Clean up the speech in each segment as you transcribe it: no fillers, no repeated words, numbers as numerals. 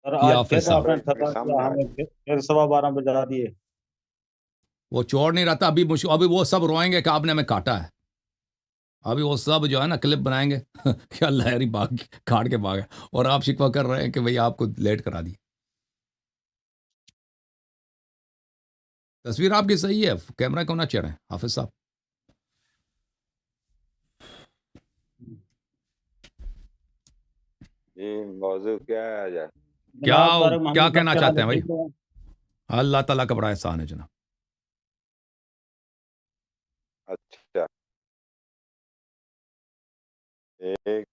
اور جی آج حافظ پھر آپ صاحب، نے تھکا دیا ہمیں، پھر 12:15 بجا دیے. وہ چھوڑ نہیں رہتا ابھی ابھی وہ سب روئیں گے کہ آپ نے ہمیں کاٹا ہے. ابھی وہ سب جو ہے نا کلپ بنائیں گے کہ اللہ یاری باغ کاٹ کے بھاگا، اور آپ شکوہ کر رہے ہیں کہ بھئی آپ کو لیٹ کرا دی. تصویر آپ کی صحیح ہے، کیمرہ کیوں نہ چڑھیں حافظ صاحب؟ جی موضوع کیا ہے آج؟ جناب طارق کیا محمود کہنا صاحب چاہتے ہیں بھائی؟ ٹھیک ہے؟ اللہ تعالیٰ کا بڑا احسان ہے جناب. اچھا، ایک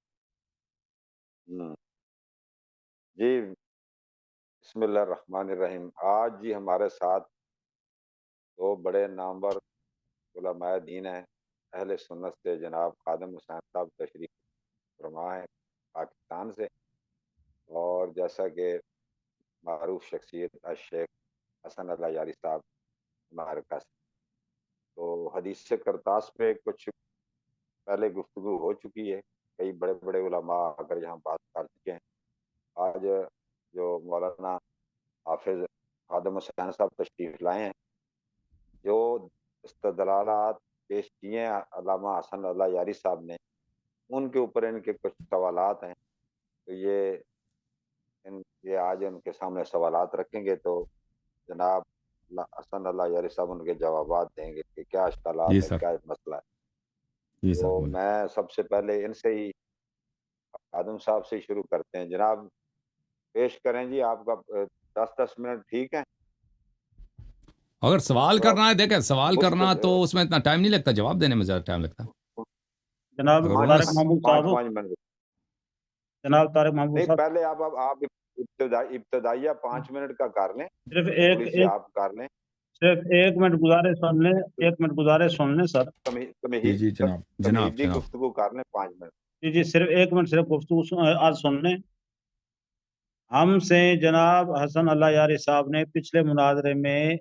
جی بسم اللہ الرحمن الرحیم. آج جی ہمارے ساتھ دو بڑے نامور علماء دین ہیں اہل سنت سے، جناب خادم حسین صاحب تشریف فرما ہیں پاکستان سے، اور جیسا کہ معروف شخصیت الشیخ حسن اللہ یاری صاحب ہمارے پاس. تو حدیث کرتاس پہ کچھ پہلے گفتگو ہو چکی ہے، کئی بڑے بڑے علماء آ کر یہاں بات کر چکے ہیں. آج جو مولانا حافظ خادم حسین صاحب تشریف لائے ہیں، جو استدلالات پیش کیے ہیں علامہ حسن اللہ یاری صاحب نے، ان کے اوپر ان کے کچھ سوالات ہیں. تو یہ آج ان کے سامنے سوالات رکھیں گے تو جناب حسن اللہ یاری صاحب ان کے جوابات دیں گے کہ کیا اشکالات ہے، کیا مسئلہ ہے. تو میں سب سے پہلے ان سے ہی خادم صاحب سے شروع کرتے ہیں. جناب پیش کریں جی، آپ کا 10 منٹ ٹھیک ہے؟ اگر سوال کرنا ہے، دیکھیں سوال کرنا تو اس میں اتنا ٹائم نہیں لگتا، جواب دینے میں زیادہ ٹائم لگتا. جناب طارق محمود صاحب، 5 منٹ جناب طارق محمود نہیں، صاحب پہلے آپ ابتدائیہ 5 منٹ کا کر لیں، صرف تھوڑی سی آپ کر لیں. صرف 1 منٹ گزارش سن لیں، 1 منٹ گزارش سن لیں سر. جی جناب تمہیدی گفتگو کر لیں 5 منٹ. جی صرف 1 منٹ صرف گفتگو آج سن لیں. ہم سے جناب حسن اللہ یاری صاحب نے پچھلے مناظرے میں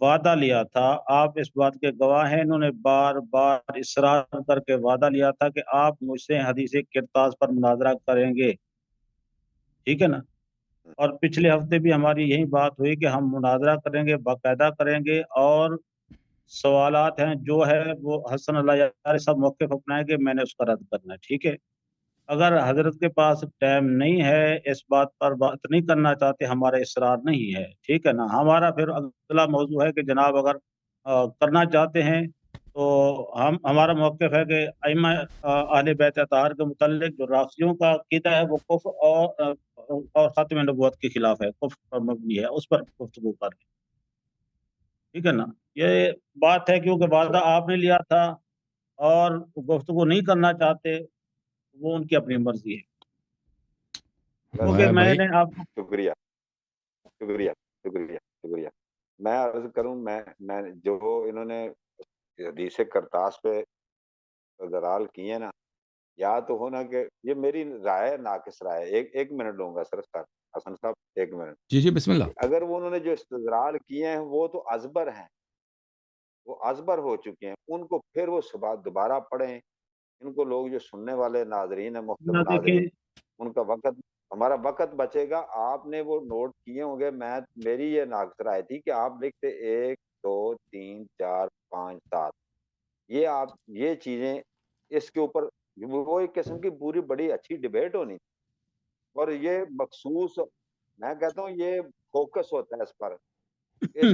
وعدہ لیا تھا، آپ اس بات کے گواہ ہیں، انہوں نے بار بار اصرار کر کے وعدہ لیا تھا کہ آپ مجھ سے حدیث کرتاس پر مناظرہ کریں گے، ٹھیک ہے نا. اور پچھلے ہفتے بھی ہماری یہی بات ہوئی کہ ہم مناظرہ کریں گے، باقاعدہ کریں گے، اور سوالات ہیں جو ہے وہ حسن اللہ یاری صاحب موقف اپنائیں گے، میں نے اس کا رد کرنا ہے، ٹھیک ہے. اگر حضرت کے پاس ٹائم نہیں ہے، اس بات پر بات نہیں کرنا چاہتے، ہمارا اصرار نہیں ہے، ٹھیک ہے نا. ہمارا پھر اگلا موضوع ہے کہ جناب اگر کرنا چاہتے ہیں تو ہمارا موقف ہے کہ ائمہ اہل بیت اطہار کے متعلق جو رافضیوں کا عقیدہ ہے وہ کفر اور خاتم نبوت کے خلاف ہے، کفر پر مبنی ہے، اس پر گفتگو کر لیں، ٹھیک ہے نا. یہ بات ہے کیونکہ وعدہ آپ نے لیا تھا اور گفتگو نہیں کرنا چاہتے، وہ ان کی اپنی مرضی ہے. کیونکہ میں نے آپ کو شکریہ شکریہ شکریہ شکریہ. میں عرض کروں، میں جو انہوں نے حدیث کرتاس پہ دلال کیے نا، یا تو ہونا کہ یہ میری رائے ناقص رائے، ایک منٹ لوں گا سر حسن صاحب، 1 منٹ. جی بسم اللہ. اگر وہ انہوں نے جو استدلال کیے ہیں وہ تو ازبر ہیں، وہ ازبر ہو چکے ہیں، ان کو پھر وہ دوبارہ پڑھیں. ان کو لوگ جو سننے والے ناظرین ہیں، محترم ناظرین، ان کا وقت، ہمارا وقت بچے گا. آپ نے وہ نوٹ کیے ہوں گے. میری یہ ناقص رائے تھی کہ آپ لکھتے 1 2 3 4 5 7، یہ چیزیں اس کے اوپر وہ ایک قسم کی پوری بڑی اچھی ڈبیٹ ہونی. اور یہ مخصوص، میں کہتا ہوں یہ فوکس ہوتا ہے اس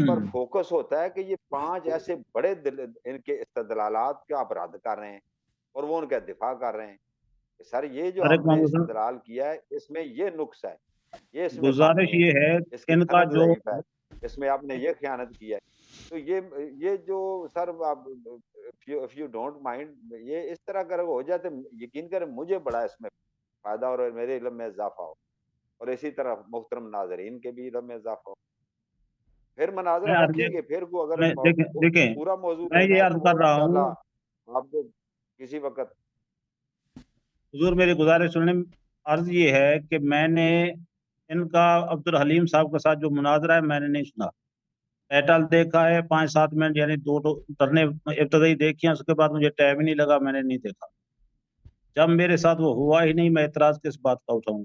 پر فوکس ہوتا ہے کہ یہ 5 ایسے بڑے ان کے استدلالات کے آپ رد کر رہے ہیں اور وہ ان کا دفاع کر رہے ہیں. سر یہ جو آپ نے استدلال کیا ہے اس میں یہ نقص ہے، یہ اس میں گزارش یہ ہے اس کی ان کا سند جو ضعیف ہے، اس میں آپ نے یہ خیانت کی ہے. تو یہ جو سر آپ if you don't mind یہ اس طرح اگر ہو جاتے، یقین کریں مجھے بڑا اس میں فائدہ اور میرے علم میں اضافہ ہو، اور اسی طرح محترم ناظرین کے بھی علم میں اضافہ ہو. پھر مناظرہ رکھیں گے، پھر کو اگر دیکھیں پورا موضوع میں لینا یہ ہے عرض تو کر وہ رہا ہوں، انشاءاللہ آپ کو کسی وقت. حضور میری گزارش سننے، عرض یہ ہے کہ میں نے ان کا عبد الحلیم صاحب کے ساتھ جو مناظرہ ہے میں نے نہیں سنا. ٹائٹل دیکھا ہے 5-7 منٹ، یعنی 2 ٹرنے ابتدائی دیکھی ہیں، اس کے بعد مجھے ٹائم ہی نہیں لگا، میں نے نہیں دیکھا. جب میرے ساتھ وہ ہوا ہی نہیں، میں اعتراض کس بات کا اٹھاؤں؟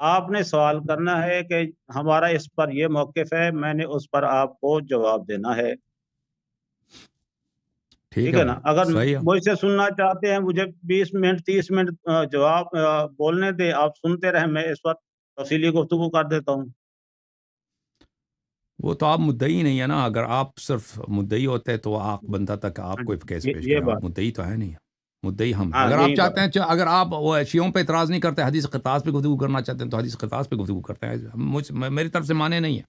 آپ نے سوال کرنا ہے کہ ہمارا اس پر یہ موقف ہے، میں نے اس پر آپ کو جواب دینا ہے، ٹھیک ہے نا؟ اگر صحیح ہے. مجھ سے سننا چاہتے ہیں، مجھے 20 منٹ 30 منٹ جواب بولنے دے، آپ سنتے رہیں، میں اس پر تفصیلی گفتگو کر دیتا ہوں. وہ تو آپ مدعی نہیں ہے نا. اگر آپ صرف مدعی ہوتے تو آنکھ بنتا تک آپ ہاں کوئی جی، کیس پیش یہ کریں. بات، آپ مدعی تو ہے نہیں. مدعی ہم ہیں. ہاں اگر آپ یہی چاہتے بات. ہیں اگر آپ وہ شیعوں پہ اعتراض نہیں کرتے، حدیث قطاس پہ گفتگو کرنا چاہتے ہیں تو حدیث قطاس پہ گفتگو کرتے ہیں. میری طرف سے مانے نہیں ہے.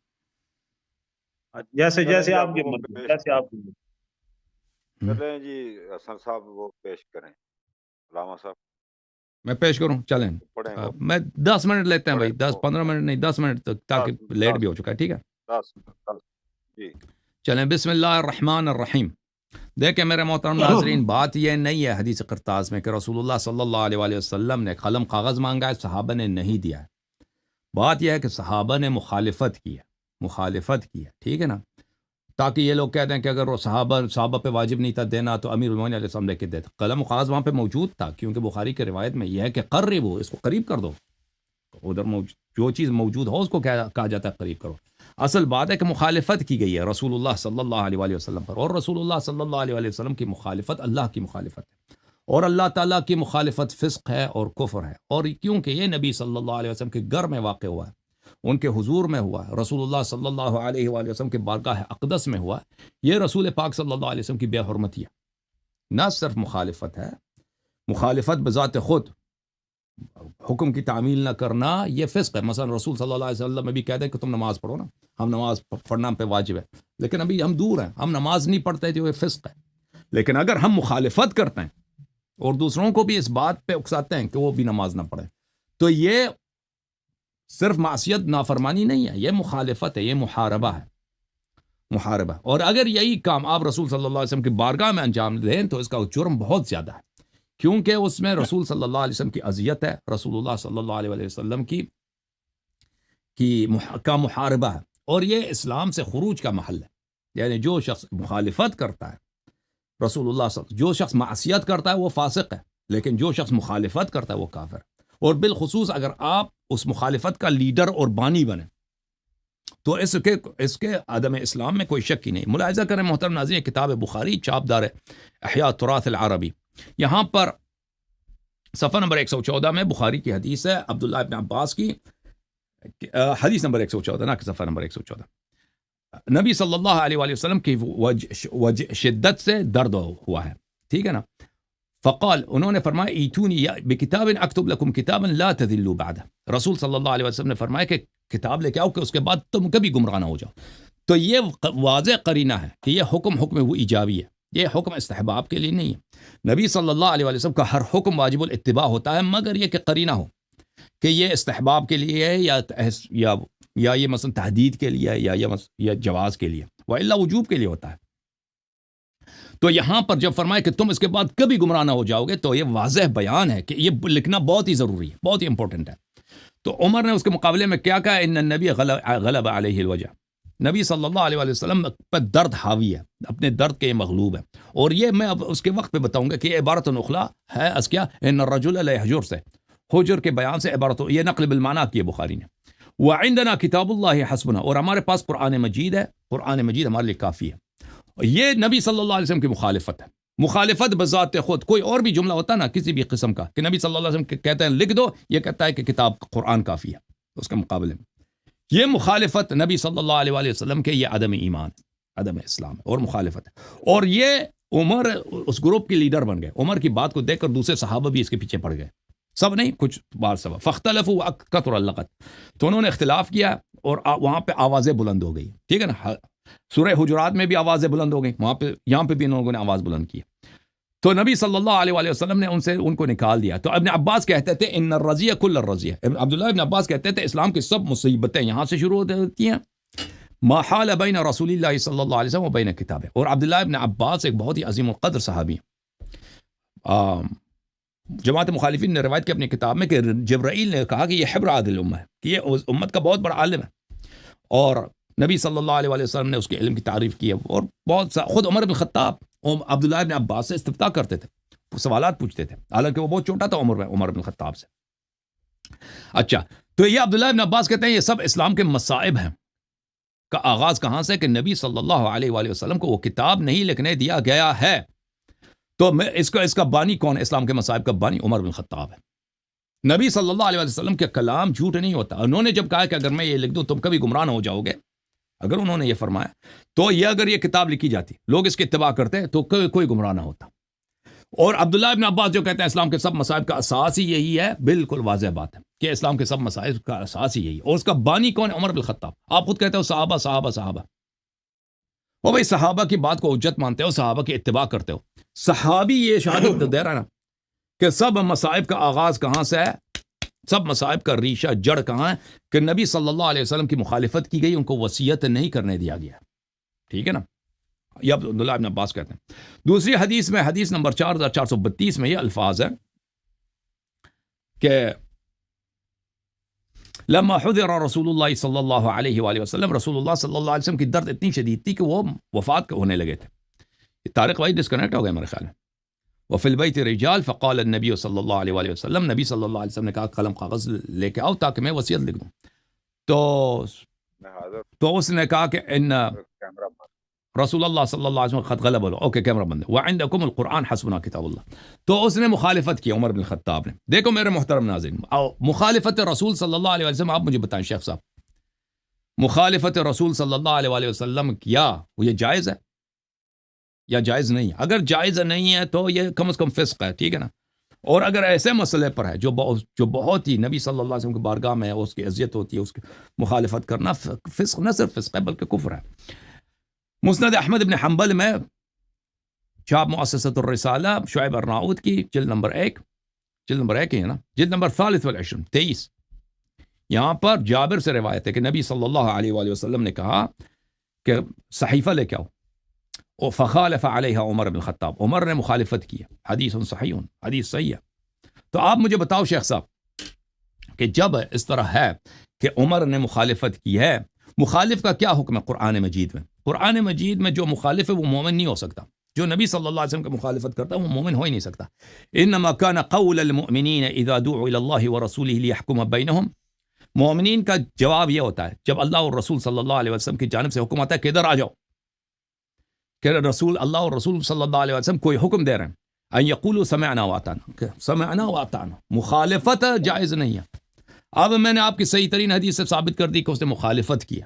جیسے چلیں جیسے جی، آپ اب کی وہ مرضی، پیش جیسے کریں. آپ کی مرضی. چلیں جی، حسن صاحب وہ پیش کریں. علامہ صاحب میں پیش کروں؟ چلیں. پڑھیں وہ میں 10 منٹ لیتے ہیں پڑھیں بھائی، 15 منٹ نہیں، 10 منٹ تک، تاکہ 10 لیٹ 10 بھی ہو چکا ہے. ٹھیک ہے، 10 10 جی. چلیں. بسم اللہ الرحمن الرحیم. دیکھیں میرے محترم ناظرین، بات یہ نہیں ہے حدیث قرطاس میں کہ رسول اللہ صلی اللہ علیہ وآلہ وسلم نے قلم کاغذ مانگا ہے، صحابہ نے نہیں دیا ہے. بات یہ ہے کہ صحابہ نے مخالفت کی ہے. ٹھیک ہے نا؟ تاکہ یہ لوگ کہتے ہیں کہ اگر وہ صحابہ پہ واجب نہیں تھا دینا تو امیر المومنین علیہ السلام لے کے دیتے. قلم و کاغذ وہاں پہ موجود تھا، کیونکہ بخاری کی روایت میں یہ ہے کہ قربوا، اس کو قریب کر دو. ادھر جو چیز موجود ہو اس کو کہا جاتا ہے قریب کرو. اصل بات ہے کہ مخالفت کی گئی ہے رسول اللہ صلی اللہ علیہ وآلہ وسلم پر، اور رسول اللہ صلی اللہ علیہ وآلہ وسلم کی مخالفت اللہ کی مخالفت ہے، اور اللہ تعالیٰ کی مخالفت فسق ہے اور کفر ہے. اور کیونکہ یہ نبی صلی اللہ علیہ وسلم کے گھر میں واقع ہوا ہے، ان کے حضور میں ہوا ہے، رسول اللہ صلی اللہ علیہ وآلہ وسلم کے بارگاہ اقدس میں ہوا ہے، یہ رسول پاک صلی اللہ علیہ وسلم کی بے حرمتی ہے. نہ صرف مخالفت ہے، مخالفت بذات خود، حکم کی تعمیل نہ کرنا، یہ فسق ہے. مثلا رسول صلی اللہ علیہ وسلم میں بھی کہہ دیں کہ تم نماز پڑھو نا، ہم نماز پڑھنا ہم پہ واجب ہے، لیکن ابھی ہم دور ہیں، ہم نماز نہیں پڑھتے جو یہ فسق ہے. لیکن اگر ہم مخالفت کرتے ہیں اور دوسروں کو بھی اس بات پہ اکساتے ہیں کہ وہ بھی نماز نہ پڑھیں، تو یہ صرف معصیت نافرمانی نہیں ہے، یہ مخالفت ہے، یہ محاربہ ہے. اور اگر یہی کام آپ رسول صلی اللہ علیہ وسلم کی بارگاہ میں انجام دیں تو اس کا جرم بہت زیادہ ہے، کیونکہ اس میں رسول صلی اللہ علیہ وسلم کی اذیت ہے، رسول اللہ صلی اللہ علیہ وسلم کا محاربہ ہے، اور یہ اسلام سے خروج کا محل ہے. یعنی جو شخص مخالفت کرتا ہے رسول اللہ جو شخص معصیت کرتا ہے وہ فاسق ہے، لیکن جو شخص مخالفت کرتا ہے وہ کافر ہے. اور بالخصوص اگر آپ اس مخالفت کا لیڈر اور بانی بنے تو اس کے عدم اسلام میں کوئی شک ہی نہیں. ملاحظہ کریں محترم ناظرین، کتاب بخاری چاپ دار احیاء التراث العربی، یہاں پر صفحہ نمبر 114 میں بخاری کی حدیث ہے، عبداللہ ابن عباس کی حدیث نمبر 114، نہ کہ صفحہ نمبر 114. نبی صلی اللہ علیہ وآلہ وسلم کی شدت سے درد ہوا ہے، ٹھیک ہے نا؟ فقال، انہوں نے فرمایا ایتونی بکتاب اکتب لکم کتابا لا تذلوا بعد. رسول صلی اللہ علیہ وسلم نے فرمایا کہ کتاب لے کے آؤ کہ اس کے بعد تم کبھی گمراہ نہ ہو جاؤ. تو یہ واضح قرینہ ہے کہ یہ حکم وہ ایجابی ہے، یہ حکم استحباب کے لیے نہیں ہے. نبی صلی اللہ علیہ وسلم کا ہر حکم واجب الاتباع ہوتا ہے، مگر یہ کہ قرینہ ہو کہ یہ استحباب کے لیے ہے یا یہ مثلا تحدید کے لیے ہے یا جواز کے لیے، والا وجوب کے لیے ہوتا ہے. تو یہاں پر جب فرمائے کہ تم اس کے بعد کبھی گمراہ نہ ہو جاؤ گے، تو یہ واضح بیان ہے کہ یہ لکھنا بہت ہی ضروری ہے، بہت ہی امپورٹنٹ ہے. تو عمر نے اس کے مقابلے میں کیا کہا؟ ان النبی غلب علیہ الوجع، نبی صلی اللہ علیہ وسلم پر درد حاوی ہے، اپنے درد کے مغلوب ہے. اور یہ میں اب اس کے وقت پہ بتاؤں گا کہ یہ عبارت نخلا ہے از کیا؟ ان الرجل لا یحجر سے، حجر کے بیان سے عبارت، یہ نقل بالمعنی کی ہے بخاری نے. وعندنا کتاب اللہ حسبنا، اور ہمارے پاس قرآن مجید ہے، قرآن مجید ہمارے لیے کافی ہے. یہ نبی صلی اللہ علیہ وسلم کی مخالفت ہے، مخالفت بذات خود. کوئی اور بھی جملہ ہوتا نا کسی بھی قسم کا کہ نبی صلی اللہ علیہ وسلم کہتے ہیں لکھ دو، یہ کہتا ہے کہ کتاب قرآن کافی ہے، اس کے مقابلے میں یہ مخالفت نبی صلی اللہ علیہ وآلہ وسلم کے، یہ عدم ایمان، عدم اسلام اور مخالفت ہے. اور یہ عمر اس گروپ کے لیڈر بن گئے. عمر کی بات کو دیکھ کر دوسرے صحابہ بھی اس کے پیچھے پڑ گئے، سب نہیں، کچھ بار سبب. فاختلفوا وکثر اللغط، تو انہوں نے اختلاف کیا اور وہاں پہ آوازیں بلند ہو گئی، ٹھیک ہے نا؟ سورہ حجرات میں بھی آوازیں بلند ہو گئی، وہاں پہ یہاں پہ بھی ان لوگوں نے آواز بلند کی. تو نبی صلی اللہ علیہ وآلہ وسلم نے ان کو نکال دیا. تو ابن عباس کہتے تھے ان الرضیہ کل الرضیہ، عبداللہ ابن عباس کہتے تھے اسلام کی سب مصیبتیں یہاں سے شروع ہوتی ہیں. ما حال بین رسول اللہ صلی اللہ علیہ وسلم و بین کتابہ. اور عبداللہ ابن عباس ایک بہت ہی عظیم القدر صحابی ہیں. جماعت مخالفین نے روایت کی اپنی کتاب میں کہ جبرائیل نے کہا کہ یہ حبر عادل الامہ ہے، کہ یہ امت کا بہت بڑا عالم ہے. اور نبی صلی اللہ علیہ وسلم نے اس کے علم کی تعریف کی ہے. اور بہت خود عمر بن خطاب عبداللہ بن عباس سے استفتاء کرتے تھے، سوالات پوچھتے تھے، حالانکہ وہ بہت چھوٹا تھا عمر بن خطاب سے. اچھا، تو یہ عبداللہ ابن عباس کہتے ہیں یہ سب اسلام کے مصائب ہیں کا آغاز کہاں سے کہ نبی صلی اللہ علیہ وآلہ وسلم کو وہ کتاب نہیں لکھنے دیا گیا ہے. تو میں اس کا بانی کون ہے؟ اسلام کے مصائب کا بانی عمر بن خطاب ہے. نبی صلی اللہ علیہ وسلم کے کلام جھوٹ نہیں ہوتا. انہوں نے جب کہا کہ اگر میں یہ لکھ دوں تم کبھی گمراہ نہ ہو جاؤ گے، اگر انہوں نے یہ فرمایا تو یہ اگر یہ کتاب لکھی جاتی لوگ اس کی اتباع کرتے تو کوئی گمراہ نہ ہوتا. اور عبداللہ ابن عباس جو کہتے ہیں اسلام کے سب مصائب کا اساس ہی یہی ہے، بالکل واضح بات ہے کہ اسلام کے سب مصائب کا اساس ہی یہی ہے. اور اس کا بانی کون ہے؟ عمر بن خطاب. آپ خود کہتے ہو صحابہ صحابہ صحابہ، وہ بھائی صحابہ کی بات کو حجت مانتے ہو، صحابہ کی اتباع کرتے ہو. صحابی یہ شہادت دے رہا ہے نا کہ سب مصائب کا آغاز کہاں سے ہے، سب مصائب کا ریشہ جڑ کہاں ہے کہ نبی صلی اللہ علیہ وسلم کی مخالفت کی گئی، ان کو وصیت نہیں کرنے دیا گیا. ٹھیک ہے نا، یہ عبداللہ ابن عباس کہتے ہیں. دوسری حدیث میں، حدیث نمبر 4432 میں یہ الفاظ ہے کہ لما حضر رسول اللہ صلی اللہ علیہ وآلہ وسلم، رسول اللہ صلی اللہ علیہ وسلم کی درد اتنی شدید تھی کہ وہ وفات ہونے لگے تھے. طارق بھائی ڈسکنیکٹ ہو گئے میرے خیال میں. وفی البیت رجال فقال النبی صلی اللہ علیہ وآلہ وسلم، نبی صلی اللہ علیہ وسلم نے کہا قلم کاغذ لے کے آؤ تاکہ میں وصیت لکھ دوں. تو اس نے کہا کہ ان رسول اللہ صلی اللہ علیہ وسلم خط غلب ہو، اوکے کیمرہ بند ہے، وعندکم القرآن حسبنا کتاب اللہ. تو اس نے مخالفت کی عمر بن خطاب نے. دیکھو میرے محترم ناظرین، مخالفت رسول صلی اللہ علیہ وسلم، آپ مجھے بتائیں شیخ صاحب، مخالفت رسول صلی اللہ علیہ وآلہ وسلم کیا وہ یہ جائز ہے یا جائز نہیں؟ اگر جائز نہیں ہے تو یہ کم از کم فسق ہے. ٹھیک ہے نا. اور اگر ایسے مسئلے پر ہے جو بہت ہی نبی صلی اللہ علیہ وسلم کی بارگاہ میں ہے، اس کی اذیت ہوتی ہے، اس کی مخالفت کرنا فسق، نہ صرف فسق ہے بلکہ کفر ہے. مسند احمد بن حنبل میں چھاپ مؤسسۃ الرسالہ شعیب ارناؤت کی جلد نمبر 1 ہی ہے نا، جلد نمبر 23 یہاں پر جابر سے روایت ہے کہ نبی صلی اللہ علیہ وآلہ وسلم نے کہا کہ صحیفہ لے کے آؤ، فخالف علیہ عمر بن خطاب، عمر نے مخالفت کی. حدیث صحیح، حدیث صحیح ہے. تو آپ مجھے بتاؤ شیخ صاحب کہ جب اس طرح ہے کہ عمر نے مخالفت کی ہے، مخالف کا کیا حکم ہے قرآن مجید میں؟ قرآن مجید میں جو مخالف ہے وہ مومن نہیں ہو سکتا. جو نبی صلی اللہ علیہ وسلم کی مخالفت کرتا ہے وہ مومن ہو ہی نہیں سکتا. انما كان قول المؤمنین اذا دعوا الى الله ورسوله ليحكم بينهم، مومنین کا جواب یہ ہوتا ہے جب اللہ اور رسول صلی اللہ علیہ وسلم کی جانب سے حکم آتا ہے کہ ادھر آ جاؤ، کہ اللہ اور رسول صلی اللہ علیہ وسلم کوئی حکم دے رہے ہیں، ان یقولوا سمعنا واطعنا، سمعنا واطعنا، مخالفت جائز نہیں ہے. اب میں نے آپ کی صحیح ترین حدیث سے ثابت کر دی کہ اس نے مخالفت کیا،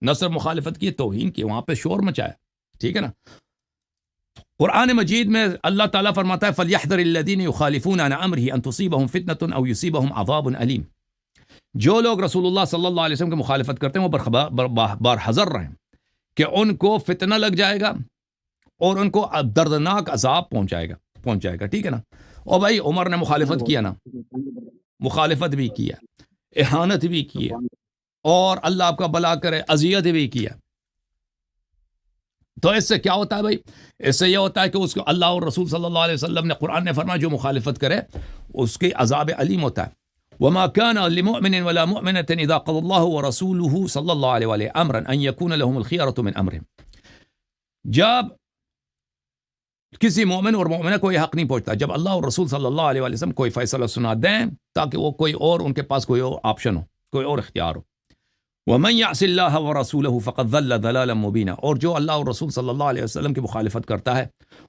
نہ صرف مخالفت کی، توہین کی، وہاں پہ شور مچایا. ٹھیک ہے نا. قرآن مجید میں اللہ تعالیٰ فرماتا ہے فَلْيَحْذَرِ الَّذِينَ يُخَالِفُونَ عَنْ أَمْرِهِ أَن تُصِيبَهُمْ فِتْنَةٌ أَوْ يُصِيبَهُمْ عَذَابٌ أَلِيمٌ. جو لوگ رسول اللہ صلی اللہ علیہ وسلم کی مخالفت کرتے ہیں وہ برحذر رہیں کہ ان کو فتنہ لگ جائے گا اور ان کو دردناک عذاب پہنچائے گا. ٹھیک ہے نا. اور بھائی عمر نے مخالفت کیا نا، مخالفت بھی کیا، احانت بھی کی ہے، اور اللہ آپ کا بلا کرے اذیت بھی کیا. تو اس سے کیا ہوتا ہے بھائی؟ اس سے یہ ہوتا ہے کہ اس کو اللہ اور رسول صلی اللہ علیہ وسلم نے، قرآن نے فرمایا جو مخالفت کرے اس کے عذاب علیم ہوتا ہے. وما كان لمؤمن ولا مؤمنة اذا قضى الله ورسوله صلی اللہ علیہ وآلہ امرا ان يكون لهم الخيرة من امرهم. جب کسی مومن اور مومنہ کو یہ حق نہیں پہنچتا جب اللہ اور رسول صلی اللہ علیہ وسلم کوئی فیصلہ سنا دیں تاکہ وہ کوئی اور ان کے پاس کوئی اور آپشن ہو، کوئی اور اختیار ہو. وَمَنْ يَعْصِ اللَّهَ وَرَسُولَهُ فَقَدْ ضَلَّ ضَلَالًا مُبِينًا، اور جو اللہ اور رسول صلی اللہ علیہ وسلم کی مخالفت کرتا ہے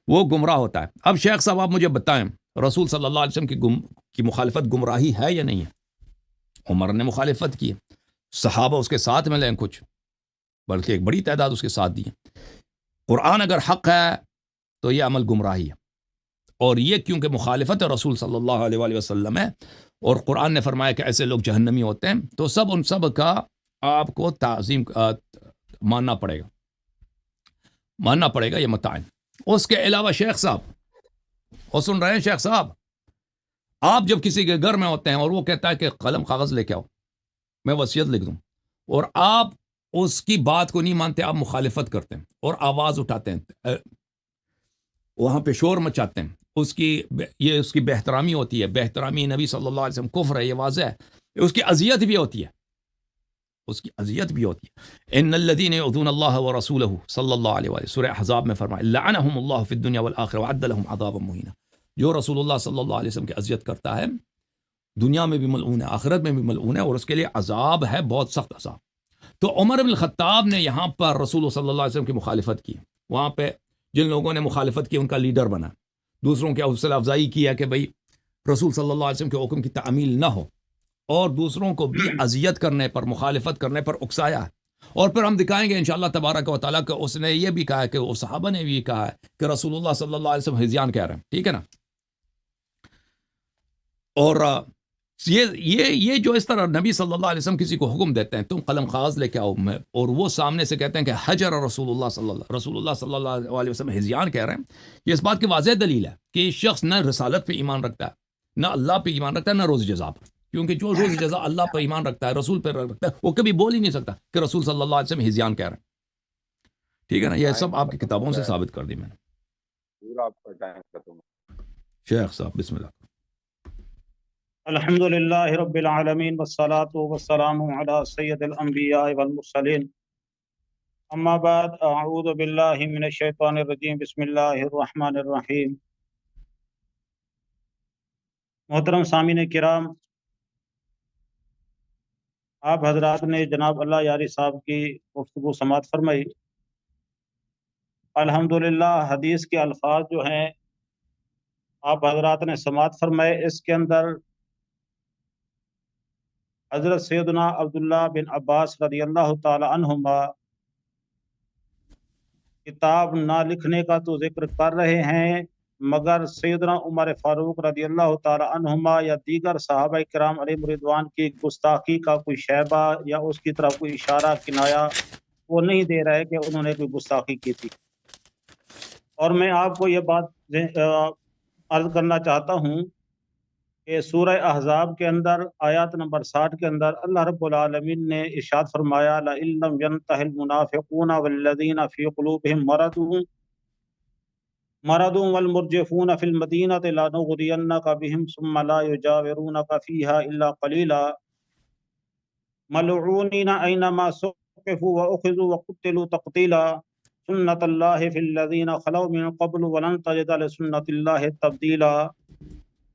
وہ گمراہ ہوتا ہے. اب شیخ صاحب آپ مجھے بتائیں رسول صلی اللہ علیہ وسلم کی مخالفت گمراہی ہے یا نہیں ہے؟ عمر نے مخالفت کی، صحابہ اس کے ساتھ میں لیں کچھ، بلکہ ایک بڑی تعداد اس کے ساتھ دی. قرآن اگر حق ہے تو یہ عمل گمراہی ہے، اور یہ کیونکہ مخالفت رسول صلی اللہ علیہ وآلہ وسلم ہے اور قرآن نے فرمایا کہ ایسے لوگ جہنمی ہوتے ہیں، تو سب ان سب کا آپ کو تعظیم ماننا پڑے گا یہ متعین. اس کے علاوہ شیخ صاحب اور سن رہے ہیں شیخ صاحب، آپ جب کسی کے گھر میں ہوتے ہیں اور وہ کہتا ہے کہ قلم کاغذ لے کے آؤ میں وصیت لکھ دوں، اور آپ اس کی بات کو نہیں مانتے، آپ مخالفت کرتے ہیں اور آواز اٹھاتے ہیں، وہاں پہ شور مچاتے ہیں، اس کی بے احترامی ہوتی ہے. بے احترامی نبی صلی اللہ علیہ وسلم کفر ہے، یہ واضح ہے. اس کی اذیت بھی ہوتی ہے، ان الذين يؤذون الله ورسوله صلی اللہ علیہ وآلہ، سورہ احزاب میں فرمایا لعنهم الله في الدنيا والآخرة وعد لهم عذابا مهینا. جو رسول اللہ صلی اللہ علیہ وسلم کی اذیت کرتا ہے دنیا میں بھی ملعون ہے، آخرت میں بھی ملعون ہے، اور اس کے لیے عذاب ہے، بہت سخت عذاب۔ تو عمر بن الخطاب نے یہاں پر رسول صلی اللہ علیہ وسلم کی مخالفت کی، وہاں پہ جن لوگوں نے مخالفت کی ان کا لیڈر بنا، دوسروں کی حوصلہ افزائی کیا کہ بھئی رسول صلی اللہ علیہ وسلم کے حکم کی تعمیل نہ ہو، اور دوسروں کو بھی اذیت کرنے پر، مخالفت کرنے پر اکسایا۔ اور پھر ہم دکھائیں گے انشاءاللہ تبارک و تعالیٰ کہ اس نے یہ بھی کہا ہے کہ وہ صحابہ نے بھی کہا ہے کہ رسول اللہ صلی اللہ علیہ وسلم ہذیان کہہ رہے ہیں، ٹھیک ہے نا۔ اور یہ جو اس طرح نبی صلی اللہ علیہ وسلم کسی کو حکم دیتے ہیں تم قلم کاغذ لے کے آؤ، اور وہ سامنے سے کہتے ہیں کہ حجر رسول اللہ صلی اللہ علیہ وسلم ہذیان کہہ رہے ہیں، یہ اس بات کی واضح دلیل ہے کہ یہ شخص نہ رسالت پہ ایمان رکھتا ہے، نہ اللہ پہ ایمان رکھتا ہے، نہ روز جزا پر، کیونکہ جو روز جزا اللہ پہ ایمان رکھتا ہے، رسول پہ رکھتا ہے، وہ کبھی بول ہی نہیں سکتا کہ رسول صلی اللہ علیہ وسلم ہذیان کہہ رہے ہیں، ٹھیک ہے نا۔ یہ سب آپ کی کتابوں سے ثابت کر دی میں نے۔ پورا آپ کا ٹائم ختم۔ شیخ صاحب بسم اللہ۔ الحمد للہ رب العالمین والصلاة والسلام علی سید الانبیاء والمرسلین، اما بعد، اعوذ باللہ من الشیطان الرجیم، بسم اللہ الرحمن الرحیم۔ محترم سامعین کرام، آپ حضرات نے جناب اللہ یاری صاحب کی گفتگو سماعت فرمائی۔ الحمدللہ حدیث کے الفاظ جو ہیں آپ حضرات نے سماعت فرمائے، اس کے اندر حضرت سیدنا عبداللہ بن عباس رضی اللہ تعالی عنہما کتاب نہ لکھنے کا تو ذکر کر رہے ہیں، مگر سیدنا عمر فاروق رضی اللہ تعالی عنہما یا دیگر صحابہ کرام علیہم رضوان کی گستاخی کا کوئی شیبہ یا اس کی طرف کوئی اشارہ کنایا وہ نہیں دے رہے کہ انہوں نے کوئی گستاخی کی تھی۔ اور میں آپ کو یہ بات عرض کرنا چاہتا ہوں کہ سورہ احزاب کے اندر آیات نمبر 60 کے اندر اللہ رب العالمین نے ارشاد فرمایا لَإِن لَّمْ يَنْتَهِ الْمُنَافِقُونَ وَالَّذِينَ فِي قُلُوبِهِم مرض وَالْمُرْجِفُونَ فِي الْمَدِينَةِ لَنُغْرِيَنَّكَ بِهِمْ ثُمَّ لَا يُجَاوِرُونَكَ فِيهَا إِلَّا قَلِيلًا مَلْعُونِينَ أَيْنَمَا ثُقِفُوا وَأُخِذُوا وَقُتِلُوا تَقْتِيلًا سُنَّتَ اللَّهِ فِي الَّذِينَ خَلَوْا مِن قَبْلُ وَلَن تَجِدَ لِسُنَّتِ اللَّهِ تَبْدِيلًا۔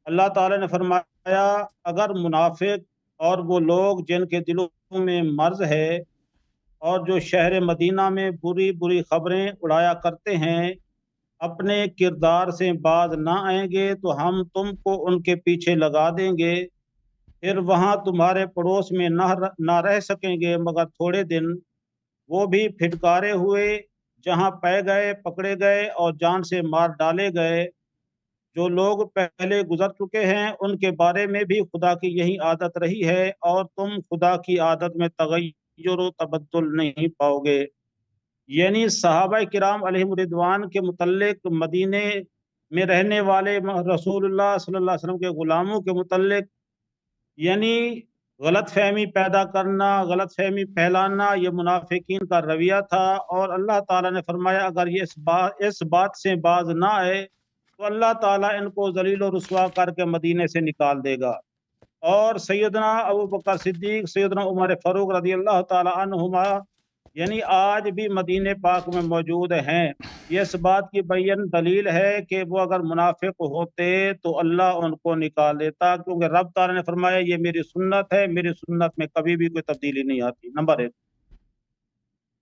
اللہ تعالیٰ نے فرمایا اگر منافق اور وہ لوگ جن کے دلوں میں مرض ہے اور جو شہر مدینہ میں بری بری خبریں اڑایا کرتے ہیں اپنے کردار سے باز نہ آئیں گے تو ہم تم کو ان کے پیچھے لگا دیں گے، پھر وہاں تمہارے پڑوس میں نہ رہ سکیں گے مگر تھوڑے دن، وہ بھی پھٹکارے ہوئے، جہاں پے گئے پکڑے گئے اور جان سے مار ڈالے گئے۔ جو لوگ پہلے گزر چکے ہیں ان کے بارے میں بھی خدا کی یہی عادت رہی ہے، اور تم خدا کی عادت میں تغیر و تبدل نہیں پاؤ گے۔ یعنی صحابہ کرام علیہم رضوان کے متعلق، مدینے میں رہنے والے رسول اللہ صلی اللہ علیہ وسلم کے غلاموں کے متعلق یعنی غلط فہمی پیدا کرنا، غلط فہمی پھیلانا یہ منافقین کا رویہ تھا، اور اللہ تعالیٰ نے فرمایا اگر یہ اس بات سے باز نہ آئے تو اللہ تعالیٰ ان کو ذلیل و رسوا کر کے مدینے سے نکال دے گا۔ اور سیدنا ابو بکر صدیق، سیدنا عمر فاروق رضی اللہ تعالیٰ عنہما یعنی آج بھی مدینہ پاک میں موجود ہیں، یہ اس بات کی بین دلیل ہے کہ وہ اگر منافق ہوتے تو اللہ ان کو نکال دیتا، کیونکہ رب تعالیٰ نے فرمایا یہ میری سنت ہے، میری سنت میں کبھی بھی کوئی تبدیلی نہیں آتی، نمبر 1۔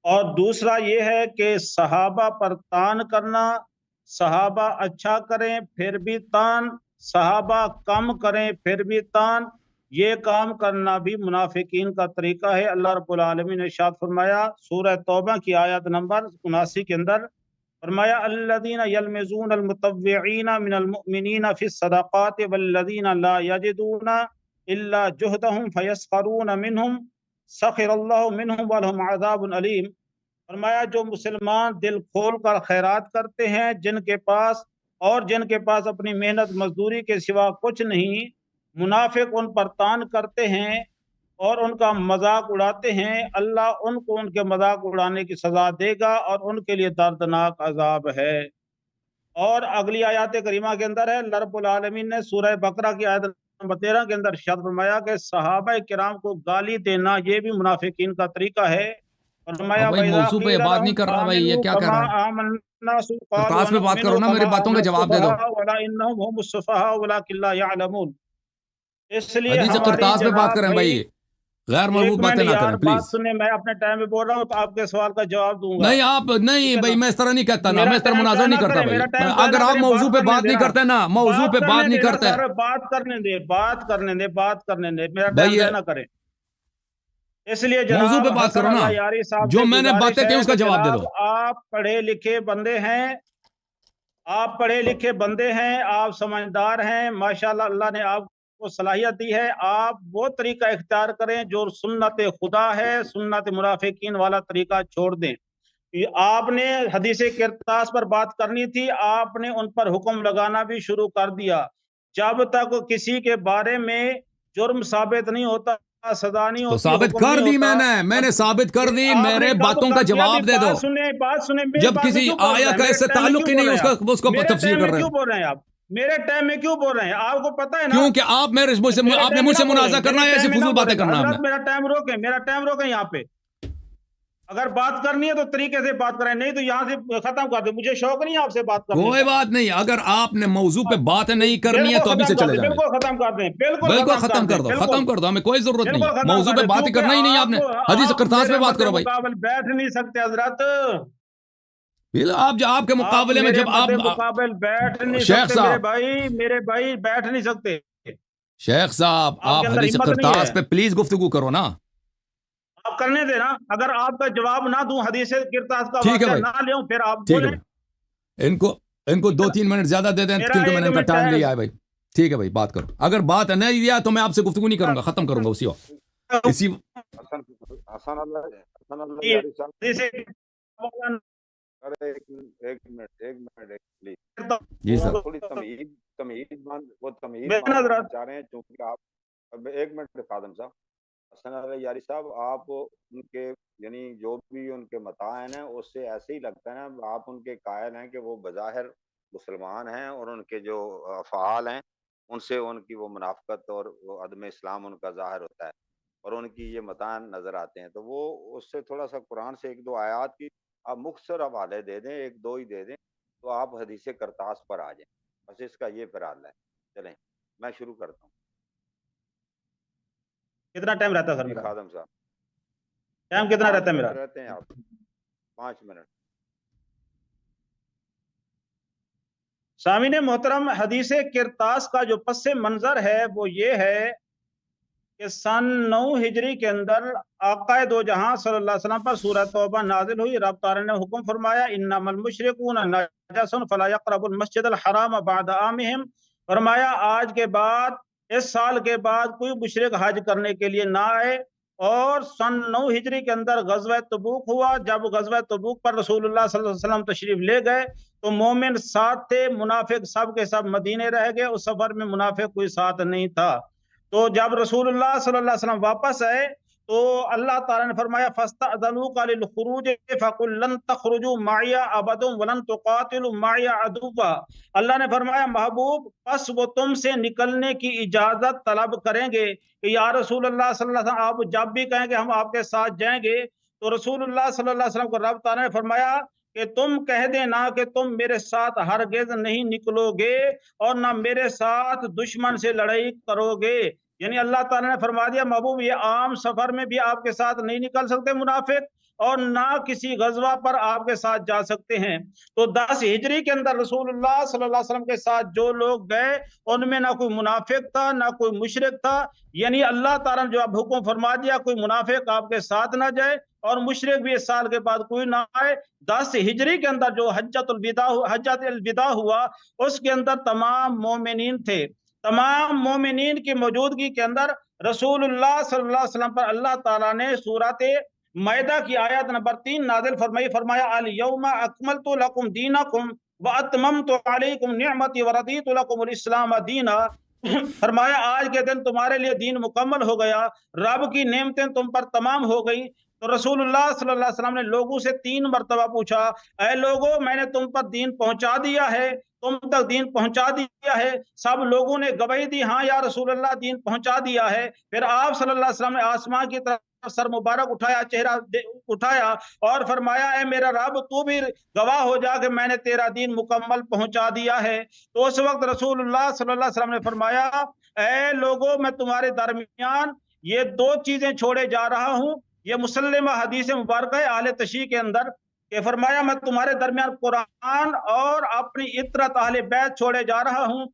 اور دوسرا یہ ہے کہ صحابہ پر تان کرنا، صحابہ اچھا کریں پھر بھی تان، صحابہ کم کریں پھر بھی تان، یہ کام کرنا بھی منافقین کا طریقہ ہے۔ اللہ رب العالمین نے ارشاد فرمایا سورہ توبہ کی آیت نمبر 79 کے اندر، فرمایا الذین یلمزون المطوعین من المؤمنین فی الصدقات والذین لا یجدون الا جہدہم فیسخرون منہم سخر اللہ منہم ولہم عذاب علیم۔ فرمایا جو مسلمان دل کھول کر خیرات کرتے ہیں، جن کے پاس اپنی محنت مزدوری کے سوا کچھ نہیں، منافق ان پر تان کرتے ہیں اور ان کا مذاق اڑاتے ہیں، اللہ ان کو ان کے مذاق اڑانے کی سزا دے گا اور ان کے لیے دردناک عذاب ہے۔ اور اگلی آیات کریمہ کے اندر ہے اللہ رب العالمین نے سورہ بقرہ کی آیت نمبر 13 کے اندر ارشاد فرمایا کہ صحابہ کرام کو گالی دینا یہ بھی منافقین کا طریقہ ہے۔ فرمایا بھائی موضوع پہ بات نہیں کر رہا بھائی، یہ کیا کر رہا ہے؟ درخواست پہ بات کرو نا، میری باتوں کا جواب دے دو۔ اس لیے حدیث ہماری کرتاس پہ بات جناب کریں بھائی، غیر ایک مربوط منٹ باتیں نہ یار کریں بات پلیز. سنیں، میں اپنے ٹائم پہ بول رہا ہوں تو آپ کے سوال کا جواب دوں گا. نہیں آپ ٹھیک نہیں ہے بھائی، نا؟ میں اس طرح نہیں کہتا نا، میرا میں اس طرح ٹائم مناظرہ ضائع نہیں نہ کرتا کریں، بھائی. میرا ٹائم ضائع اگر نہ آپ کریں، موضوع پہ بات نہیں کرتے نا، موضوع پہ بات نہیں کرتے بات کرنے دے، بات کرنے دے، میرا ٹائم بھائی، ضائع نہ کریں. اس لیے موضوع جناب پہ بات حسن کرو نا. اللہ یاری صاحب جو سے میں نے گزارش باتیں کی ہے اس کا کہ جواب دے جناب دو. آپ پڑھے لکھے بندے ہیں، آپ پڑھے لکھے بندے ہیں، آپ سمجھدار ہیں، ماشاءاللہ اللہ نے آپ کو صلاحیت دی ہے. آپ وہ طریقہ اختیار کریں جو سنت خدا ہے، سنت منافقین والا طریقہ چھوڑ دیں. آپ نے حدیث کرتاس پر بات کرنی تھی، آپ نے ان پر حکم لگانا بھی شروع کر دیا. جب تک کسی کے بارے میں جرم ثابت نہیں ہوتا، سزا نہیں تو ہوتی، ثابت حکم کر نہیں دی، ہوتا. میں نے ثابت کر دی. آپ نے میرے کب باتوں کا کر دیا؟ جواب دے دو. بات سنیں، میری جب بات میں کسی کیوں بول رہے آیا ہیں؟ کا میرے اس سے ٹائم میں تعلق کیوں ہی بول نہیں، رہے ہیں آپ؟ اس کو میرے تفسیر ٹائم کر میں رہے کیوں ہیں. بول رہے ہیں آپ؟ میرے ٹائم میں کیوں بول رہے ہیں؟ آپ کو پتا ہے نا؟ کیونکہ آپ آپ نے مجھ سے منازعہ کرنا ہے، ایسی فضول باتیں کرنا ہے. حضرت میرا ٹائم روکیں، میرا ٹائم روکیں. یہاں پہ اگر بات کرنی ہے تو طریقے سے بات کریں، نہیں تو یہاں سے ختم کر دیں. مجھے شوق نہیں ہے آپ سے بات کرنے کوئی کا. بات نہیں، اگر آپ نے موضوع پہ بات نہیں کرنی ہے بالکل تو ابھی سے ختم کر چلے دیں، جائیں. بالکل ختم کر دیں، بالکل ختم کر دو، بالکل ختم کر دو، ہمیں کوئی ضرورت نہیں بالکل ہے. ختم موضوع کر پہ دیں، بات ہی کیونکہ کرنا ہی نہیں. آپ نے حدیث آپ کرتاس پہ میرے بات کرو بھائی. مقابل بیٹھ نہیں سکتے حضرت. آپ کے آپ مقابلے میں میرے جب آپ مقابل بیٹھ نہیں شیخ سکتے، صاحب میرے بھائی بیٹھ نہیں سکتے. شیخ صاحب آپ آپ کے اندر حدیث ہمت نہیں ہے. کرتاس پہ پلیز گفتگو کرو نا. آپ کرنے دیں نا. اگر آپ کا جواب نہ دوں، حدیث کرتاس کا ٹھیک ہے واقعہ بھائی، نہ لوں، پھر آپ ٹھیک ہے بولیں. بھائی. ان کو 2-3 منٹ زیادہ دے دیں میرا کیونکہ میں نے ایک ان کا منٹ ٹائم ہے. لیا ہے بھائی. ٹھیک ہے بھائی، بات کرو. اگر بات نہیں دیا تو میں آپ سے گفتگو نہیں کروں گا، ختم کروں گا اسی وقت. اسی حسن اللہ یاری صاحب، حدیث ارے ایک منٹ پلیز. جی وہ سر. تھوڑی تمہید بے باندھنا نظر چاہ رہے ہیں، چونکہ آپ اب ایک منٹ خادم صاحب. حسن اللہ یاری صاحب، آپ ان کے یعنی جو بھی ان کے متعین ہیں اس سے ایسے ہی لگتا ہے نا آپ ان کے قائل ہیں کہ وہ بظاہر مسلمان ہیں، اور ان کے جو افعال ہیں ان سے ان کی وہ منافقت اور وہ عدم اسلام ان کا ظاہر ہوتا ہے، اور ان کی یہ متعین نظر آتے ہیں. تو وہ اس سے تھوڑا سا قرآن سے 1-2 آیات کی آپ مختصر حوالے دے دیں، 1-2 ہی دے دیں، تو آپ حدیث کرتاس پر آ جائیں. بس اس کا یہ پھر حل ہے. چلیں میں شروع کرتا ہوں. کتنا ٹائم رہتا ہے سر جی میرا؟ خادم صاحب، ٹائم کتنا 5 رہتا ہے منٹ میرا؟ رہتے ہیں آپ. 5 منٹ. سامعین محترم، حدیث کرتاس کا جو پس منظر ہے وہ یہ ہے کہ سن 9 ہجری کے اندر آقا دو جہاں صلی اللہ علیہ وسلم پر سورہ توبہ نازل ہوئی. رب تعالی نے حکم فرمایا انما المشرکون نجس فلا یقربوا المسجد الحرام بعد عامهم. فرمایا آج کے بعد، اس سال کے بعد کوئی مشرک حج کرنے کے لیے نہ آئے. اور سن 9 ہجری کے اندر غزوہ تبوک ہوا. جب غزوہ تبوک پر رسول اللہ صلی اللہ علیہ وسلم تشریف لے گئے تو مومن ساتھ تھے، منافق سب کے سب مدینے رہ گئے. اس سفر میں منافق کوئی ساتھ نہیں تھا. تو جب رسول اللہ صلی اللہ علیہ وسلم واپس آئے تو اللہ تعالیٰ نے فرمایا فَاسْتَأْذَنُوكَ لِلْخُرُوجِ فَقُلْ لَن تَخْرُجُوا مَعِيَ أَبَدًا وَلَن تُقَاتِلُوا مَعِيَ عَدُوًّا. اللہ نے فرمایا محبوب پس وہ تم سے نکلنے کی اجازت طلب کریں گے کہ یا رسول اللہ صلی اللہ علیہ وسلم آپ جب بھی کہیں کہ ہم آپ کے ساتھ جائیں گے. تو رسول اللہ صلی اللہ علیہ وسلم کو رب تعالیٰ نے فرمایا کہ تم کہہ دینا کہ تم میرے ساتھ ہرگز نہیں نکلو گے اور نہ میرے ساتھ دشمن سے لڑائی کرو گے. یعنی اللہ تعالیٰ نے فرما دیا محبوب یہ عام سفر میں بھی آپ کے ساتھ نہیں نکل سکتے منافق، اور نہ کسی غزوہ پر آپ کے ساتھ جا سکتے ہیں. تو 10 ہجری کے اندر رسول اللہ صلی اللہ علیہ وسلم کے ساتھ جو لوگ گئے ان میں نہ کوئی منافق تھا نہ کوئی مشرک تھا. یعنی اللہ تعالیٰ نے جو اب حکم فرما دیا کوئی منافق آپ کے ساتھ نہ جائے اور مشرک بھی اس سال کے بعد کوئی نہ آئے. 10 ہجری کے اندر جو حجۃ الوداع ہوا اس کے اندر تمام مومنین تھے. تمام مومنین کی موجودگی کے اندر رسول اللہ صلی اللہ علیہ وسلم پر اللہ تعالیٰ نے سورۃ مائدہ کی آیت نمبر 3 نازل فرمائی. فرمایا الیوم اکملت لکم دینکم واتممت علیکم نعمتی ورضیت لکم الاسلام دینا. فرمایا آج کے دن تمہارے لیے دین مکمل ہو گیا، رب کی نعمتیں تم پر تمام ہو گئی. تو رسول اللہ صلی اللہ علیہ وسلم نے لوگوں سے 3 مرتبہ پوچھا اے لوگوں میں نے تم پر دین پہنچا دیا ہے، تم تک دین پہنچا دیا ہے. سب لوگوں نے گواہی دی ہاں یا رسول اللہ دین پہنچا دیا ہے. پھر آپ صلی اللہ علیہ وسلم نے آسمان کی طرف سر مبارک اٹھایا, چہرہ اٹھایا اور فرمایا اے میرا رب تو بھی گواہ ہو جا کہ میں نے تیرا دین مکمل پہنچا دیا ہے. تو اس وقت رسول اللہ صلی اللہ علیہ وسلم نے فرمایا اے لوگوں میں تمہارے درمیان یہ دو چیزیں چھوڑے جا رہا ہوں. یہ مسلمہ حدیث مبارکہ ہے اہل تشیع کے اندر کہ فرمایا میں تمہارے درمیان قرآن اور اپنی اطرت اہل بیت چھوڑے جا رہا ہوں.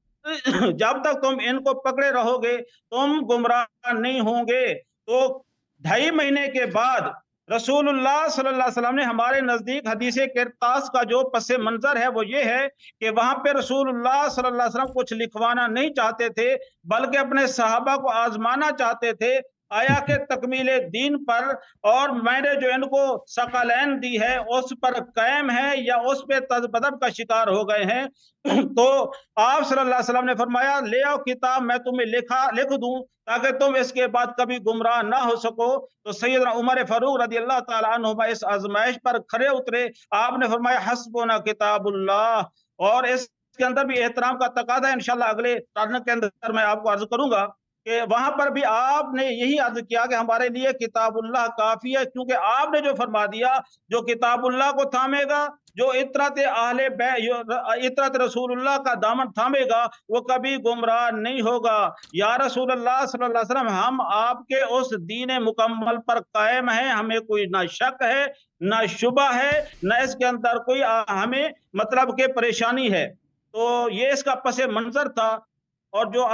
جب تک تم ان کو پکڑے رہو گے تم گمراہ نہیں ہوں گے. تو 2.5 مہینے کے بعد رسول اللہ صلی اللہ علیہ وسلم نے ہمارے نزدیک حدیث کرتاس کا جو پس منظر ہے وہ یہ ہے کہ وہاں پہ رسول اللہ صلی اللہ علیہ وسلم کچھ لکھوانا نہیں چاہتے تھے بلکہ اپنے صحابہ کو آزمانا چاہتے تھے آیا کہ تکمیل دین پر اور میں نے جو ان کو ثقلین دی ہے اس پر قائم ہے یا اس پہ تذبذب کا شکار ہو گئے ہیں. تو آپ صلی اللہ علیہ وسلم نے فرمایا لے آؤ کتاب میں تمہیں لکھ دوں تاکہ تم اس کے بعد کبھی گمراہ نہ ہو سکو. تو سیدنا عمر فاروق رضی اللہ تعالیٰ عنہ اس آزمائش پر کھڑے اترے. آپ نے فرمایا حسبنا کتاب اللہ. اور اس کے اندر بھی احترام کا تقاضا ہے, انشاءاللہ اگلے ٹرن کے اندر میں آپ کو عرض کروں گا کہ وہاں پر بھی آپ نے یہی عرض کیا کہ ہمارے لیے کتاب اللہ کافی ہے, کیونکہ آپ نے جو فرما دیا جو کتاب اللہ کو تھامے گا, جو اطرت رسول اللہ کا دامن تھامے گا وہ کبھی گمراہ نہیں ہوگا. یا رسول اللہ صلی اللہ علیہ وسلم ہم آپ کے اس دین مکمل پر قائم ہیں, ہمیں کوئی نہ شک ہے نہ شبہ ہے نہ اس کے اندر کوئی ہمیں مطلب کہ پریشانی ہے. تو یہ اس کا پس منظر تھا. اور جو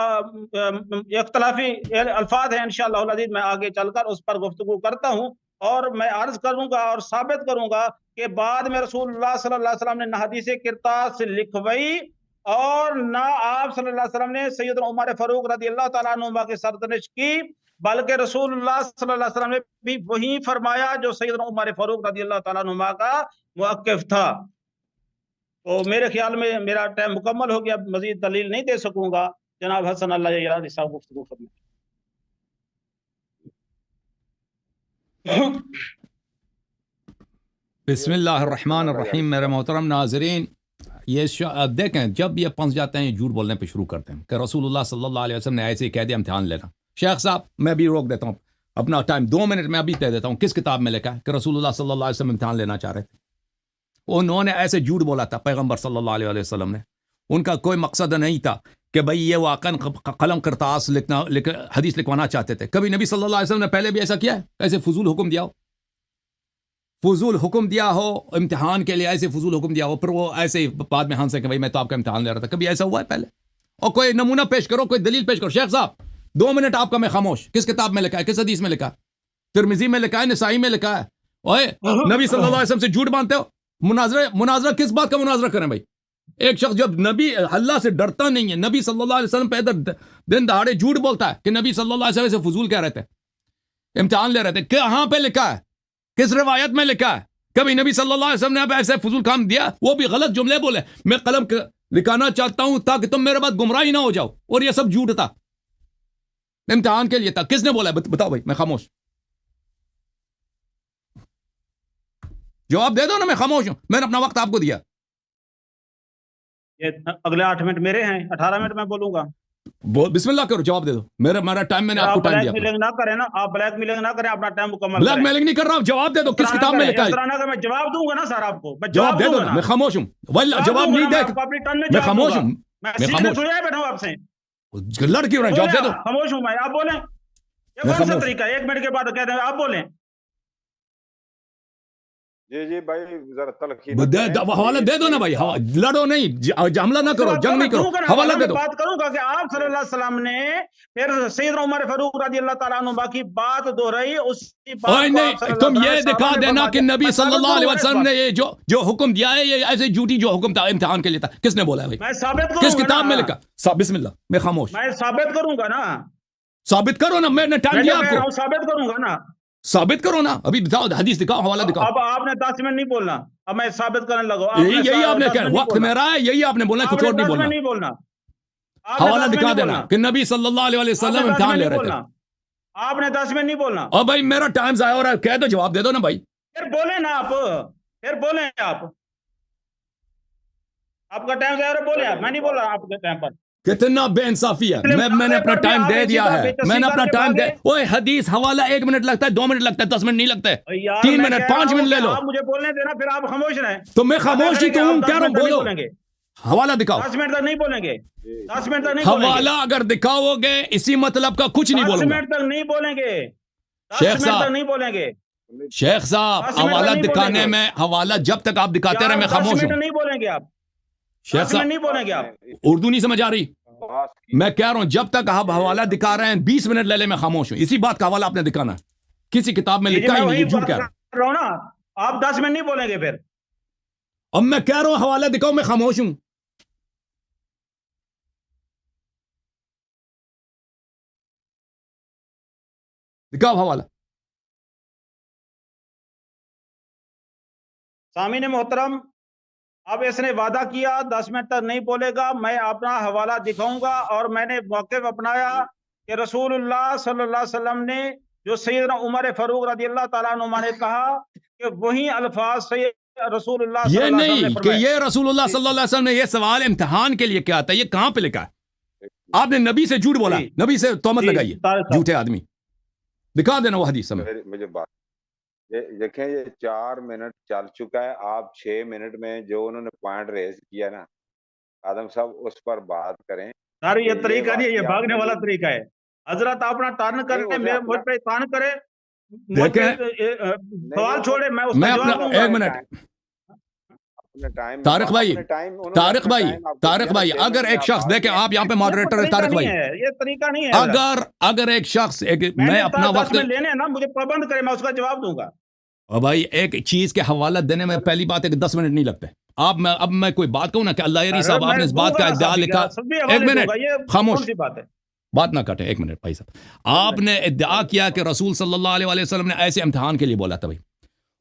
اختلافی الفاظ ہیں انشاءاللہ العزیز میں آگے چل کر اس پر گفتگو کرتا ہوں اور میں عرض کروں گا اور ثابت کروں گا کہ بعد میں رسول اللہ صلی اللہ علیہ وسلم نے نہ حدیث کرتاس لکھوائی اور نہ آپ صلی اللہ علیہ وسلم نے سیدنا عمر فاروق رضی اللہ تعالیٰ عنہ کی سرزنش کی, بلکہ رسول اللہ صلی اللہ علیہ وسلم نے بھی وہی فرمایا جو سیدنا عمر فاروق رضی اللہ تعالیٰ عنہ کا موقف تھا. تو میرے خیال میں میرا ٹائم مکمل ہو گیا, مزید دلیل نہیں دے سکوں گا. جناب حسن اللہ یارانی صاحب گفتگو فرمائیں. بسم اللہ الرحمن الرحیم. میرے محترم ناظرین, یہ دیکھیں جب یہ پھنس جاتے ہیں جھوٹ بولنے پہ شروع کرتے ہیں کہ رسول اللہ صلی اللہ علیہ وسلم نے ایسے ہی کہہ دیا امتحان لینا. شیخ صاحب میں بھی روک دیتا ہوں اپنا ٹائم 2 منٹ میں ابھی دے دیتا ہوں. کس کتاب میں لکھا ہے کہ رسول اللہ صلی اللہ علیہ وسلم امتحان لینا چاہ رہے تھے؟ انہوں نے ایسے جھوٹ بولا تھا پیغمبر صلی اللہ علیہ وسلم نے. ان کا کوئی مقصد نہیں تھا کہ بھئی یہ واقعاً قلم کرتاس حدیث لکھوانا چاہتے تھے. کبھی نبی صلی اللہ علیہ وسلم نے پہلے بھی ایسا کیا ہے؟ ایسے فضول حکم دیا ہو, فضول حکم دیا ہو امتحان کے لیے, ایسے فضول حکم دیا ہو پھر وہ ایسے ہی بعد میں ہنسے کہ بھئی میں تو آپ کا امتحان لے رہا تھا. کبھی ایسا ہوا ہے پہلے؟ اور کوئی نمونہ پیش کرو, کوئی دلیل پیش کرو. شیخ صاحب 2 منٹ آپ کا میں خاموش. کس کتاب میں لکھا ہے, کس حدیث میں لکھا ہے؟ ترمذی میں لکھا ہے, نسائی میں لکھا ہے. اوے نبی صلی اللہ علیہ وسلم سے جھوٹ مانتے ہو. مناظرہ کس بات کا مناظرہ کریں بھائی؟ ایک شخص جب نبی اللہ سے ڈرتا نہیں ہے, نبی صلی اللہ علیہ وسلم پہ دن دہاڑے جھوٹ بولتا ہے کہ نبی صلی اللہ علیہ وسلم سے فضول کہہ رہے تھے, امتحان لے رہے تھے. کہاں پہ لکھا ہے, کس روایت میں لکھا ہے کبھی نبی صلی اللہ علیہ وسلم نے اب ایسے فضول کام دیا؟ وہ بھی غلط جملے بولے. میں قلم لکھانا چاہتا ہوں تاکہ تم میرے بعد گمراہی نہ ہو جاؤ, اور یہ سب جھوٹ تھا, امتحان کے لیے تھا. کس نے بولا ہے بتاؤ بھائی, میں خاموش. جواب دے دو نا, میں خاموش ہوں, میں نے اپنا وقت آپ کو دیا. یہ اگلے 8 منٹ میرے ہیں, 18 منٹ میں بولوں گا. بسم اللہ کرو, جواب دے دو. میرا ٹائم میں نے آپ کو ٹائم دیا. بلیک میلنگ نہ کریں نا, آپ بلیک میلنگ نہ کریں, اپنا ٹائم مکمل کریں. بلیک میلنگ نہیں کر رہا ہوں, جواب دے دو. کس کتاب میں لکھا ہے؟ میں جواب دوں گا نا سر آپ کو, جواب دے دو نا, میں خاموش ہوں. جواب نہیں دے, میں خاموش ہوں. میں خاموش بیٹھا ہوں آپ سے. لڑ کیوں رہے, جواب دے دو. خاموش ہوں میں, آپ بولیں. یہ کون سا طریقہ ہے 1 منٹ کے بعد کہتے ہیں آپ بولیں؟ جی بھائی ذرا تلخیص حوالہ دے دو نا بھائی, لڑو نہیں, حملہ نہ کرو, جنگ نہیں کرو, حوالہ دے دو. بات کروں گا کہ آپ صلی اللہ علیہ وسلم نے پھر سیدنا عمر فاروق رضی اللہ تعالیٰ عنہ کی بات دہرائی. اسی بات نہیں, تم یہ دکھا دینا کہ نبی صلی اللہ علیہ وسلم نے یہ جو حکم دیا ہے یہ ایسے جھوٹی جو حکم تھا امتحان کے لیے تھا, کس نے بولا ہے بھائی؟ میں ثابت کروں گا. کس کتاب میں لکھا؟ بسم اللہ, میں خاموش. میں ثابت کروں گا نا. ثابت کرو نا, میں نے ٹائم دیا آپ کو. ثابت کروں گا نا, ثابت کرو نا. ابھی دکھاؤ, حدیث دکھاؤ, حوالہ دکھاؤ. اب آپ نے 10 منٹ نہیں بولنا, اب میں ثابت کرنے لگا. یہی آپ نے کہا, وقت میرا ہے, یہی آپ نے بولنا, کچھ اور نہیں بولنا. حوالہ دکھا دینا کہ نبی صلی اللہ علیہ وسلم امتحان لے رہے تھے. آپ نے 10 منٹ نہیں بولنا. اور بھائی میرا ٹائم ضائع ہو رہا ہے, کہہ دو, جواب دے دو نا بھائی. پھر بولیں نا آپ, پھر بولیں آپ کا ٹائم ضائع ہو رہا ہے, بولیں آپ. میں نہیں بول رہا آپ کے ٹائم پر. کتنا بے انصافی ہے. میں نے اپنا ٹائم دے دیا ہے, میں نے اپنا ٹائم دے. اوے حدیث حوالہ 1 منٹ لگتا ہے, 2 منٹ لگتا ہے, 10 منٹ نہیں لگتا ہے, 3 منٹ 5 منٹ لے لو. آپ مجھے بولنے دینا, پھر آپ خاموش رہیں. تو میں خاموش ہی تو ہوں, کہہ رہا ہوں بولو. حوالہ دکھاؤ. 10 منٹ تک نہیں بولیں گے, 10 منٹ تک نہیں بولیں گے. حوالہ اگر دکھاؤ گے اسی مطلب کا کچھ نہیں بولوں گا. 10 منٹ تک نہیں بولیں گے, 10 شیخ منٹ صاحب, تک نہیں بولیں گے. شیخ صاحب, حوالہ دکھانے میں, حوالہ جب تک آپ دکھاتے رہے میں خاموش 10 منٹ ہوں. نہیں بولیں گے آپ, شیخ 10 منٹ صاحب نہیں بولیں گے آپ. اردو نہیں سمجھ آ رہی. میں کہہ رہا ہوں جب تک آپ حوالہ دکھا رہے ہیں 20 منٹ لے لے میں خاموش ہوں. اسی بات کا حوالہ آپ نے دکھانا ہے, کسی کتاب میں لکھا ہی نہیں, یہ جھوٹ کہہ رہا ہوں. رہا ہوں نا, آپ 10 منٹ نہیں بولیں گے پھر. اب میں کہہ رہا ہوں حوالہ دکھاؤ, میں خاموش ہوں. دکھاؤ حوالہ. سامعین محترم, اب اس نے وعدہ کیا 10 منٹ تک نہیں بولے گا, میں اپنا حوالہ دکھاؤں گا. اور میں نے موقف اپنایا کہ رسول اللہ صلی اللہ علیہ وسلم نے جو سیدنا عمر فاروق رضی اللہ تعالیٰ عنہ نے کہا کہ وہی الفاظ سید رسول اللہ صلی یہ اللہ علیہ وسلم نہیں نے کہ فرمائے. یہ رسول اللہ صلی اللہ علیہ وسلم نے یہ سوال امتحان کے لیے کیا تھا, یہ کہاں پہ لکھا ہے؟ آپ نے نبی سے جھوٹ بولا, نبی سے تہمت لگائی ہے, جھوٹے آدمی. دکھا دینا وہ حدیث میں. مجھے بات دیکھیں, یہ 4 منٹ چل چکا ہے. آپ 6 منٹ میں جو انہوں نے پوائنٹ ریز کیا نا آدم صاحب, اس پر بات کریں. سر یہ طریقہ نہیں ہے, یہ بھاگنے والا طریقہ ہے. حضرت اپنا ٹرن کریں, مجھ پہ ٹرن کرے, سوال چھوڑے, میں اس کا جواب دوں گا. ایک منٹ طارق بھائی, طارق بھائی, اگر ایک شخص دیکھیں آپ یہاں پہ ماڈریٹر ہے طارق بھائی, یہ طریقہ نہیں ہے. اگر ایک شخص میں اپنا وقت لینے نا, مجھے پابند کرے, میں اس کا جواب دوں گا. اور بھائی ایک چیز کے حوالہ دینے میں پہلی بات ہے کہ 10 منٹ نہیں لگتے. اب میں کوئی بات کہوں نا کہ اللہ یری صاحب آپ نے اس بات کا ادعا لکھا, ایک منٹ خاموش, بات نہ کٹے, ایک منٹ بھائی صاحب. آپ نے ادعا کیا کہ رسول صلی اللہ علیہ وسلم نے ایسے امتحان کے لیے بولا تھا. بھائی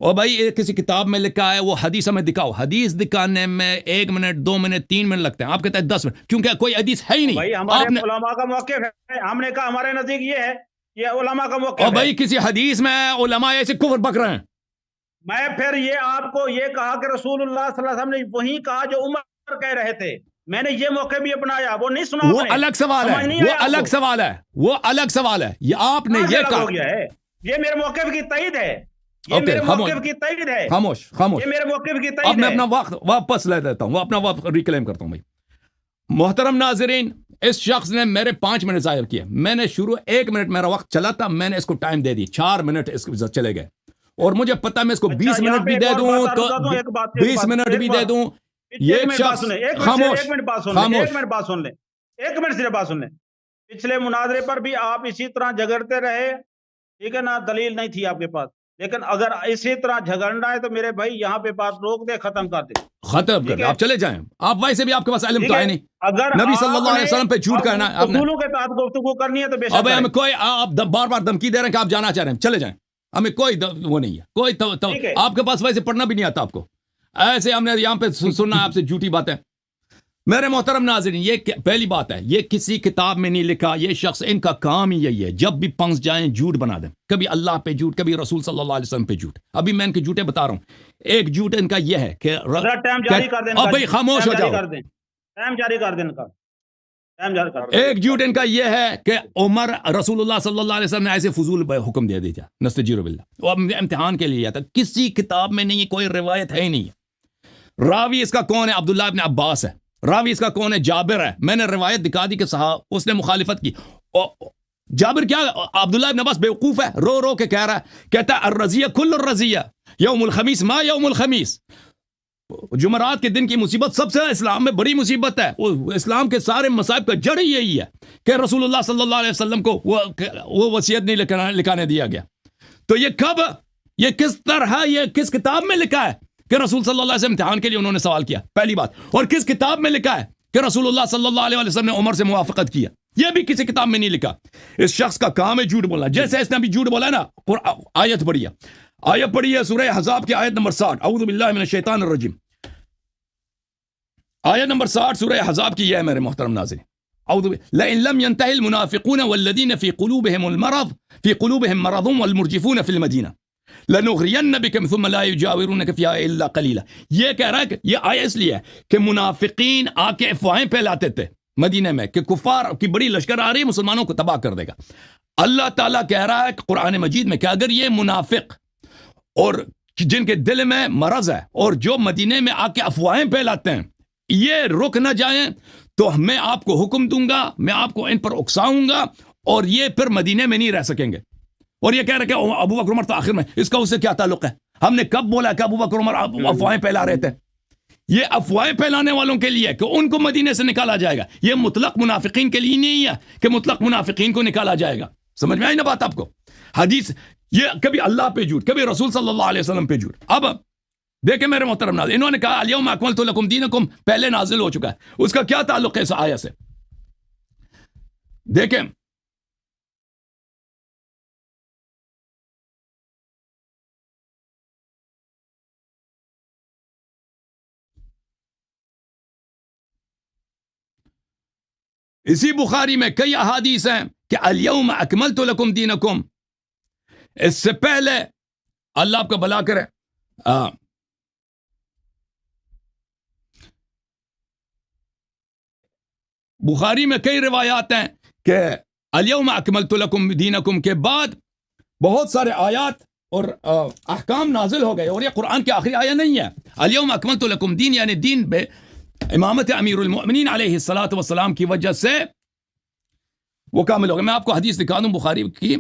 اور بھائی یہ کسی کتاب میں لکھا ہے, وہ حدیث ہمیں دکھاؤ. حدیث دکھانے میں 1 منٹ 2 منٹ 3 منٹ لگتے ہیں, آپ کہتے ہیں 10 منٹ, کیونکہ کوئی حدیث ہے ہی نہیں. آپ نے علماء کا موقف ہے, ہم نے کہا ہمارے نزدیک یہ ہے, یہ علماء کا موقف ہے. اور بھائی کسی حدیث میں علماء ایسے کفر بک رہے ہیں. میں پھر یہ آپ کو یہ کہا کہ رسول اللہ صلی اللہ علیہ وسلم نے وہی کہا جو عمر کہہ رہے تھے. میں نے یہ موقع بھی اپنایا, وہ نہیں سنا. وہ الگ سوال ہے, وہ الگ سوال ہے, وہ الگ سوال ہے. یہ آپ نے یہ کہا, یہ میرے موقف کی تائید ہے, یہ میرے موقف کی تائید ہے. خاموش خاموش, یہ میرے موقف کی تائید ہے. اب میں اپنا وقت واپس لے دیتا ہوں, وہ اپنا وقت ریکلیم کرتا ہوں. بھائی محترم ناظرین, اس شخص نے میرے 5 منٹ ضائع کیے. میں نے شروع 1 منٹ میرا وقت چلا تھا, میں نے اس کو ٹائم دے دی, 4 منٹ اس کو چلے گئے. اور مجھے پتا میں اس کو 20 منٹ بھی دے دوں تو 20 منٹ بھی دے دوں. یہ شخص خاموش, ایک منٹ بات سن لیں, 1 منٹ صرف بات سن لیں. پچھلے مناظرے پر بھی آپ اسی طرح جھگڑتے رہے, ٹھیک ہے نا, دلیل نہیں تھی آپ کے پاس. لیکن اگر اسی طرح جھگڑنا ہے تو میرے بھائی یہاں پہ بات روک دے, ختم کر دے, ختم کر دے, آپ چلے جائیں. آپ ویسے بھی آپ کے پاس علم تو ہے نہیں, نبی صلی اللہ علیہ وسلم پہ جھوٹ کہنا ہے. اصولوں کے تحت گفتگو کرنی ہے تو بے شک. اب ہمیں کوئی, آپ بار بار دھمکی دے رہے ہیں کہ آپ جانا چاہ رہے ہیں, چلے جائیں. ہمیں کوئی وہ نہیں ہے, کوئی آپ کے پاس ویسے پڑھنا بھی نہیں آتا آپ کو. ایسے ہم نے یہاں پہ سننا آپ سے جھوٹی باتیں. میرے محترم ناظرین, یہ پہلی بات ہے, یہ کسی کتاب میں نہیں لکھا. یہ شخص, ان کا کام ہی یہی ہے, جب بھی پھنس جائیں جھوٹ بنا دیں. کبھی اللہ پہ جھوٹ, کبھی رسول صلی اللہ علیہ وسلم پہ جھوٹ. ابھی میں ان کے جھوٹے بتا رہا ہوں. ایک جھوٹ ان کا یہ ہے کہ اب بھائی خاموش ہو جاؤ, ٹائم جاری کر دیں. ایک جھوٹ ان کا یہ ہے کہ عمر رسول اللہ صلی اللہ علیہ وسلم نے ایسے فضول حکم دے دیا, نستجیر باللہ, وہ امتحان کے لیے آتا. کسی کتاب میں نہیں, کوئی روایت ہے ہی نہیں. راوی اس کا کون ہے؟ عبداللہ ابن عباس ہے. راوی اس کا کون ہے؟ جابر ہے. میں نے روایت دکھا دی کہ صحابہ, اس نے مخالفت کی. جابر کیا, عبداللہ ابن عباس بیوقوف ہے, رو رو کے کہہ رہا ہے, کہتا ہے الرزیہ کل الرزیہ یوم الخمیس ما یوم الخمیس. جمعرات کے دن کی مصیبت سب سے اسلام میں بڑی مصیبت ہے. اسلام کے سارے مصائب کا جڑ یہی ہے کہ رسول اللہ صلی اللہ علیہ وسلم کو وہ وصیت نہیں لکھانے دیا گیا. تو یہ کب, یہ کس طرح, یہ کس کتاب میں لکھا ہے کہ رسول صلی اللہ علیہ وسلم امتحان کے لیے انہوں نے سوال کیا؟ پہلی بات. اور کس کتاب میں لکھا ہے کہ رسول اللہ صلی اللہ علیہ وسلم نے عمر سے موافقت کیا؟ یہ بھی کسی کتاب میں نہیں لکھا. اس شخص کا کام ہے جھوٹ بولنا. جیسے اس نے بھی جھوٹ بولا ہے نا. آیت پڑھی ہے, آیت پڑھی ہے سورہ احزاب کی آیت نمبر 60. اعوذ باللہ من الشیطان الرجیم. آیت نمبر 60 سورہ احزاب کی یہ ہے میرے محترم ناظرین. اعوذ لئن لم ينتهي المنافقون والذين في قلوبهم مرض والمرجفون في المدینہ لنغرین بکم ثم لا یجاورونک فیہا الا قلیلا. یہ کہہ رہا ہے کہ یہ آیت اس لیے ہے کہ منافقین آ کے افواہیں پھیلاتے تھے مدینے میں کہ کفار کی بڑی لشکر آ رہی ہے، مسلمانوں کو تباہ کر دے گا. اللہ تعالیٰ کہہ رہا ہے قرآن مجید میں کہ اگر یہ منافق اور جن کے دل میں مرض ہے اور جو مدینے میں آ کے افواہیں پھیلاتے ہیں یہ رک نہ جائیں تو میں آپ کو حکم دوں گا، میں آپ کو ان پر اکساؤں گا اور یہ پھر مدینے میں نہیں رہ سکیں گے. اور یہ کہہ رہے کہ ابو بکر عمر تو آخر میں، اس کا اس سے کیا تعلق ہے؟ ہم نے کب بولا کہ ابو بکر عمر افواہیں پھیلا رہے تھے؟ یہ افواہیں پھیلانے والوں کے لیے کہ ان کو مدینے سے نکالا جائے گا، یہ مطلق منافقین کے لیے نہیں ہے کہ مطلق منافقین کو نکالا جائے گا. سمجھ میں آئی نا بات آپ کو؟ حدیث یہ کبھی اللہ پہ جھوٹ، کبھی رسول صلی اللہ علیہ وسلم پہ جھوٹ. اب دیکھیں میرے محترم ناظرین، انہوں نے کہا الیوم اکملت لکم دینکم پہلے نازل ہو چکا ہے، اس کا کیا تعلق ہے اس آیت سے؟ دیکھیں اسی بخاری میں کئی احادیث ہیں کہ الیوم اکملت لکم دینکم. اس سے پہلے اللہ آپ کا بھلا کرے، بخاری میں کئی روایات ہیں کہ الیوم اکملت لکم دینکم کے بعد بہت سارے آیات اور احکام نازل ہو گئے، اور یہ قرآن کی آخری آیت نہیں ہے. الیوم اکملت لکم دین یعنی دین بے امامت امیر المؤمنین علیہ الصلوۃ والسلام کی وجہ سے وہ کامل ہو گئے. میں آپ کو حدیث دکھا دوں بخاری کی.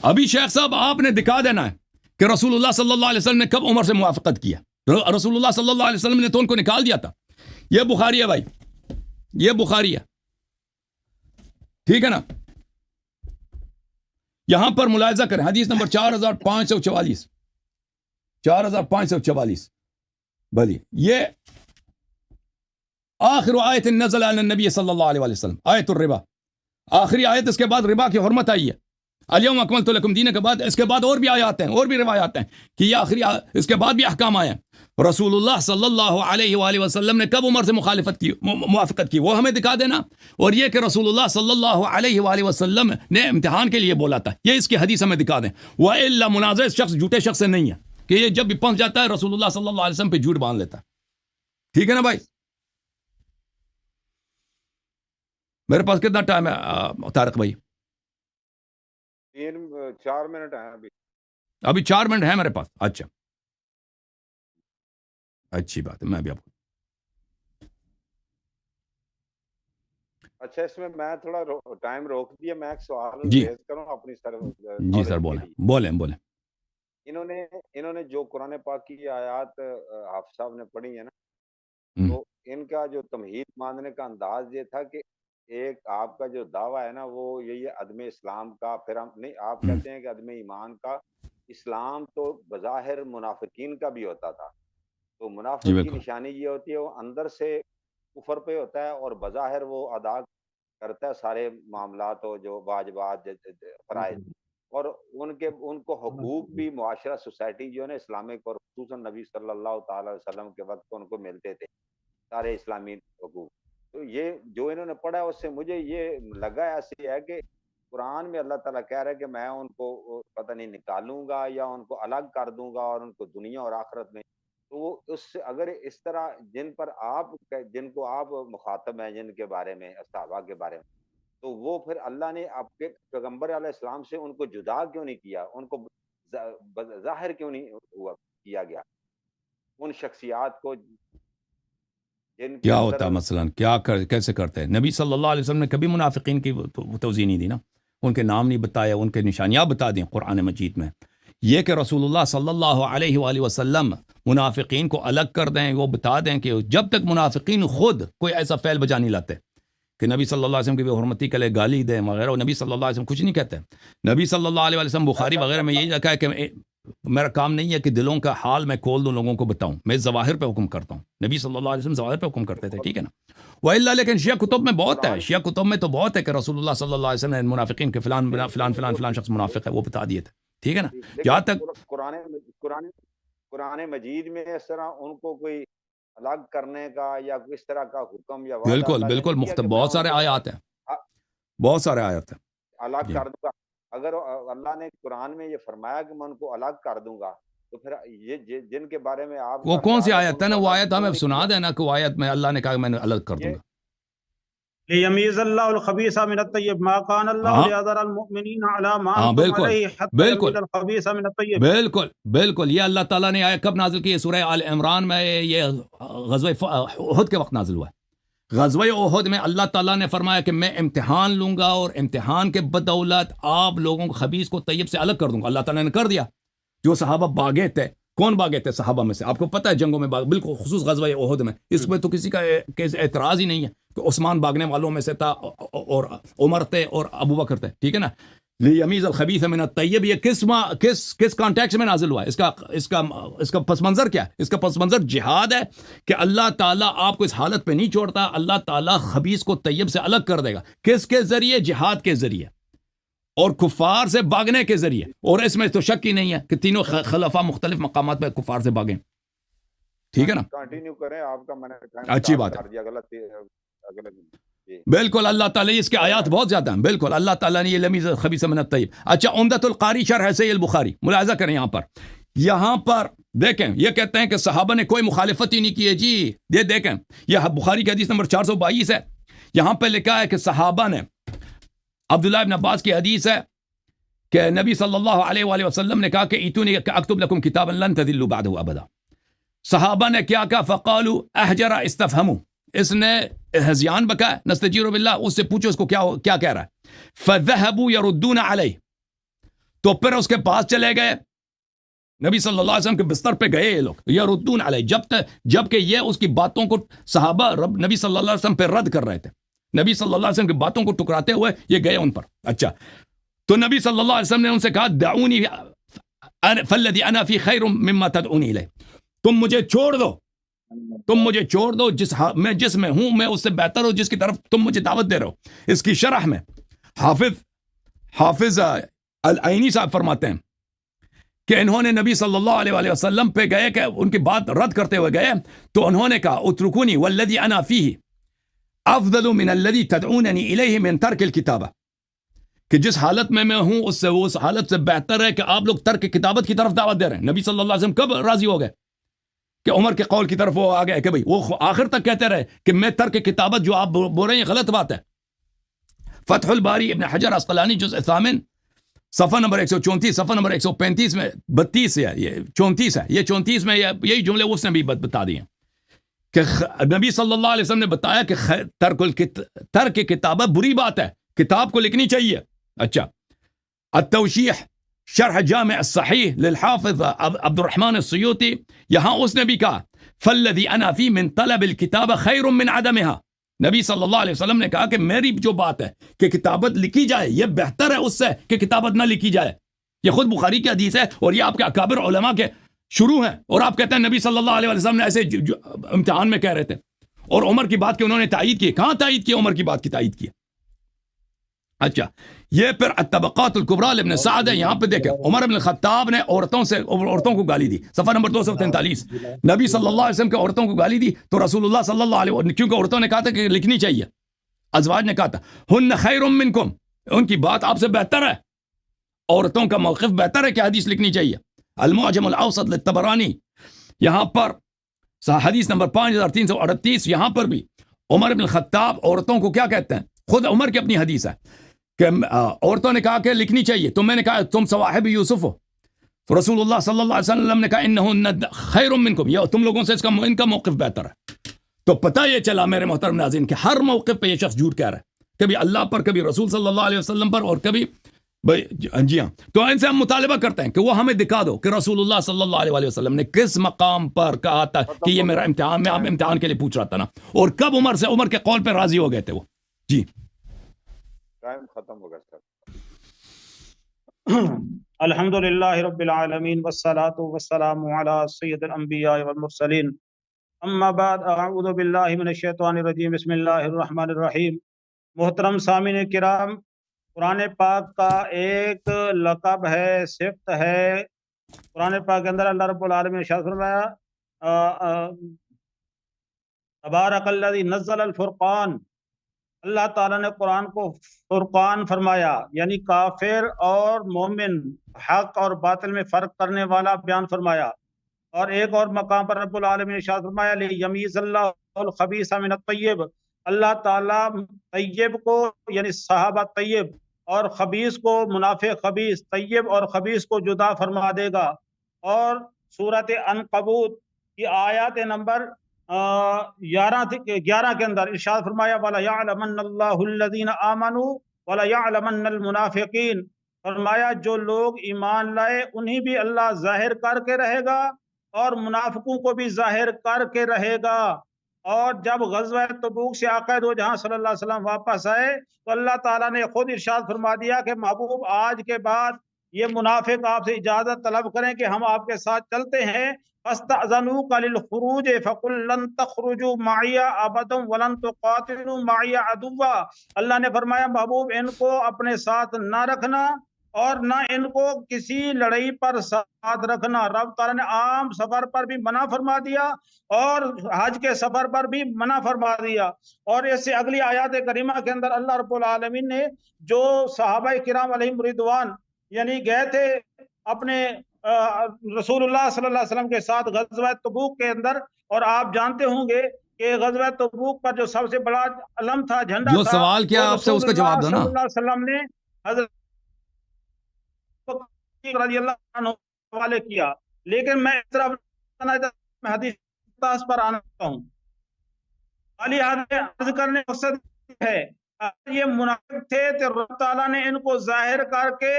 ابھی شیخ صاحب آپ نے دکھا دینا ہے کہ رسول اللہ صلی اللہ علیہ وسلم نے کب عمر سے موافقت کیا. رسول اللہ صلی اللہ علیہ وسلم نے تو ان کو نکال دیا تھا. یہ بخاری ہے بھائی، یہ بخاری ہے، ٹھیک ہے نا؟ یہاں پر ملاحظہ کریں حدیث نمبر 4544 4544. بلی یہ آخر آیت نزل علی النبی صلی اللہ علیہ وسلم آیت الربا، آخری آیت. اس کے بعد ربا کی حرمت آئی ہے. الیوم اکملت لکم دین کے بعد اس کے بعد اور بھی آیات ہیں، اور بھی روایات ہیں کہ یہ آخری اس کے بعد بھی احکام آئے ہیں. رسول اللہ صلی اللہ علیہ وآلہ وسلم نے کب عمر سے مخالفت کی، موافقت کی، وہ ہمیں دکھا دینا. اور یہ کہ رسول اللہ صلی اللہ علیہ وآلہ وسلم نے امتحان کے لیے بولا تھا، یہ اس کی حدیث ہمیں دکھا دیں. وَإِلَّا منازع شخص جھوٹے شخص سے نہیں ہے کہ یہ جب بھی پہنچ جاتا ہے رسول اللہ صلی اللہ علیہ وسلم پہ جھوٹ باندھ لیتا ہے. ٹھیک ہے نا بھائی؟ میرے پاس کتنا ٹائم ہے طارق بھائی؟ 4 منٹ ہیں ابھی 4 منٹ ہے میرے پاس. اچھا اچھی بات ہے. میں بھی آپ کو اچھا اس میں تھوڑا ٹائم روک دیا، میں ایک سوال جی ریز کروں اپنی جی سر بولیں. انہوں نے جو قرآن پاک کی آیات حافظ صاحب نے پڑھی ہے نا، تو ان کا جو تمہید ماننے کا انداز یہ تھا کہ ایک آپ کا جو دعویٰ ہے نا وہ یہی ہے عدم اسلام کا، پھر ہم نہیں، آپ کہتے ہیں کہ عدم ایمان کا. اسلام تو بظاہر منافقین کا بھی ہوتا تھا، تو منافق کی نشانی یہ ہوتی ہے وہ اندر سے کفر پہ ہوتا ہے اور بظاہر وہ ادا کرتا ہے سارے معاملات و جو واجبات فرائض، اور ان کو حقوق بھی معاشرہ سوسائٹی جو ہے نا اسلامک، اور خصوصاً نبی صلی اللہ تعالی وسلم کے وقت ان کو ملتے تھے سارے اسلامی حقوق. تو یہ جو انہوں نے پڑھا اس سے مجھے یہ لگا ایسی ہے کہ قرآن میں اللہ تعالیٰ کہہ رہا ہے کہ میں ان کو پتہ نہیں نکالوں گا یا ان کو الگ کر دوں گا اور ان کو دنیا اور آخرت میں. تو وہ اس سے اگر اس طرح جن کو آپ مخاطب ہیں جن کے بارے میں صحابہ کے بارے میں، تو وہ پھر اللہ نے آپ کے پیغمبر علیہ السلام سے ان کو جدا کیوں نہیں کیا، ان کو ظاہر کیوں نہیں ہوا کیا گیا ان شخصیات کو کیا ہوتا ہے مثلا کیسے کرتے ہیں؟ نبی صلی اللہ علیہ وسلم نے کبھی منافقین کی توضیح نہیں دی نا، ان کے نام نہیں بتایا، ان کے نشانیاں بتا دیں قرآن مجید میں. یہ کہ رسول اللہ صلی اللہ علیہ وآلہ وسلم منافقین کو الگ کر دیں، وہ بتا دیں کہ جب تک منافقین خود کوئی ایسا فعل بجا نہیں لاتے کہ نبی صلی اللہ علیہ وسلم کی بے حرمتی کے لیے گالی دیں وغیرہ، نبی صلی اللہ علیہ وسلم کچھ نہیں کہتے. نبی صلی اللہ علیہ وسلم بخاری وغیرہ میں یہی لکھا ہے کہ میرا کام نہیں ہے کہ دلوں کا حال میں کھول دوں لوگوں کو بتاؤں، میں ظواہر پہ حکم کرتا ہوں. نبی صلی اللہ علیہ وسلم ظواہر پہ حکم کرتے تھے، ٹھیک ہے نا؟ وَإِلَّا لیکن شیعہ کتب میں بہت ہے، شیعہ کتب میں تو بہت ہے کہ رسول اللہ صلی اللہ علیہ وسلم نے منافقین کے فلان فلان فلان فلان شخص منافق ہے وہ بتا دیے تھے، ٹھیک ہے نا؟ جہاں تک قرآن مجید میں اس طرح ان کو کوئی الگ کرنے کا یا کس طرح کا حکم یا بالکل بہت سارے آیات ہیں، بہت سارے آیات ہیں الگ کر دوں گا. اگر اللہ نے قرآن میں یہ فرمایا کہ میں ان کو الگ کر دوں گا، تو پھر یہ جن کے بارے میں آپ وہ کا کون سی خیال ہے کہ آیت ان ہے نا؟ کو وہ الگ آیت کیوں ہمیں نہیں سنا کیا؟ دینا کہ وہ آیت میں اللہ نے کہا کہ میں نے الگ کر دوں یہ گا. لیمیز اللہ الخبیث من الطیب ما کان اللہ ہاں لیذر المؤمنین علی ما ہاں انتم بالکل علیہ حتی بالکل یمیز الخبیث من الطیب. بالکل بالکل. یہ اللہ تعالیٰ نے آیا کب نازل کی؟ سورہ آل عمران میں. یہ غزوہ احد کے وقت نازل ہوا ہے. غزوہ احد میں اللہ تعالیٰ نے فرمایا کہ میں امتحان لوں گا اور امتحان کے بدولت آپ لوگوں کو خبیث کو طیب سے الگ کر دوں گا. اللہ تعالیٰ نے کر دیا. جو صحابہ باغے تھے، کون باغے تھے صحابہ میں سے؟ آپ کو پتہ ہے جنگوں میں بالکل خصوص غزوہ احد میں. اس میں تو کسی کا اعتراض ہی نہیں ہے کہ عثمان باغنے والوں میں سے تھا اور عمر تھے اور ابو بکر تھے، ٹھیک ہے نا. لیمیز الخبیث من الطیب، یہ کس کانٹیکس میں نازل ہوا ہے؟ اس کا پس منظر کیا ہے؟ اس کا پس منظر جہاد ہے کہ اللہ تعالیٰ آپ کو اس حالت پہ نہیں چھوڑتا. اللہ تعالیٰ خبیث کو طیب سے الگ کر دے گا. کس کے ذریعے؟ جہاد کے ذریعے اور کفار سے بھاگنے کے ذریعے. اور اس میں تو شک ہی نہیں ہے کہ تینوں خلفاء مختلف مقامات پہ کفار سے بھاگیں، ٹھیک ہے نا. کنٹینیو کریں، آپ کا میں نے اچھی بات ہے. اگلے دن. جی بالکل اللہ تعالیٰ اس کے آیات بہت زیادہ ہیں. بالکل اللہ تعالیٰ نے یہ لیمیز الخبیث من الطیب. اچھا، عمدۃ القاری شرح صحیح البخاری ملاحظہ کریں. یہاں پر دیکھیں، یہ کہتے ہیں کہ صحابہ نے کوئی مخالفت ہی نہیں کی ہے. جی یہ دیکھیں، یہ بخاری کی حدیث نمبر 422 ہے. یہاں پہ لکھا ہے کہ صحابہ نے، عبداللہ ابن عباس کی حدیث ہے کہ نبی صلی اللہ علیہ وآلہ وسلم نے کہا کہ ایتونی اکتب لکم کتابا لن تذلوا بعدہ ابدا. صحابہ نے کیا کہا؟ فقالوا احجر استفہموا، اس نے ہذیان بکا، نستجیر باللہ، اس سے پوچھو اس کو کیا کہہ رہا ہے. فذهبوا يردون علیہ، تو پھر اس کے پاس چلے گئے، نبی صلی اللہ علیہ وسلم کے بستر پہ گئے یہ لوگ، یردون علیہ، جب کہ یہ اس کی باتوں کو صحابہ نبی صلی اللہ علیہ وسلم پہ رد کر رہے تھے. نبی صلی اللہ علیہ وسلم کی باتوں کو ٹکراتے ہوئے یہ گئے ان پر. اچھا، تو نبی صلی اللہ علیہ وسلم نے ان سے کہا دعونی فالذی انا فی خیر مما تدعونی الیہ، تم مجھے چھوڑ دو، جس میں ہوں میں اس سے بہتر ہوں جس کی طرف تم مجھے دعوت دے رہے ہو. اس کی شرح میں حافظ العینی صاحب فرماتے ہیں کہ انہوں نے نبی صلی اللہ علیہ وآلہ وسلم پہ گئے کہ ان کی بات رد کرتے ہوئے گئے، تو انہوں نے کہا اترکونی والذی انا فیہ افضل من الذی تدعوننی الیہ من ترک الکتابہ، کہ جس حالت میں ہوں اس حالت سے بہتر ہے کہ آپ لوگ ترک کتابت کی طرف دعوت دے رہے ہیں. نبی صلی اللہ علیہ وسلم کب راضی ہو گئے کہ عمر کے قول کی طرف وہ آ گئے کہ بھئی وہ آخر تک کہتے رہے کہ میں ترک کتابت جو آپ بول رہے ہیں غلط بات ہے. فتح الباری ابن حجر عسقلانی جزء ثامن صفحہ نمبر 134، صفحہ نمبر 135 میں 32 ہے، یہ 34 ہے، یہ 34 میں یہی جملے اس نے بھی بتا دیے کہ نبی صلی اللہ علیہ وسلم نے بتایا کہ ترک کتابت بری بات ہے، کتاب کو لکھنی چاہیے. اچھا، التوشیح شرح جامع الصحیح للحافظ عبد الرحمن السیوطی، یہاں اس نے بھی کہا فالذی انا فی من طلب الکتاب خیر من عدمها. نبی صلی اللہ علیہ وسلم نے کہا کہ میری جو بات ہے کہ کتابت لکھی جائے یہ بہتر ہے اس سے کہ کتابت نہ لکھی جائے. یہ خود بخاری کی حدیث ہے اور یہ آپ کے اکابر علماء کے شروع ہیں، اور آپ کہتے ہیں نبی صلی اللہ علیہ وسلم نے ایسے امتحان میں کہہ رہے تھے. اور عمر کی بات کی انہوں نے تائید کی، کہاں تائید کی؟ عمر کی بات کی تائید کی. اچھا، یہ پھر الطبقات الکبریٰ ابن سعد ہے. یہاں پہ دیکھیں عمر بن الخطاب نے عورتوں کو گالی دی، صفحہ نمبر 243. نبی صلی اللہ علیہ وسلم کے عورتوں کو گالی دی تو رسول اللہ صلی اللہ علیہ وسلم، کیونکہ عورتوں نے کہا تھا کہ لکھنی چاہیے، ازواج نے کہا تھا ہن خیر منکم، ان کی بات آپ سے بہتر ہے، عورتوں کا موقف بہتر ہے کہ حدیث لکھنی چاہیے. المعجم الاوسط للطبرانی، یہاں پر حدیث نمبر 5338، یہاں پر بھی عمر بن الخطاب عورتوں کو کیا کہتے ہیں؟ خود عمر کی اپنی حدیث ہے کہ عورتوں نے کہا کہ لکھنی چاہیے، تو میں نے کہا تم صواحب یوسف ہو، تو رسول اللہ صلی اللہ علیہ وسلم نے کہا انہن خیر منکم، یہ تم لوگوں سے ان کا موقف بہتر ہے. تو پتہ یہ چلا میرے محترم ناظرین کہ ہر موقف پہ یہ شخص جھوٹ کہہ رہا ہے، کبھی اللہ پر، کبھی رسول صلی اللہ علیہ وسلم پر، اور کبھی جی ہاں. تو ان سے ہم مطالبہ کرتے ہیں کہ وہ ہمیں دکھا دو کہ رسول اللہ صلی اللہ علیہ وسلم نے کس مقام پر کہا تھا کہ یہ میرا امتحان، میں امتحان کے لیے پوچھ رہا تھا نا، اور کب عمر کے قول پہ راضی ہو گئے تھے وہ. جی ٹائم ختم ہو گیا سر. الحمدللہ رب العالمین والصلاة والسلام علی سید الانبیاء والمرسلین، اما بعد، اعوذ باللہ من الشیطان الرجیم، بسم اللہ الرحمن الرحیم. محترم سامعین کرام، قرآن پاک کا ایک لقب ہے، صفت ہے. قرآن پاک کے اندر اللہ رب العالمین نے ارشاد فرمایا تبارک الذی نزل الفرقان، اللہ تعالیٰ نے قرآن کو فرقان فرمایا، یعنی کافر اور مومن، حق اور باطل میں فرق کرنے والا بیان فرمایا۔ اور ایک اور مقام پر رب العالمین نے ارشاد فرمایا لیمیز اللہ الخبیث من الطیب، اللہ تعالیٰ طیب کو یعنی صحابہ طیب اور خبیث کو منافق خبیث، طیب اور خبیث کو جدا فرما دے گا۔ اور سورۃ عنکبوت کی آیات نمبر 11 کے اندر ارشاد فرمایا وَلَيَعْلَمَنَّ اللَّهُ الَّذِينَ آمَنُوا وَلَيَعْلَمَنَّ الْمُنَافِقِينَ، فرمایا جو لوگ ایمان لائے انہیں بھی اللہ ظاہر کر کے رہے گا اور منافقوں کو بھی ظاہر کر کے رہے گا۔ اور جب غزوہ تبوک سے آقا دو جہاں صلی اللہ علیہ وسلم واپس آئے تو اللہ تعالیٰ نے خود ارشاد فرما دیا کہ محبوب آج کے بعد یہ منافق آپ سے اجازت طلب کریں کہ ہم آپ کے ساتھ چلتے ہیں، فَاسْتَأْذَنُوكَ لِلْخُرُوجِ فَقُلْ لَن تَخْرُجُوا مَعِيَ أَبَدًا وَلَن تُقَاتِلُوا مَعِيَ عَدُوًّا، اللہ نے فرمایا محبوب ان کو اپنے ساتھ نہ رکھنا اور نہ ان کو کسی لڑائی پر ساتھ رکھنا۔ رب تعالیٰ نے عام سفر پر بھی منع فرما دیا اور حج کے سفر پر بھی منع فرما دیا۔ اور اس سے اگلی آیات کریمہ کے اندر اللہ رب العالمین نے جو صحابہ کرام علیہم رضوان یعنی گئے تھے اپنے رسول اللہ صلی اللہ علیہ وسلم کے ساتھ غزوہ تبوک کے اندر، اور آپ جانتے ہوں گے کہ غزوہ تبوک پر جو سب سے بڑا علم تھا، جھنڈا جو تھا، سوال کیا وہ آپ سے اس کا رسول جواب اللہ دو صلی نا۔ اللہ علیہ وسلم نے حضرت رضی اللہ عنہ حوالے کیا۔ لیکن میں اس طرح حدیث پر آنا چاہتا ہوں، علی عرض کرنے کا مقصد ہے یہ منافق تھے تو رب تعالیٰ نے ان کو ظاہر کر کے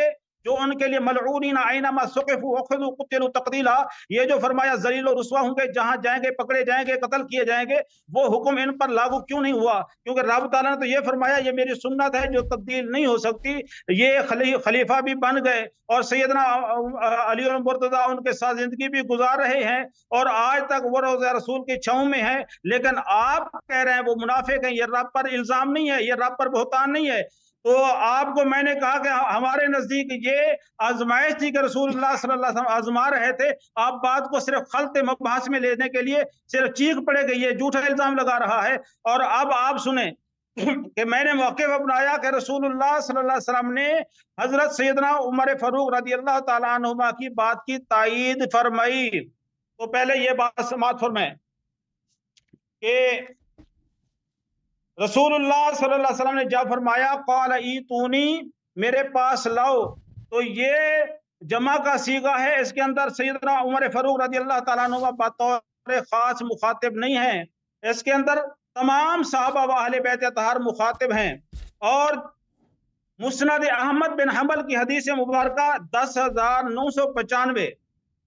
جو ان کے لیے ملعونین اینما ثقفوا اخذوا قتلوا تقتیلا، یہ جو فرمایا ذلیل و رسوا ہوں گے، جہاں جائیں گے پکڑے جائیں گے، قتل کیے جائیں گے، وہ حکم ان پر لاگو کیوں نہیں ہوا؟ کیونکہ رب تعالیٰ نے تو یہ فرمایا یہ میری سنت ہے جو تبدیل نہیں ہو سکتی۔ یہ خلیفہ بھی بن گئے اور سیدنا علی المرتضیٰ ان کے ساتھ زندگی بھی گزار رہے ہیں اور آج تک وہ روضہ رسول کی چھاؤں میں ہیں، لیکن آپ کہہ رہے ہیں وہ منافق ہیں۔ یہ رب پر الزام نہیں ہے، یہ رب پر بہتان نہیں ہے۔ تو آپ کو میں نے کہا کہ ہمارے نزدیک یہ آزمائش تھی کہ رسول اللہ صلی اللہ علیہ وسلم آزما رہے تھے، آپ بات کو صرف خلط مباحث میں لینے کے لیے صرف چیخ پڑے کہ یہ جھوٹا الزام لگا رہا ہے۔ اور اب آپ سنیں کہ میں نے موقف اپنایا کہ رسول اللہ صلی اللہ علیہ وسلم نے حضرت سیدنا عمر فاروق رضی اللہ تعالیٰ عنہما کی بات کی تائید فرمائی۔ تو پہلے یہ بات سماعت فرمائیں کہ رسول اللہ صلی اللہ علیہ وسلم نے جب فرمایا قال ایتونی، میرے پاس لاؤ، تو یہ جمع کا صیغہ ہے، اس کے اندر سیدنا عمر فاروق رضی اللہ تعالیٰ عنہ بطور خاص مخاطب نہیں ہیں، اس کے اندر تمام صحابہ و اہل بیت اطہار مخاطب ہیں۔ اور مسند احمد بن حنبل کی حدیث مبارکہ 10,995،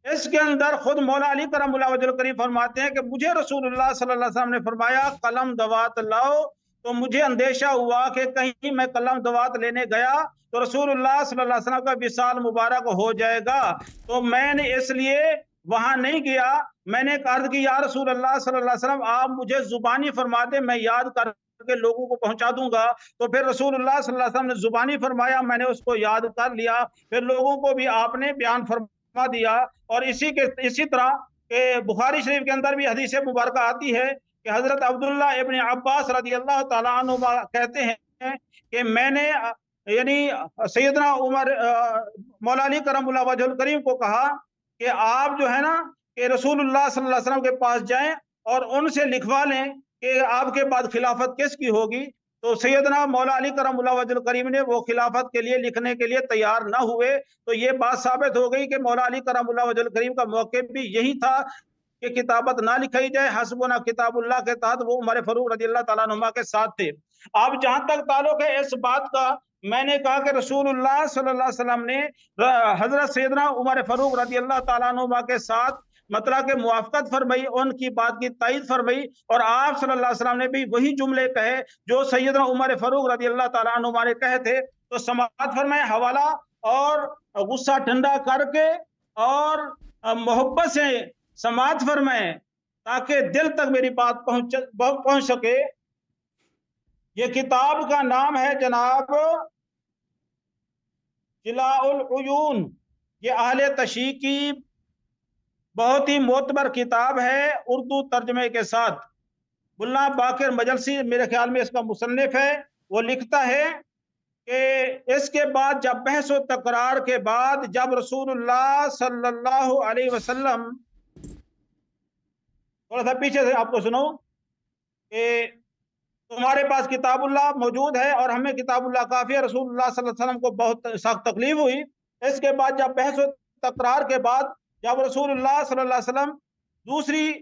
اس کے اندر خود مولا علی کرم اللہ وجہ الکریم فرماتے ہیں کہ مجھے رسول اللہ صلی اللہ علیہ وسلم نے فرمایا قلم دوات لاؤ، تو مجھے اندیشہ ہوا کہ کہیں میں قلم دوات لینے گیا تو رسول اللہ صلی اللہ علیہ وسلم کا وصال مبارک ہو جائے گا، تو میں نے اس لیے وہاں نہیں گیا۔ میں نے عرض کی یا رسول اللہ صلی اللہ علیہ وسلم آپ مجھے زبانی فرما دیں، میں یاد کر کے لوگوں کو پہنچا دوں گا۔ تو پھر رسول اللہ صلی اللہ علیہ وسلم نے زبانی فرمایا، میں نے اس کو یاد کر لیا، پھر لوگوں کو بھی آپ نے بیان فرما دیا۔ اور اسی طرح کہ بخاری شریف کے اندر بھی حدیث مبارکہ آتی ہے کہ حضرت عبداللہ ابن عباس رضی اللہ تعالیٰ عنہ کہتے ہیں کہ میں نے یعنی سیدنا عمر مولا علی کرم اللہ وجہ الکریم کو کہا کہ آپ جو ہے نا کہ رسول اللہ صلی اللہ علیہ وسلم کے پاس جائیں اور ان سے لکھوا لیں کہ آپ کے بعد خلافت کس کی ہوگی۔ تو سیدنا مولا علی کرم اللہ وجہ الکریم نے وہ خلافت کے لیے لکھنے کے لیے تیار نہ ہوئے۔ تو یہ بات ثابت ہو گئی کہ مولا علی کرم اللہ وجہ الکریم کا موقف بھی یہی تھا کہ کتابت نہ لکھائی جائے، حسبنا کتاب اللہ کے تحت وہ عمر فاروق رضی اللہ تعالیٰ عنہ کے ساتھ تھے۔ اب جہاں تک تعلق ہے اس بات کا، میں نے کہا کہ رسول اللہ صلی اللہ علیہ وسلم نے حضرت سیدنا عمر فاروق رضی اللہ تعالیٰ عنہ کے ساتھ مطلب کہ موافقت فرمائی، ان کی بات کی تائید فرمائی، اور آپ صلی اللہ علیہ وسلم نے بھی وہی جملے کہے جو سیدنا عمر فاروق رضی اللہ تعالیٰ عنہ نے کہے تھے۔ تو سماعت فرمائے حوالہ اور غصہ ٹھنڈا کر کے اور محبت سے سماعت فرمائے تاکہ دل تک میری بات پہنچ سکے۔ یہ کتاب کا نام ہے جناب جلاء العیون، یہ اہل تشیع کی بہت ہی معتبر کتاب ہے اردو ترجمے کے ساتھ۔ ملا باقر مجلسی میرے خیال میں اس کا مصنف ہے، وہ لکھتا ہے کہ اس کے بعد جب بحث و تکرار کے بعد جب رسول اللہ صلی اللہ علیہ وسلم، تھوڑا سا پیچھے سے آپ کو سنو، کہ تمہارے پاس کتاب اللہ موجود ہے اور ہمیں کتاب اللہ کافی ہے، رسول اللہ صلی اللہ علیہ وسلم کو بہت سخت تکلیف ہوئی۔ اس کے بعد جب بحث و تکرار کے بعد جب رسول اللہ صلی اللہ علیہ وسلم دوسری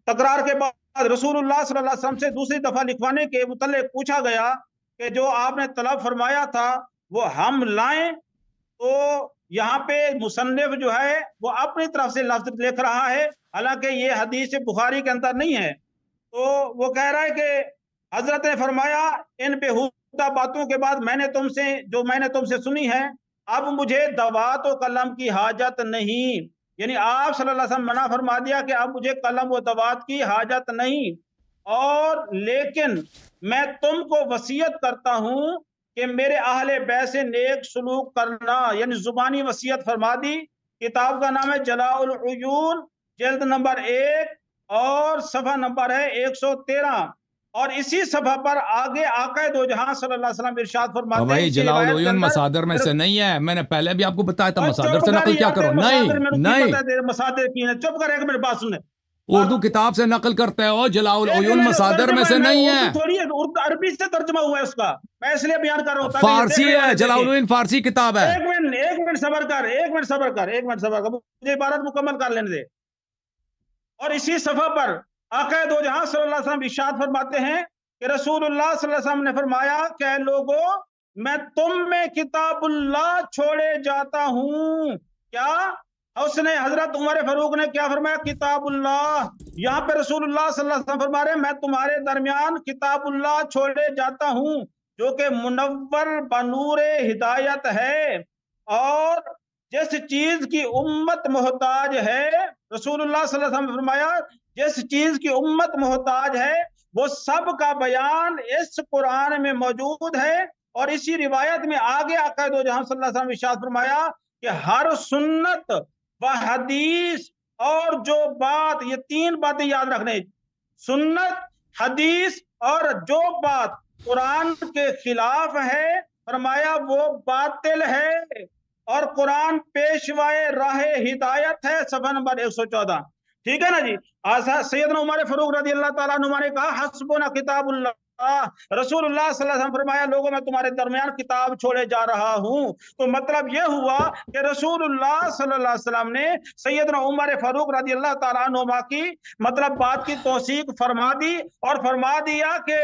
تکرار کے بعد رسول اللہ صلی اللہ علیہ وسلم سے دوسری دفعہ لکھوانے کے متعلق پوچھا گیا کہ جو آپ نے طلب فرمایا تھا وہ ہم لائیں، تو یہاں پہ مصنف جو ہے وہ اپنی طرف سے لفظ لکھ رہا ہے، حالانکہ یہ حدیث بخاری کے اندر نہیں ہے۔ تو وہ کہہ رہا ہے کہ حضرت نے فرمایا ان بےہودہ باتوں کے بعد میں نے تم سے سنی ہے، اب مجھے دوات و قلم کی حاجت نہیں، یعنی آپ صلی اللہ علیہ وسلم منع فرما دیا کہ اب مجھے قلم و دوات کی حاجت نہیں، اور لیکن میں تم کو وصیت کرتا ہوں کہ میرے اہل بیت سے نیک سلوک کرنا، یعنی زبانی وصیت فرما دی۔ کتاب کا نام ہے جلاء العیون، جلد نمبر 1 اور صفحہ نمبر ہے 113، اور اسی صفحہ پر آگے آقا دو جہاں صلی اللہ علیہ وسلم ارشاد فرماتے ہیں، بھائی جلاء العیون مصادر میں سے نہیں ہے، میں نے پہلے بھی آپ کو بتایا تھا مصادر سے نقل کیا کرو، نہیں مصادر کی ہے، چپ کر ایک منٹ بات سنیں، اردو کتاب سے نقل کرتے ہو، جلاء العیون مصادر میں سے نہیں ہے، عربی سے ترجمہ ہوا ہے اس کا، میں اس لیے بیان کر رہا ہوں، فارسی ہے، جلاء العیون فارسی کتاب ہے۔ ایک منٹ صبر کر، مجھے عبارت مکمل کر لینے دے۔ اور اسی صفحہ پر آقا دو جہاں صلی اللہ علیہ وسلم ارشاد فرماتے ہیں کہ رسول اللہ صلی اللہ علیہ وسلم نے فرمایا کہ اے لوگو میں تم میں کتاب اللہ چھوڑے جاتا ہوں، کیا اس نے حضرت عمر فاروق نے کیا فرمایا؟ کتاب اللہ۔ یہاں پہ رسول اللہ صلی اللہ علیہ وسلم فرما رہے ہیں میں تمہارے درمیان کتاب اللہ چھوڑے جاتا ہوں جو کہ منور بنور ہدایت ہے، اور جس چیز کی امت محتاج ہے، رسول اللہ صلی اللہ علیہ وسلم نے فرمایا جس چیز کی امت محتاج ہے وہ سب کا بیان اس قرآن میں موجود ہے۔ اور اسی روایت میں آگے آقا دو جہاں صلی اللہ علیہ وسلم ارشاد فرمایا کہ ہر سنت و حدیث اور جو بات، یہ 3 باتیں یاد رکھنے، سنت، حدیث اور جو بات قرآن کے خلاف ہے فرمایا وہ باطل ہے، اور قرآن پیشوائے راہ ہدایت ہے، صفحہ نمبر 114، ٹھیک ہے نا جی۔ سیدنا عمر فاروق رضی اللہ تعالیٰ عنہ نے کہا حسبنا کتاب اللہ، رسول اللہ صلی اللہ علیہ وسلم فرمایا لوگوں میں تمہارے درمیان کتاب چھوڑے جا رہا ہوں، تو مطلب یہ ہوا کہ رسول اللہ صلی اللہ علیہ وسلم نے سیدنا عمر فاروق رضی اللہ تعالیٰ عنہ کی مطلب بات کی توثیق فرما دی، اور فرما دیا کہ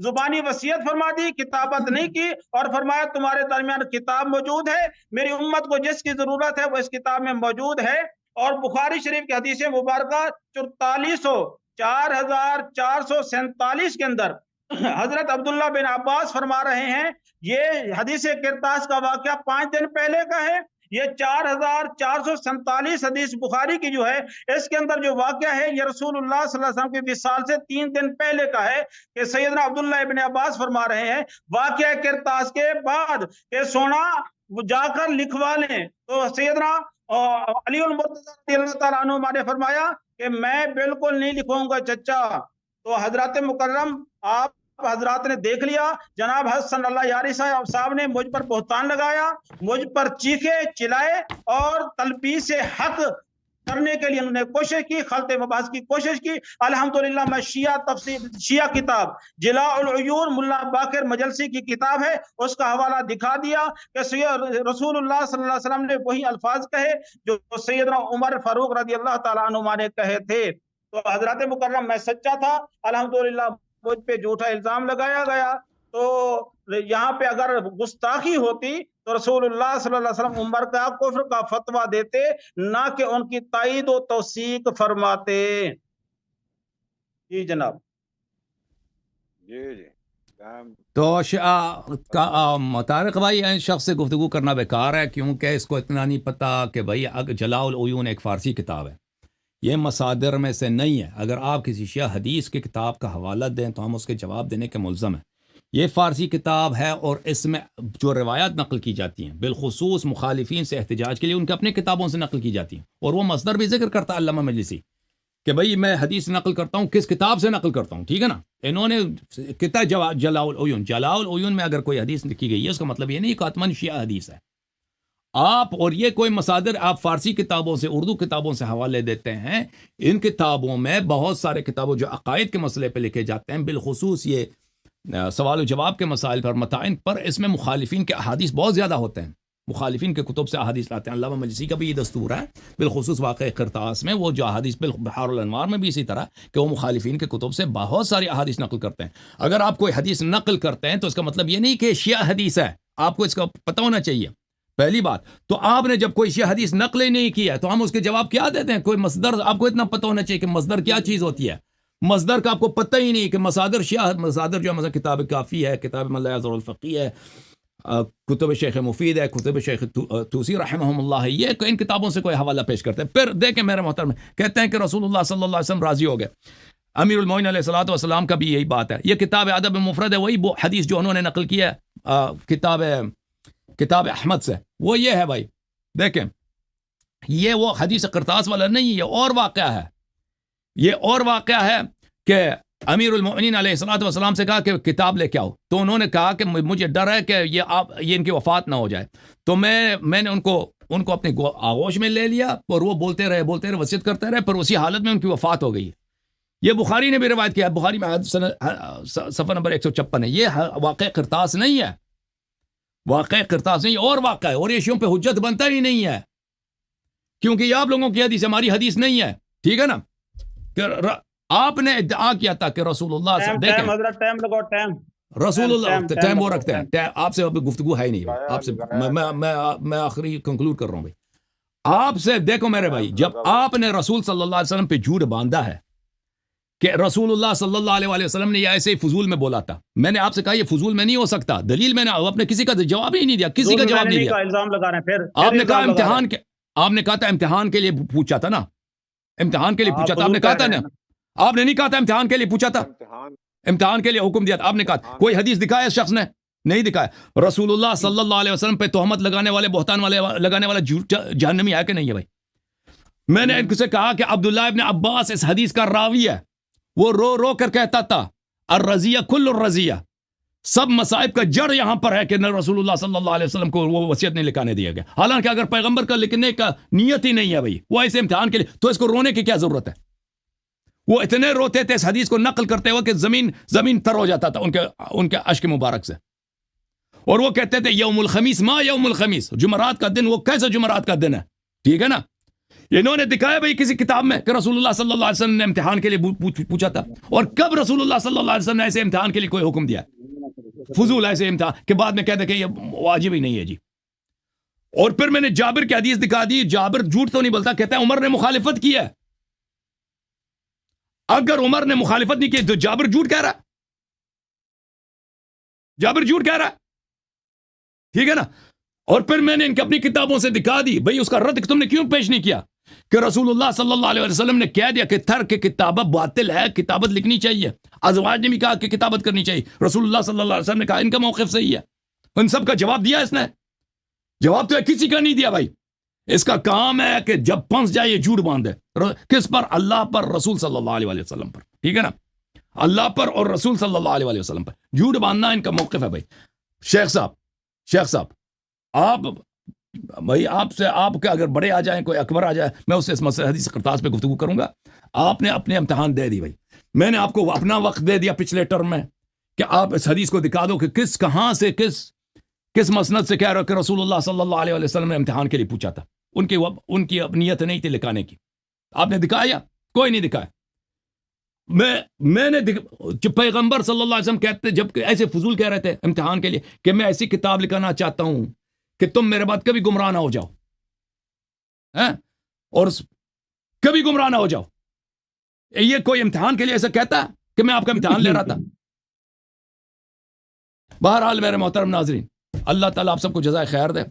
زبانی وصیت فرما دی، کتابت نہیں کی، اور فرمایا تمہارے درمیان کتاب موجود ہے، میری امت کو جس کی ضرورت ہے وہ اس کتاب میں موجود ہے۔ اور بخاری شریف کی حدیث مبارکہ 4447 کے اندر حضرت عبداللہ بن عباس فرما رہے ہیں، یہ حدیث کرتاس کا واقعہ 5 دن پہلے کا ہے، یہ 4447 حدیث بخاری کی جو ہے اس کے اندر جو واقعہ ہے یہ رسول اللہ صلی اللہ علیہ وسلم کے وصال سے 3 دن پہلے کا ہے، کہ سیدنا عبداللہ ابن عباس فرما رہے ہیں واقعہ کرتاس کے بعد کہ سونا جا کر لکھوا لیں، تو سیدنا علی المرتضی رضی اللہ تعالیٰ عنہ نے فرمایا کہ میں بالکل نہیں لکھواؤں گا چچا۔ تو حضرات مکرم آپ حضرات نے دیکھ لیا، جناب حسن اللہ یاری صاحب نے مجھ پر بہتان لگایا، مجھ پر چیخے چلائے اور تلبیس حق کرنے کے لیے انہوں نے کوشش کی، خلط مباحث کی کوشش کی۔ الحمدللہ میں شیعہ کتاب جلاء العیون ملا باقر مجلسی کی کتاب ہے، اس کا حوالہ دکھا دیا کہ رسول اللہ صلی اللہ علیہ وسلم نے وہی الفاظ کہے جو سیدنا عمر فاروق رضی اللہ تعالیٰ عنہ نے کہے تھے۔ تو حضرات مکرم میں سچا تھا، الحمدللہ مجھ پہ جھوٹا الزام لگایا گیا، تو یہاں پہ اگر گستاخی ہوتی تو رسول اللہ صلی اللہ علیہ وسلم عمر کا کفر کا فتویٰ دیتے، نہ کہ ان کی تائید و توثیق فرماتے۔ جی جناب۔ جی تو طارق بھائی ان شخص سے گفتگو کرنا بیکار ہے، کیونکہ اس کو اتنا نہیں پتا کہ بھائی جلاء العیون ایک فارسی کتاب ہے، یہ مصادر میں سے نہیں ہے۔ اگر آپ کسی شیعہ حدیث کی کتاب کا حوالہ دیں تو ہم اس کے جواب دینے کے ملزم ہیں۔ یہ فارسی کتاب ہے اور اس میں جو روایات نقل کی جاتی ہیں بالخصوص مخالفین سے احتجاج کے لیے ان کے اپنے کتابوں سے نقل کی جاتی ہیں، اور وہ مصدر بھی ذکر کرتا ہے علامہ مجلسی کہ بھئی میں حدیث نقل کرتا ہوں، کس کتاب سے نقل کرتا ہوں، ٹھیک ہے نا. انہوں نے کتاب جلاء العیون میں اگر کوئی حدیث لکھی گئی ہے، اس کا مطلب یہ نہیں کہ حتماً شیعہ حدیث ہے. آپ اور یہ کوئی مصادر آپ فارسی کتابوں سے، اردو کتابوں سے حوالے دیتے ہیں. ان کتابوں میں بہت سارے کتابوں جو عقائد کے مسئلے پہ لکھے جاتے ہیں، بالخصوص یہ سوال و جواب کے مسائل پر، متائن پر، اس میں مخالفین کے احادیث بہت زیادہ ہوتے ہیں. مخالفین کے کتب سے احادیث لاتے ہیں. علامہ مجلسی کا بھی یہ دستور ہے، بالخصوص واقع قرطاس میں، وہ جو احادیث بحار الانوار میں بھی اسی طرح کہ وہ مخالفین کے کتب سے بہت ساری احادیث نقل کرتے ہیں. اگر آپ کوئی حدیث نقل کرتے ہیں تو اس کا مطلب یہ نہیں کہ شیعہ حدیث ہے. آپ کو اس کا پتہ ہونا چاہیے. پہلی بات تو آپ نے جب کوئی شیعہ حدیث نقل ہی نہیں کیا ہے تو ہم اس کے جواب کیا دیتے ہیں؟ کوئی مصدر آپ کو اتنا پتہ ہونا چاہیے کہ مصدر کیا چیز ہوتی ہے. مصدر کا آپ کو پتہ ہی نہیں کہ مصادر شیعہ مصادر جو ہے، مثلا کتاب کافی ہے، کتاب ملا یعذر الفقی ہے، کتب شیخ مفید ہے، کتب شیخ توسی رحمہم اللہ ہے، یہ ان کتابوں سے کوئی حوالہ پیش کرتے ہیں. پھر دیکھیں میرے محترم، کہتے ہیں کہ رسول اللہ صلی اللہ علیہ وسلم راضی ہو گئے. امیر المومنین علیہ الصلوۃ والسلام کا بھی یہی بات ہے. یہ کتاب ادب مفرد ہے، وہی حدیث جو انہوں نے نقل کی ہے کتاب احمد سے، وہ یہ ہے بھائی. دیکھیں یہ وہ حدیث قرطاس والا نہیں، یہ اور واقعہ ہے. یہ اور واقعہ ہے کہ امیر المؤمنین علیہ الصلوۃ والسلام سے کہا کہ کتاب لے کے آؤ، تو انہوں نے کہا کہ مجھے ڈر ہے کہ یہ ان کی وفات نہ ہو جائے. تو میں نے ان کو اپنے آغوش میں لے لیا اور وہ بولتے رہے وصیت کرتے رہے، پر اسی حالت میں ان کی وفات ہو گئی. یہ بخاری نے بھی روایت کیا ہے، بخاری میں صفحہ نمبر 156 ہے. یہ واقع قرطاس نہیں ہے، واقع قرطاس نہیں، اور واقع ہے. اور یہ شیعوں پہ حجت بنتا ہی نہیں ہے، کیونکہ یہ آپ لوگوں کی حدیث ہماری حدیث نہیں ہے. ٹھیک ہے نا؟ کہ آپ نے ادعا کیا تھا کہ رسول اللہ رسول اللہ ٹائم وہ رکھتے ہیں. آپ سے ابھی گفتگو ہے ہی نہیں بھائی. آپ سے میں آخری کنکلوڈ کر رہا ہوں بھائی. آپ سے دیکھو میرے بھائی، جب آپ نے رسول صلی اللہ علیہ وسلم پہ جھوٹ باندھا ہے کہ رسول اللہ صلی اللہ علیہ وسلم نے یہ ایسے ہی فضول میں بولا تھا، میں نے آپ سے کہا یہ فضول میں نہیں ہو سکتا. دلیل میں نے اپنے کسی کا جواب ہی نہیں دیا، کسی کا جواب نہیں دیا. الزام لگا رہے ہیں. پھر آپ نے کہا امتحان کے، آپ نے کہا تھا امتحان کے لیے پوچھا تھا نا، امتحان کے لیے پوچھا تھا. آپ نے کہا تھا نا، آپ نے نہیں کہا تھا امتحان کے لیے پوچھا تھا، امتحان کے لیے حکم دیا تھا. آپ نے کہا کوئی حدیث دکھایا اس شخص نے؟ نہیں دکھایا. رسول اللہ صلی اللہ علیہ وسلم پہ تہمت لگانے والے، بہتان والے لگانے والا جہنمی ہے کہ نہیں ہے بھائی؟ میں نے ان سے کہا کہ عبداللہ ابن عباس اس حدیث کا راوی ہے. وہ رو رو کر کہتا تھا الرزیہ کل الرزیہ، سب مصائب کا جڑ یہاں پر ہے کہ رسول اللہ صلی اللہ علیہ وسلم کو وہ وصیت نہیں لکھانے دیا گیا. حالانکہ اگر پیغمبر کا لکھنے کا نیت ہی نہیں ہے بھائی، وہ ایسے امتحان کے لیے، تو اس کو رونے کی کیا ضرورت ہے؟ وہ اتنے روتے تھے اس حدیث کو نقل کرتے ہوئے کہ زمین تر ہو جاتا تھا ان کے اشک مبارک سے. اور وہ کہتے تھے یوم الخمیس ما یوم الخمیس، جمعرات کا دن وہ کیسا جمعرات کا دن ہے؟ ٹھیک ہے نا؟ انہوں نے دکھایا بھائی کسی کتاب میں کہ رسول اللہ صلی اللہ علیہ وسلم نے امتحان کے لیے پوچھا تھا؟ اور کب رسول اللہ صلی اللہ علیہ وسلم نے ایسے امتحان کے لیے کوئی حکم دیا؟ فضول ایسے امتحان کے بعد میں کہتے کہ یہ واجب ہی نہیں ہے جی. اور پھر میں نے جابر کی حدیث دکھا دی. جابر جھوٹ تو نہیں بولتا، کہتا ہے عمر نے مخالفت کی ہے. اگر عمر نے مخالفت نہیں کی تو جابر جھوٹ کہہ رہا ہے، جابر جھوٹ کہہ رہا ہے. ٹھیک ہے نا؟ اور پھر میں نے ان کی اپنی کتابوں سے دکھا دی بھئی اس کا رد تم نے کیوں پیش نہیں کیا کہ رسول اللہ صلی اللہ علیہ وسلم نے کہہ دیا کہ ترک کتابت باطل ہے، کتابت لکھنی چاہیے. ازواج نے بھی کہا کہ کتابت کرنی چاہیے. رسول اللہ صلی اللہ علیہ وسلم نے کہا ان کا موقف صحیح ہے. ان سب کا جواب دیا اس نے؟ جواب تو کسی کا نہیں دیا بھائی. اس کا کام ہے کہ جب پھنس جائے یہ جھوٹ باندھے. کس پر؟ اللہ پر، رسول صلی اللہ علیہ وسلم پر. ٹھیک ہے نا؟ اللہ پر اور رسول صلی اللہ علیہ وسلم پر جھوٹ باندھنا ان کا موقف ہے بھائی. شیخ صاحب آپ بھائی، آپ سے آپ کے اگر بڑے آ جائیں، کوئی اکبر آ جائے، میں اس سے اس مسئلہ حدیث قرطاس پہ گفتگو کروں گا. آپ نے اپنے امتحان دے دی بھائی. میں نے آپ کو اپنا وقت دے دیا پچھلے ٹرم میں کہ آپ اس حدیث کو دکھا دو کہ کہاں سے کس مسند سے کہہ رہے ہو کہ رسول اللہ صلی اللہ علیہ وسلم نے امتحان کے لیے پوچھا تھا. ان کی نیت نہیں تھی لکھانے کی. آپ نے دکھایا؟ کوئی نہیں دکھایا. میں نے پیغمبر صلی اللہ علیہ وسلم کہتے جب ایسے فضول کہہ رہے تھے امتحان کے لیے کہ میں ایسی کتاب لکھانا چاہتا ہوں کہ تم میرے بعد کبھی گمراہ نہ ہو جاؤ، اور کبھی گمراہ نہ ہو جاؤ. یہ کوئی امتحان کے لیے ایسا کہتا کہ میں آپ کا امتحان لے رہا تھا؟ بہرحال میرے محترم ناظرین، اللہ تعالیٰ آپ سب کو جزائے خیر دے.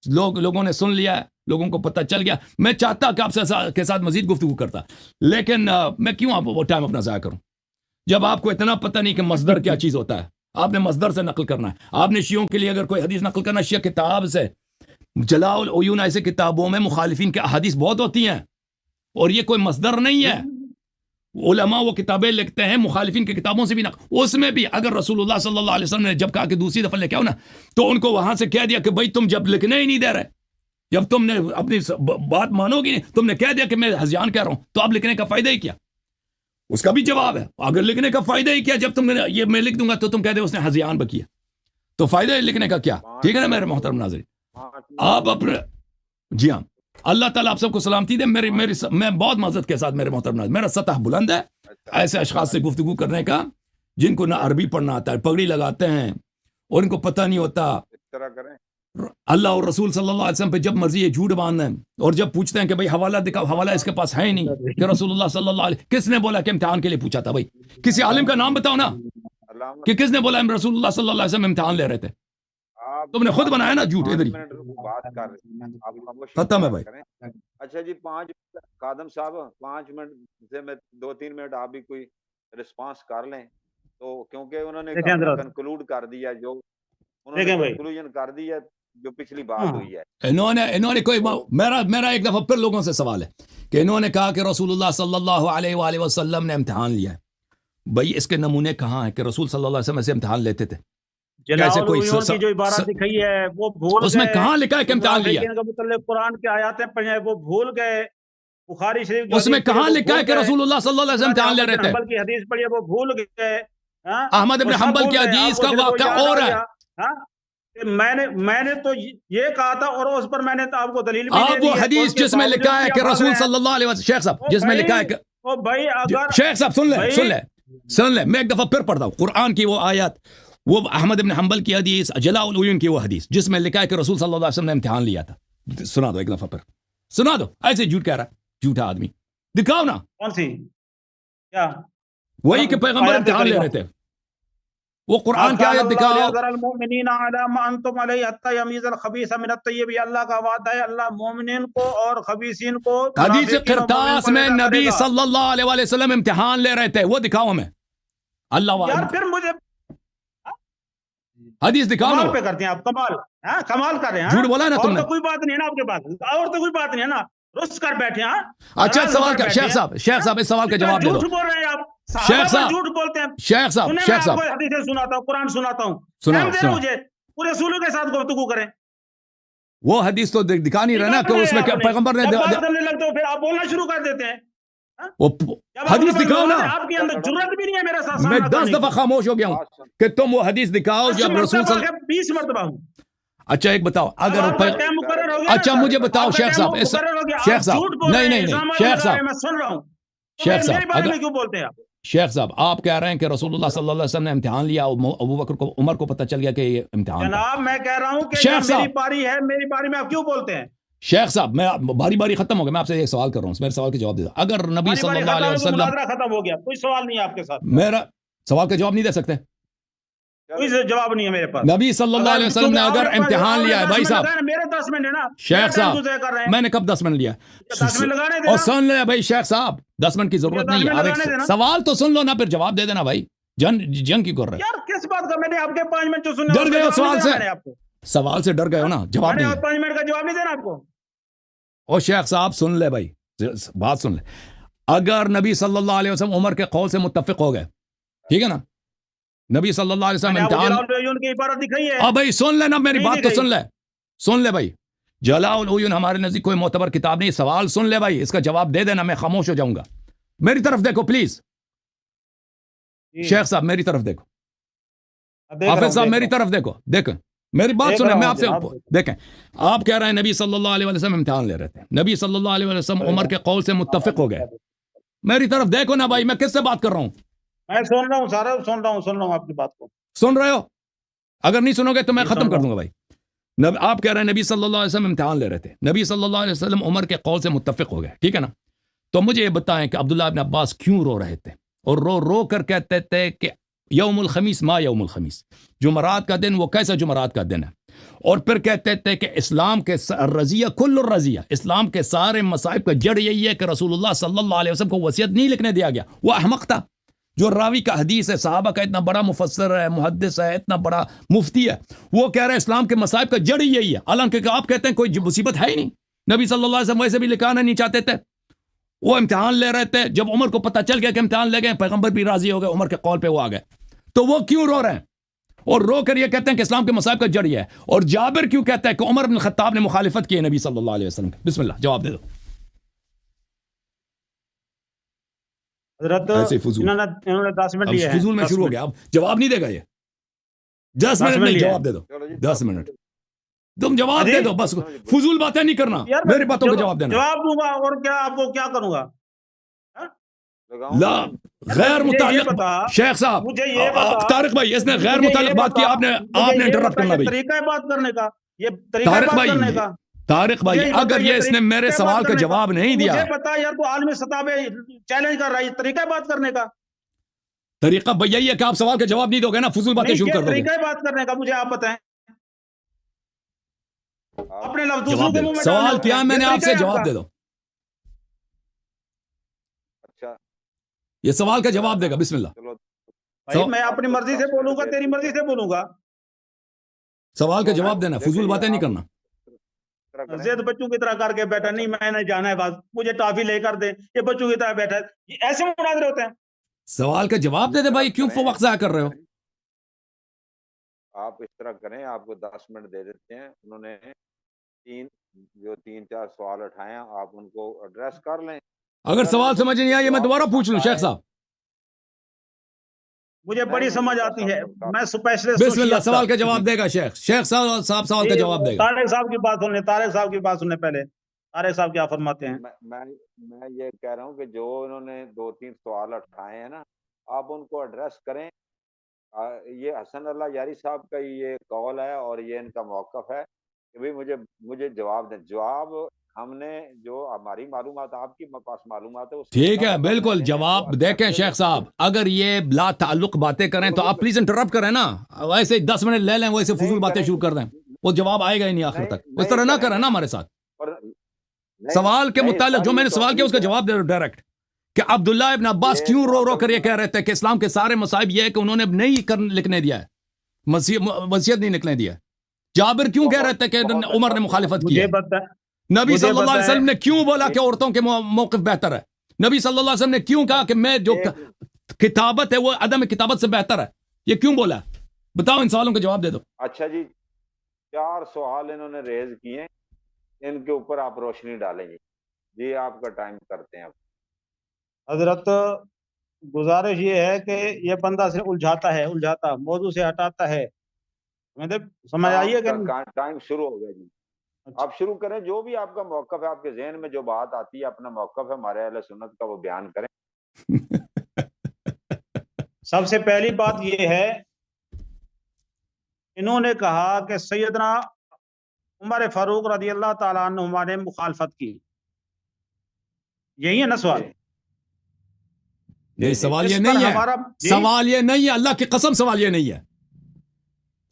لوگوں نے سن لیا ہے، لوگوں کو پتہ چل گیا. میں چاہتا کہ آپ کے ساتھ مزید گفتگو کرتا، لیکن میں کیوں آپ وہ ٹائم اپنا ضائع کروں جب آپ کو اتنا پتہ نہیں کہ مصدر کیا چیز ہوتا ہے. آپ نے مصدر سے نقل کرنا ہے. آپ نے شیعوں کے لیے اگر کوئی حدیث نقل کرنا، شیعہ کتاب سے، جلاء العیون ایسے کتابوں میں مخالفین کے احادیث بہت ہوتی ہیں، اور یہ کوئی مصدر نہیں ہے. علماء وہ کتابیں لکھتے ہیں مخالفین کی کتابوں سے بھی اس میں بھی اگر رسول اللہ صلی اللہ علیہ وسلم نے جب کہا کہ دوسری دفعہ لے کے آؤ نا تو ان کو وہاں سے کہہ دیا کہ بھائی تم جب لکھنے ہی نہیں دے رہے، جب تم نے اپنی بات مانو گی نہیں، تم نے کہہ دیا کہ میں ہذیان کہہ رہا ہوں، تو اب لکھنے کا فائدہ ہی کیا؟ اس کا بھی جواب ہے، اگر لکھنے کا فائدہ ہی کیا، جب تم نے یہ میں لکھ دوں گا تو تم کہہ دے اس نے ہذیان بکیا، تو فائدہ ہے لکھنے کا کیا؟ ٹھیک ہے نا میرے محترم ناظرین، آپ اپنے جی ہاں اللہ تعالیٰ آپ سب کو سلامتی دے۔ میں بہت معذرت کے ساتھ میرے محترم ناظرین، میرا سطح بلند ہے ایسے اشخاص سے گفتگو کرنے کا جن کو نہ عربی پڑھنا آتا ہے، پگڑی لگاتے ہیں اور ان کو پتہ نہیں ہوتا اللہ اور رسول صلی اللہ علیہ وسلم پہ جب مرضی یہ جھوٹ باندھ ہیں، اور جب پوچھتے ہیں کہ بھائی حوالہ دکھاؤ، حوالہ اس کے پاس ہے ہی نہیں کہ رسول اللہ صلی اللہ علیہ، کس نے بولا کہ امتحان کے لیے پوچھا تھا؟ بھائی کسی عالم کا نام بتاؤ نا کہ کس نے بولا رسول اللہ صلی اللہ علیہ وسلم امتحان لے رہے تھے؟ تم نے خود بنایا نا جھوٹ، ادھر ہی ختم ہے بھائی۔ اچھا جی 5 خادم صاحب 5 منٹ سے میں 2-3 منٹ آپ بھی کوئی رسپانس کر لیں تو، کیونکہ انہوں نے کنکلوڈ کر دیا جو انہوں نے کنکلوژن کر دیا جو پچھلی بات ہوئی ہے۔ انہوں نے کوئی میرا ایک دفعہ پھر لوگوں سے سوال ہے کہ انہوں نے کہا کہ رسول اللہ صلی اللہ علیہ وآلہ وسلم نے امتحان لیا ہے۔ بھائی اس کے نمونے کہاں ہیں کہ رسول صلی اللہ علیہ وسلم ایسے امتحان لیتے تھے؟ جیسے کوئی کی جو عبارت دکھائی ہے وہ بھول گئے، اس میں کہاں لکھا ہے کہ امتحان لیا؟ مطلب قرآن کی آیاتیں پڑھیں وہ بھول گئے، بخاری شریف اس میں کہاں لکھا ہے کہ رسول اللہ صلی اللہ علیہ وسلم امتحان لے رہے تھے؟ حنبل کی حدیث پڑھی ہے وہ بھول گئے۔ احمد ابن حنبل کی حدیث کا واقعہ اور ہے، میں نے تو یہ کہا تھا اور اس پر میں نے آپ کو دلیل بھی آپ وہ حدیث جس میں لکھا ہے کہ رسول صلی اللہ علیہ وسلم، شیخ صاحب جس میں لکھا ہے کہ بھائی اگر شیخ صاحب سن لیں میں ایک دفعہ پھر پڑھتا ہوں قرآن کی وہ آیات، وہ احمد ابن حنبل کی حدیث، جلاء العیون کی وہ حدیث جس میں لکھا ہے کہ رسول صلی اللہ علیہ وسلم نے امتحان لیا تھا۔ سنا دو ایک دفعہ پھر، سنا دو، ایسے جھوٹ کہہ رہا ہے جھوٹا آدمی، دکھاؤ نا کون سی کیا وہی کہ پیغمبر امتحان لے رہے تھے، وہ قرآن کی آیت دکھاؤ۔ اللہ کا وعدہ ہے، اللہ مومنین کو اور خبیثین کو حدیث قرطاس میں نبی صلی اللہ علیہ وسلم امتحان لے رہے تھے، وہ دکھاؤ ہمیں۔ اللہ یار پھر مجھے حدیث دکھاؤ نا، پہ کرتے ہیں آپ کمال کر رہے ہیں، جھوٹ بولا نا تم نے، کوئی بات نہیں ہے نا آپ کے پاس، اور تو کوئی بات نہیں ہے نا، رس کر بیٹھے ہیں۔ اچھا سوال کا شیخ صاحب اس سوال کا جواب دے دو۔ جھوٹ بول رہے ہیں آپ، شیخ صاحب جھوٹ بولتے ہیں۔ شیخ صاحب حدیثیں سناتا ہوں، قرآن سناتا ہوں، سناؤ مجھے پورے رسولوں کے ساتھ گفتگو کریں۔ وہ حدیث تو دکھا نہیں رہا نا کہ اس میں پیغمبر نے لگتا ہو پھر آپ بولنا شروع کر دیتے ہیں۔ حدیث دکھاؤ نا، آپ کے اندر جرات بھی نہیں ہے میرے ساتھ۔ میں 10 دفعہ خاموش ہو گیا ہوں کہ تم وہ حدیث دکھاؤ جب رسول صلی اللہ 20 مرتبہ ہوں۔ اچھا ایک بتاؤ، اگر اچھا مجھے بتاؤ شیخ صاحب نہیں شیخ صاحب میں سن رہا ہوں، شیخ صاحب آپ کہہ رہے ہیں کہ رسول اللہ صلی اللہ علیہ وسلم نے امتحان لیا، ابو بکر کو عمر کو پتہ چل گیا کہ یہ امتحان تھا۔ جناب میں کہہ رہا ہوں کہ میری باری ہے، میری باری میں آپ کیوں بولتے ہیں؟ شیخ صاحب میں باری ختم ہو گیا، میں آپ سے ایک سوال کر رہا ہوں، میرے سوال کا جواب دے دو۔ اگر نبی صلی اللہ علیہ وسلم ختم ہو گیا، کوئی سوال نہیں ہے آپ کے ساتھ، میرا سوال کا جواب نہیں دے سکتے؟ کوئی جواب نہیں ہے میرے پاس۔ نبی صلی اللہ علیہ وسلم نے اگر امتحان لیا ہے، بھائی صاحب میرے 10 منٹ ہے نا شیخ صاحب، میں نے کب 10 منٹ لیا؟ اور سن لے بھائی شیخ صاحب 10 منٹ کی ضرورت نہیں ہے، سوال تو سن لو نا پھر جواب دے دینا بھائی، جنگ کی کر رہے یار کس بات کا؟ میں نے آپ کے 5 منٹ سننے، ڈر گئے ہو سوال سے ڈر گئے ہو نا، جواب نہیں 5 منٹ کا جواب نہیں دینا آپ کو۔ اور شیخ صاحب سن لے بھائی، بات سن لے، اگر نبی صلی اللہ علیہ وسلم عمر کے قول سے متفق ہو گئے، ٹھیک ہے نا، نبی صلی اللہ علیہ وسلم امتحان، بھائی سن لے نا میری بات تو سن لے بھئی، جلاء العیون ہمارے نزدیک کوئی معتبر کتاب نہیں، سوال سن لے بھائی، اس کا جواب دے دینا، میں خاموش ہو جاؤں گا۔ میری طرف دیکھو پلیز شیخ صاحب، میری طرف دیکھو، حافظ صاحب میری طرف دیکھو، دیکھیں میری بات سنیں، میں آپ سے دیکھیں، آپ کہہ رہے ہیں نبی صلی اللہ علیہ وسلم امتحان لے رہے تھے، نبی صلی اللہ علیہ وسلم عمر کے قول سے متفق ہو گئے، میری طرف دیکھو نا بھائی، میں کس سے بات کر رہا ہوں؟ میں سن رہا ہوں، سارا سن رہا ہوں آپ کی بات کو۔ سن رہے ہو؟ اگر نہیں سنو گے تو میں ختم کر دوں گا بھائی۔ آپ کہہ رہے ہیں نبی صلی اللہ علیہ وسلم امتحان لے رہے تھے، نبی صلی اللہ علیہ وسلم عمر کے قول سے متفق ہو گئے، ٹھیک ہے نا، تو مجھے یہ بتائیں کہ عبداللہ ابن عباس کیوں رو رہے تھے، اور رو کر کہتے تھے کہ یوم الخمیس ما یوم الخمیس، جمعرات کا دن وہ کیسا جمعرات کا دن ہے، اور پھر کہتے تھے کہ اسلام کے رضیہ کل الرضیہ، اسلام کے سارے مصائب کا جڑ یہی ہے کہ رسول اللہ صلی اللہ علیہ وسلم کو وصیت نہیں لکھنے دیا گیا۔ وہ احمق تھا جو راوی کا حدیث ہے، صحابہ کا اتنا بڑا مفسر ہے، محدث ہے، اتنا بڑا مفتی ہے، وہ کہہ رہے ہیں اسلام کے مصائب کا جڑ یہی ہے، حالانکہ آپ کہتے ہیں کوئی مصیبت ہے ہی نہیں، نبی صلی اللہ علیہ وسلم ویسے بھی لکھانا نہیں چاہتے تھے، وہ امتحان لے رہے تھے. جب عمر کو پتہ چل گیا کہ امتحان لے گئے, پیغمبر بھی راضی ہو گئے, عمر کے قول پہ وہ آ گئے, تو وہ کیوں رو رہے ہیں اور رو کر یہ کہتے ہیں کہ اسلام کے مصائب کا جڑ یہ ہے؟ اور جابر کیوں کہتا ہے کہ عمر بن الخطاب نے مخالفت کی ہے نبی صلی اللہ علیہ وسلم کی؟ بسم اللہ جواب دے دو. حضرت ایسے فضول, انہوں نے 10 منٹ اب لیے ہیں. فضول میں شروع ہو گیا, اب جواب نہیں دے گا یہ. 10 منٹ نہیں, جواب دے دو. چلو جی 10 منٹ تم جواب دے دو, بس فضول باتیں نہیں کرنا, یار میں میری باتوں کا جواب دینا. جواب دوں گا اور کیا آپ کو کیا کروں گا؟ لگاؤں لا غیر مجھے یہ متعلق بتا, شیخ صاحب, مجھے یہ بتا, طارق بھائی اس نے غیر مجھے یہ متعلق بات کی, بتا, آپ نے مجھے یہ انٹرپٹ بتا کرنا یہ بھائی. طریقہ ہے بات کرنے کا, یہ طریقہ ہے طارق بات کرنے بھائی, کا. طارق بھائی مجھے اگر یہ اس نے میرے طریقہ ہے سوال بات کا کرنے جواب نہیں دیا, مجھے بتا یار, تو عالمی سطح پہ چیلنج کر رہا ہے, یہ طریقہ ہے بات کرنے کا. طریقہ بھائی یہی ہے کہ آپ سوال کا جواب نہیں دو گے نا, فضول باتیں نہیں, شروع کر یہ دو گے. طریقہ ہے بات کرنے کا, مجھے آپ بتائیں. اپنے لفظ دوسروں جواب کے دے دو, منہ میں ڈالنے سوال ہوتے کیا ہیں, میں یہ نے آپ طریقہ سے, ہے جواب کا. دے دو. اچھا یہ سوال کا جواب دے گا, بسم اللہ. چلو بھائی میں اپنی مرضی سے بولوں گا, تیری مرضی سے بولوں گا. سوال کا جواب دینا, فضول باتیں نہیں کرنا. زید بچوں کی طرح کر کے بیٹھا, نہیں میں نے جانا ہے, بس مجھے ٹافی لے کر دے, یہ بچوں کی طرح بیٹھا ہے. یہ ایسے مناظرے ہوتے ہیں. سوال کا جواب دے دے بھائی, کیوں وقت ضائع کر رہے ہو؟ آپ اس طرح کریں, آپ کو 10 منٹ دے دیتے ہیں. انہوں نے تین چار سوال اٹھائے ہیں, آپ ان کو ایڈریس کر لیں. اگر سوال سمجھ نہیں آئی میں دوبارہ پوچھ لوں شیخ صاحب. مجھے بڑی سمجھ آتی ہے, میں اسپیشلسٹ. بسم اللہ, سوال کا جواب دے گا شیخ. شیخ صاحب سوال کا جواب دے گا. طارق صاحب کی بات سننے, طارق صاحب کی بات سننے پہلے. طارق صاحب کیا فرماتے ہیں؟ میں یہ کہہ رہا ہوں کہ جو انہوں نے 2-3 سوال اٹھائے ہیں نا, آپ ان کو ایڈریس کریں. یہ حسن اللہ یاری صاحب کا یہ قول ہے اور یہ ان کا موقف ہے کہ بھئی مجھے جواب دیں. جواب ہم نے, جو ہماری معلومات, آپ کی پاس معلومات ہے, ٹھیک ہے بالکل, جواب دیکھیں شیخ صاحب, اگر یہ بلا تعلق باتیں کریں تو آپ پلیز انٹرپٹ کریں نا. ویسے 10 منٹ لے لیں, ویسے فضول باتیں شروع کر دیں, وہ جواب آئے گا ہی نہیں آخر تک. اس طرح نہ کریں نا ہمارے ساتھ. سوال کے متعلق جو میں نے سوال کیا اس کا جواب دے دو ڈائریکٹ, کہ عبداللہ ابن عباس کیوں رو رو کر یہ کہہ رہے تھے کہ اسلام کے سارے مصائب یہ ہے کہ انہوں نے نہیں لکھنے دیا ہے, وصیت نہیں لکھنے دیا ہے. جابر کیوں کہہ رہے تھے کہ عمر نے مخالفت کی ہے؟ نبی صلی اللہ علیہ وسلم نے کیوں بولا کہ عورتوں کے موقف بہتر ہے؟ نبی صلی اللہ علیہ وسلم نے کیوں کہا کہ میں جو کتابت ہے وہ عدم کتابت سے بہتر ہے؟ یہ کیوں بولا؟ بتاؤ, ان سوالوں کا جواب دے دو. اچھا جی, 4 سوال انہوں نے ریز کیے, ان کے اوپر آپ روشنی ڈالیں گے. جی آپ کا ٹائم کرتے ہیں. حضرت گزارش یہ ہے کہ یہ بندہ سے الجھاتا موضوع سے ہٹاتا ہے. مطلب سمجھ آئیے کہ ٹائم شروع ہو گیا جی, آپ شروع کریں. جو بھی آپ کا موقف ہے, آپ کے ذہن میں جو بات آتی ہے, اپنا موقف ہے ہمارے اہل سنت کا, وہ بیان کریں. سب سے پہلی بات یہ ہے, انہوں نے کہا کہ سیدنا عمر فاروق رضی اللہ تعالیٰ عنہ نے مخالفت کی. یہی ہے نا سوال؟ نہیں, سوال یہ نہیں ہے, سوال یہ نہیں ہے, اللہ کی قسم سوال یہ نہیں ہے.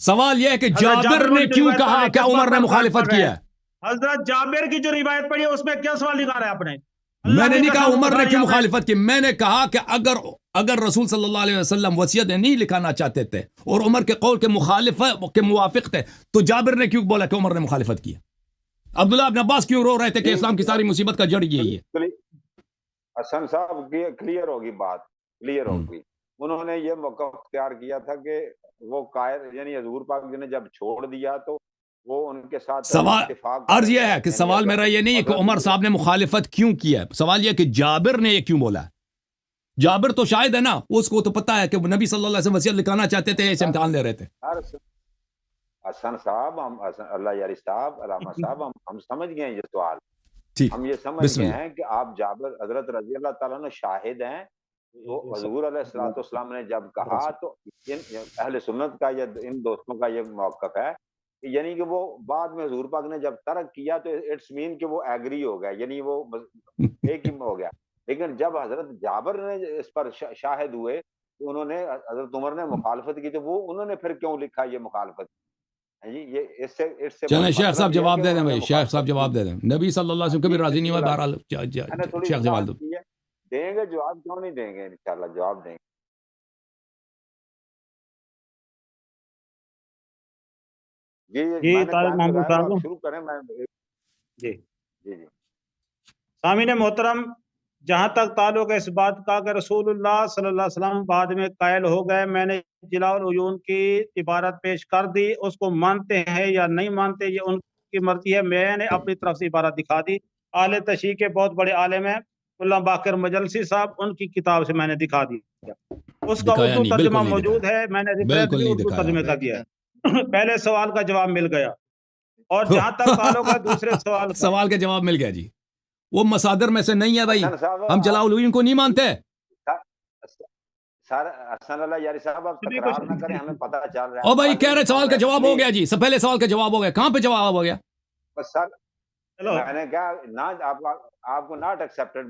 سوال یہ ہے کہ جابر نے کیوں کہا کہ عمر نے مخالفت کی ہے. حضرت جابر کی جو روایت پڑھی ہے اس میں کیا سوال نکال رہا ہے آپ نے؟ میں نے نہیں کہا عمر نے کیوں مخالفت کی, میں نے کہا کہ اگر رسول صلی اللہ علیہ وسلم وصیت نہیں لکھانا چاہتے تھے اور عمر کے قول کے موافق تھے, تو جابر نے کیوں بولا کہ عمر نے مخالفت کی ہے؟ عبداللہ ابن عباس کیوں رو رہے تھے کہ اسلام کی ساری مصیبت کا جڑ یہی ہے؟ حسن صاحب کلیئر ہوگی بات, کلیئر ہوگی. انہوں نے یہ موقف اختیار کیا تھا کہ وہ قائد, یعنی حضور پاک جی نے جب چھوڑ دیا تو وہ ان کے ساتھ سوال عرض یہ ہے کہ سوال میرا یہ نہیں ہے کہ عمر صاحب نے مخالفت کیوں کی ہے, سوال یہ کہ جابر نے یہ کیوں بولا ہے. جابر تو شاہد ہے نا, اس کو تو پتا ہے کہ نبی صلی اللہ علیہ وسلم وصیت لکھانا چاہتے تھے, اس امتحان لے رہے تھے. حسن صاحب, اللہ یاری صاحب, علامہ صاحب, ہم سمجھ گئے ہیں یہ سوال. ہم یہ سمجھ گئے ہیں کہ آپ جابر حضرت رضی اللہ تعالیٰ نے شاہد ہیں. وہ حضور علیہ الصلوۃ والسلام نے جب کہا تو اہل سنت کا یا ان دوستوں کا یہ موقف ہے, یعنی کہ وہ بعد میں حضور پاک نے جب ترک کیا تو اٹس مین کہ وہ ایگری ہو گیا, یعنی وہ ایک ہی ہو گیا. لیکن جب حضرت جابر نے اس پر شاہد ہوئے تو انہوں نے, حضرت عمر نے مخالفت کی, تو وہ انہوں نے پھر کیوں لکھا یہ مخالفت؟ یہ اس سے چلیں شیخ صاحب جواب دے دیں بھائی, شیخ صاحب جواب دے دیں. نبی صلی اللہ علیہ وسلم کبھی راضی نہیں ہوا, بہرحال شیخ جواب دیں گے. جواب کیوں نہیں دیں گے, انشاءاللہ جواب دیں گے. جی طارق محمود صاحب شروع کریں. میں جی سامعین محترم, جہاں تک تعلق ہے اس بات کا کہ رسول اللہ صلی اللہ علیہ وسلم بعد میں قائل ہو گئے، میں نے جلاء العیون کی عبارت پیش کر دی، اس کو مانتے ہیں یا نہیں مانتے یہ ان کی مرضی ہے، میں نے اپنی طرف سے عبارت دکھا دی۔ اہل تشیع کے بہت بڑے عالم ہیں ملا باقر مجلسی صاحب، ان کی کتاب سے میں نے دکھا دی، اس کا دکھایا اردو نہیں، ترجمہ بالکل نہیں موجود دکھایا، ہے، میں نے ریفرنس بالکل بھی نہیں اردو دکھایا ترجمے آپ کا دیا ہے۔ پہلے سوال کا جواب مل گیا، اور جہاں تک تعلق ہے دوسرے سوال کا، سوال کا جواب مل گیا جی، وہ مصادر میں سے نہیں ہے بھائی، حسن صاحب ہم جلاء العیون کو نہیں مانتے۔ سر حسن اللہ یاری صاحب آپ تکرار نہ کریں، ہمیں پتہ چل رہا ہے او بھائی کہہ رہے معلوم سوال ہو کا رہا ہے جواب ہو پلیز گیا جی، سب پہلے سوال کا جواب ہو گیا، کہاں پہ جواب ہو گیا؟ بس سر چلو میں نے کہا ناٹ آپ کو ناٹ ایکسیپٹڈ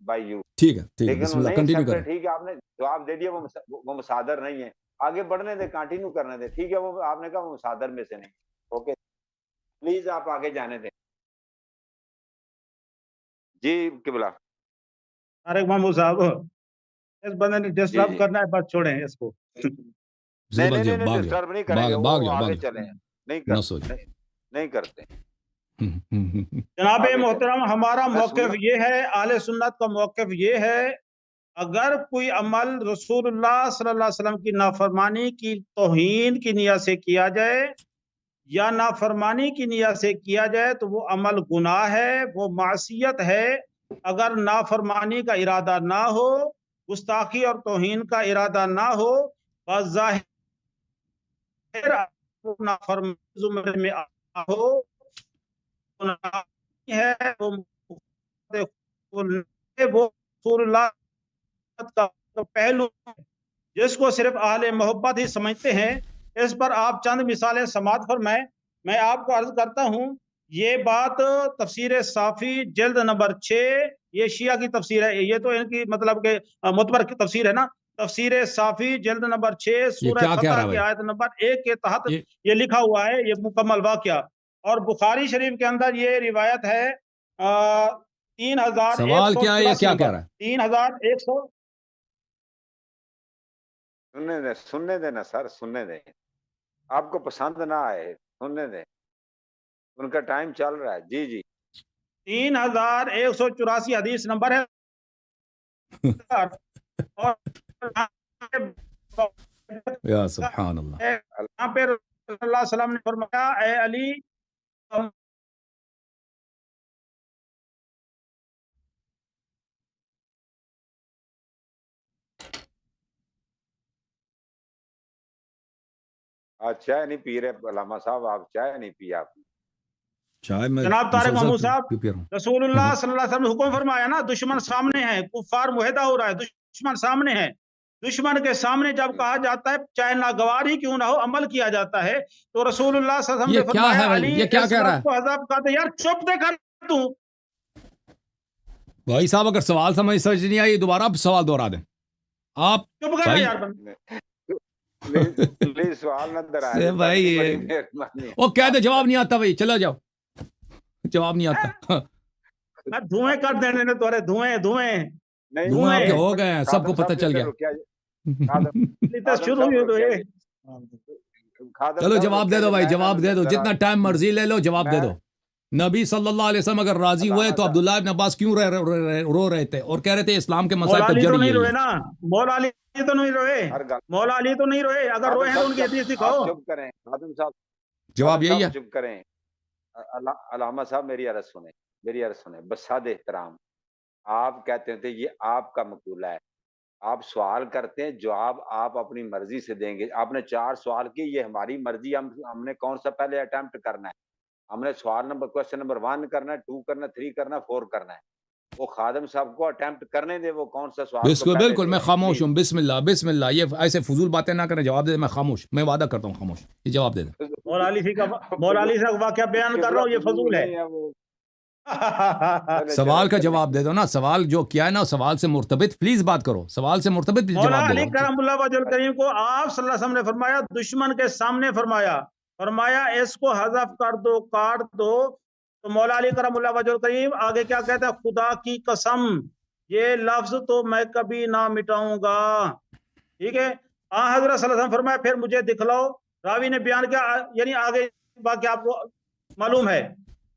بائی یو، ٹھیک ہے ٹھیک ہے، لیکن بسم وہ اللہ نہیں کنٹینیو ایکسیپٹڈ، کریں۔ ٹھیک ہے آپ نے جواب دے دیا، وہ مصادر نہیں ہے، آگے بڑھنے دیں، کنٹینیو کرنے دیں، ٹھیک ہے، وہ آپ نے کہا وہ مصادر میں سے نہیں، اوکے پلیز آپ آگے جانے دیں جی قبلہ۔ طارق محمود صاحب، اس بندے نے جی ڈسٹرب جی کرنا ہے، بس چھوڑیں اس کو۔ نہیں زبر نہیں جی نہیں بھاگ ڈسٹرب نہیں جاؤ، کریں گے، بھاگ وہ جاؤ، بھاگ آگے جاؤ، چلیں، نہیں نہ سوچ۔ نہیں کرتے، جناب آگے چلیں محترم، ہمارا بسم موقف اللہ۔ یہ ہے، اہل سنت کا موقف یہ ہے، اگر کوئی عمل رسول اللہ صلی اللہ علیہ وسلم کی نافرمانی کی توہین کی نیت سے کیا جائے یا نافرمانی کی نیت سے کیا جائے تو وہ عمل گناہ ہے، وہ معصیت ہے۔ اگر نافرمانی کا ارادہ نہ ہو، گستاخی اور توہین کا ارادہ نہ ہو، بظاہر نافرمانی زمرے میں آ ہو، گناہ ہے، وہ رسول اللہ کا پہلو جس کو صرف اہل محبت ہی سمجھتے ہیں۔ اس پر آپ چند مثالیں سماعت فرمائیں۔ میں آپ کو عرض کرتا ہوں، یہ بات تفسیر صافی جلد نمبر 6، یہ شیعہ کی تفسیر ہے، یہ تو ان کی مطلب کہ معتبر کی تفسیر ہے نا، تفسیر صافی جلد نمبر 6 یہ سورہ کیا کہہ رہا فتح ہے کی بھائی؟ آیت نمبر 1 کے تحت یہ یہ لکھا ہوا ہے، یہ مکمل واقعہ، اور بخاری شریف کے اندر یہ روایت ہے 3184 سوال کیا ہے، یہ کیا کہہ نمبر، رہا ہے؟ 3100۔ سننے دیں نا سر، سننے دیں، آپ کو پسند نہ آئے سننے دیں، ان کا ٹائم چل رہا ہے، جی جی 3184 حدیث نمبر ہے، اور یا سبحان اللہ، یہاں پہ رسول اللہ صلی اللہ علیہ وسلم نے فرمایا، اے علی، آج چائے نہیں پی رہے علامہ صاحب، آپ چائے نہیں پی آپ نے؟ چائے میں جناب طارق محمود صاحب، کیوں پی رہا ہوں؟ رسول اللہ صلی اللہ علیہ وسلم نے حکم فرمایا نا، دشمن سامنے ہے، کفار معاہدہ ہو رہا ہے، دشمن سامنے ہے، دشمن کے سامنے جب کہا جاتا ہے چاہے ناگوار ہی کیوں نہ ہو عمل کیا جاتا ہے، تو رسول اللہ صلی اللہ علیہ وسلم یہ نے کیا ہے فرمایا، بھائی؟ علی یہ کیا اس کہہ رہا لفظ کو حذف کر دے۔ یار چپ دے کر تو بھائی صاحب، اگر سوال سمجھ نہیں آئی دوبارہ آپ سوال دوہرا دیں آپ چپ کر بھائی۔ یار پلیز سوال نہ درائے بھائی بڑی مہربانی وہ کہہ دے جواب نہیں آتا بھئی، چلا جاؤ، جواب نہیں آتا۔ میں دھوئیں کر دینے نے تورے دھوئیں نہیں دھواں آپ کے دھوئیں ہو گئے ہیں، سب کو پتہ چل گیا۔ شروع ہوئی تو یہ چلو جواب دے دو بھائی، جواب دے دو، جتنا ٹائم مرضی لے لو، جواب دے دو۔ نبی صلی اللہ علیہ وسلم اگر راضی ہوئے تو عبداللہ ابن عباس کیوں رو رہے تھے اور کہہ رہے تھے اسلام کے مسائل مولا کا علی جڑ تو نہیں یہی روئے ہے؟ نا، مولا علی تو نہیں روئے، مولا علی تو نہیں روئے، اگر روئے ہیں تو ان کی حدیث دکھاؤ۔ آپ چپ کریں خادم صاحب، جواب یہی ہے۔ چپ کریں علامہ صاحب، میری عرض سنیں، بساد احترام، آپ کہتے تھے یہ آپ کا مقولہ ہے، آپ سوال کرتے ہیں، جواب آپ اپنی مرضی سے دیں گے، آپ نے 4 سوال کی، یہ ہماری مرضی، ہم نے کون سا پہلے اٹیمپٹ کرنا ہے، ہم نے سوال کوشچن نمبر 1 کرنا ہے، 2 کرنا ہے، 3 کرنا ہے، 4 کرنا ہے، وہ خادم صاحب کو اٹیمپٹ کرنے دے، وہ کون سا سوال کو پہلے بالکل، دے میں رہے ہیں، خاموش ہوں، بسم اللہ بسم اللہ، یہ ایسے فضول باتیں نہ کریں، جواب دے دیں، میں خاموش، میں وعدہ کرتا ہوں خاموش، یہ جواب دے دیں۔ مولا علی سے واقعہ بیان کر رہا ہوں، یہ فضول ہے۔ نہیں وہ سوال کا جواب دے دو نا، سوال جو کیا ہے نا، سوال سے مرتبط پلیز بات کرو، سوال سے مرتبط بھی مولا جواب دے علی دو۔ کرم اللہ وجہ الکریم کو آپ صلی اللہ علیہ وسلم نے فرمایا، دشمن کے سامنے فرمایا اس کو حذف کر دو، کاٹ دو، تو مولا علی کرم اللہ وجہ الکریم آگے کیا کہتا ہے، خدا کی قسم یہ لفظ تو میں کبھی نہ مٹاؤں گا، ٹھیک ہے۔ حضرت صلی اللہ علیہ وسلم فرمایا پھر مجھے دکھلاؤ، راوی نے بیان کیا، یعنی آگے باقی آپ کو معلوم ہے۔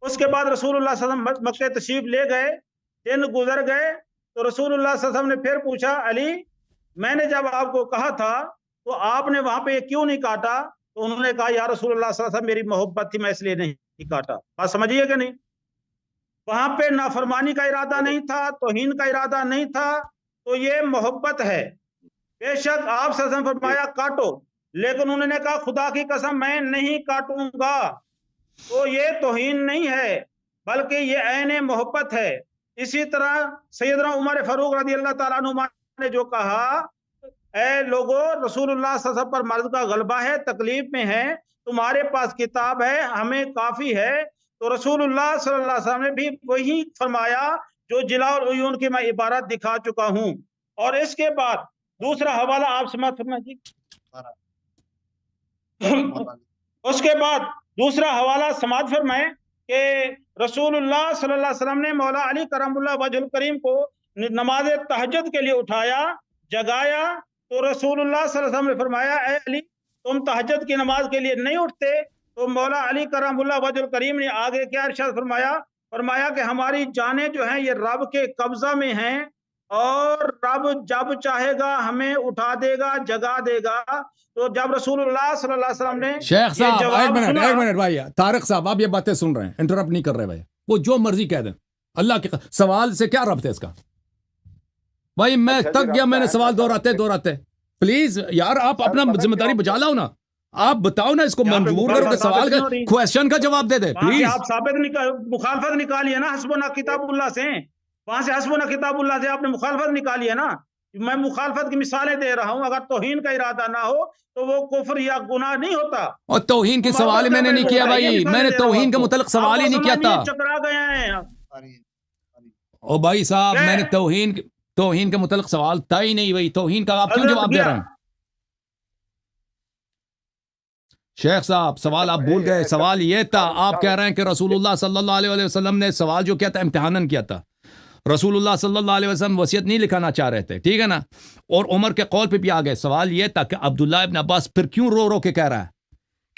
اس کے بعد رسول اللہ صلی اللہ علیہ وسلم مکہ تشریف لے گئے، دن گزر گئے، تو رسول اللہ صلی اللہ علیہ وسلم نے پھر پوچھا علی میں نے جب آپ کو کہا تھا تو آپ نے وہاں پہ کیوں نہیں کاٹا؟ تو انہوں نے کہا یا رسول اللہ صلی اللہ علیہ وسلم میری محبت تھی میں اس لیے نہیں کاٹا. بات سمجھیے کہ نہیں؟ وہاں پہ نافرمانی کا ارادہ نہیں تھا, توہین کا ارادہ نہیں تھا, تو یہ محبت ہے. بے شک آپ صلی اللہ علیہ وسلم فرمایا کاٹو, لیکن انہوں نے کہا خدا کی قسم میں نہیں کاٹوں گا. تو یہ توہین نہیں ہے بلکہ یہ عین محبت ہے. اسی طرح سیدنا عمر فاروق رضی اللہ تعالیٰ عنہ نے جو کہا اے لوگو رسول اللہ صلی اللہ علیہ وسلم پر مرض کا غلبہ ہے, تکلیف میں ہے, تمہارے پاس کتاب ہے ہمیں کافی ہے. تو رسول اللہ صلی اللہ علیہ وسلم نے بھی وہی فرمایا جو جلا العیون کی میں عبارت دکھا چکا ہوں. اور اس کے بعد دوسرا حوالہ آپ سماعت فرمائیں. اس کے بعد دوسرا حوالہ سماعت فرمائیں کہ رسول اللہ صلی اللہ علیہ وسلم نے مولا علی کرم اللہ وجہ الکریم کو نماز تہجد کے لیے اٹھایا, جگایا. تو رسول اللہ صلی اللہ علیہ وسلم نے فرمایا اے علی تم تہجد کی نماز کے لیے نہیں اٹھتے؟ تو مولا علی کرم اللہ وجہ الکریم نے آگے کیا ارشاد فرمایا کہ ہماری جانیں جو ہیں یہ رب کے قبضہ میں ہیں اور رب جب چاہے گا ہمیں اٹھا دے گا, جگا دے گا. تو جب رسول اللہ صلی اللہ علیہ وسلم نے شیخ صاحب ایک منٹ بھائی, طارق صاحب آپ یہ باتیں سن رہے ہیں, انٹرپٹ نہیں کر رہے بھائی, وہ جو مرضی کہہ دیں, اللہ کے سوال سے کیا ربط ہے اس کا بھائی؟ میں تک گیا, میں نے سوال دہراتے پلیز یار آپ اپنا ذمہ داری بچا لاؤ نا, آپ بتاؤ نا اس کو منظور کرو کہ سوال کا کویسچن کا جواب دے دے پلیز. آپ ثابت مخالفت نکالیے نا حسبنا کتاب اللہ سے, وہاں سے حسبنا کتاب اللہ سے آپ نے مخالفت نکالی ہے نا. میں مخالفت کی مثالیں دے رہا ہوں, اگر توہین کا ارادہ نہ ہو تو وہ کفر یا گناہ نہیں ہوتا. اور توہین کے سوال میں نے نہیں کیا بھائی, میں نے توہین کے متعلق سوال ہی نہیں کیا تھا. چکرا گئے ہیں او بھائی صاحب, میں نے توہین کے متعلق سوال تھا ہی نہیں بھائی, توہین کا آپ کیوں جواب دے رہے ہیں؟ شیخ صاحب سوال آپ بھول گئے. سوال یہ تھا, آپ کہہ رہے ہیں کہ رسول اللہ صلی اللہ علیہ وسلم نے سوال جو کیا تھا امتحاناً کیا تھا. رسول اللہ صلی اللہ علیہ وسلم وصیت نہیں لکھانا چاہ رہے تھے, ٹھیک ہے نا, اور عمر کے قول پہ بھی آ گئے. سوال یہ تھا کہ عبداللہ ابن عباس پھر کیوں رو رو کے کہہ رہا ہے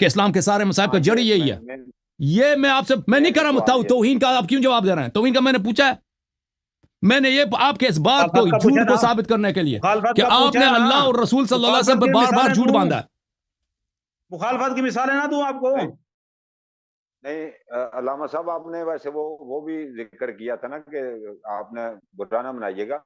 کہ اسلام کے سارے مصائب کا جڑی یہی ہے. یہ میں آپ سے میں نہیں کر رہا ہوں توہین کا, آپ کیوں جواب دے رہے ہیں؟ توہین کا میں نے پوچھا ہے, میں نے یہ آپ کے اس بات کو جھوٹ کو ثابت کرنے کے لیے کہ آپ نے اللہ اور رسول صلی اللہ علیہ وسلم پہ بار بار جھوٹ باندھا ہے. مخالفت کی مثالیں نہ دوں آپ کو؟ نہیں علامہ صاحب آپ نے ویسے وہ بھی ذکر کیا تھا نا کہ آپ نے برا نہ منائیے گا,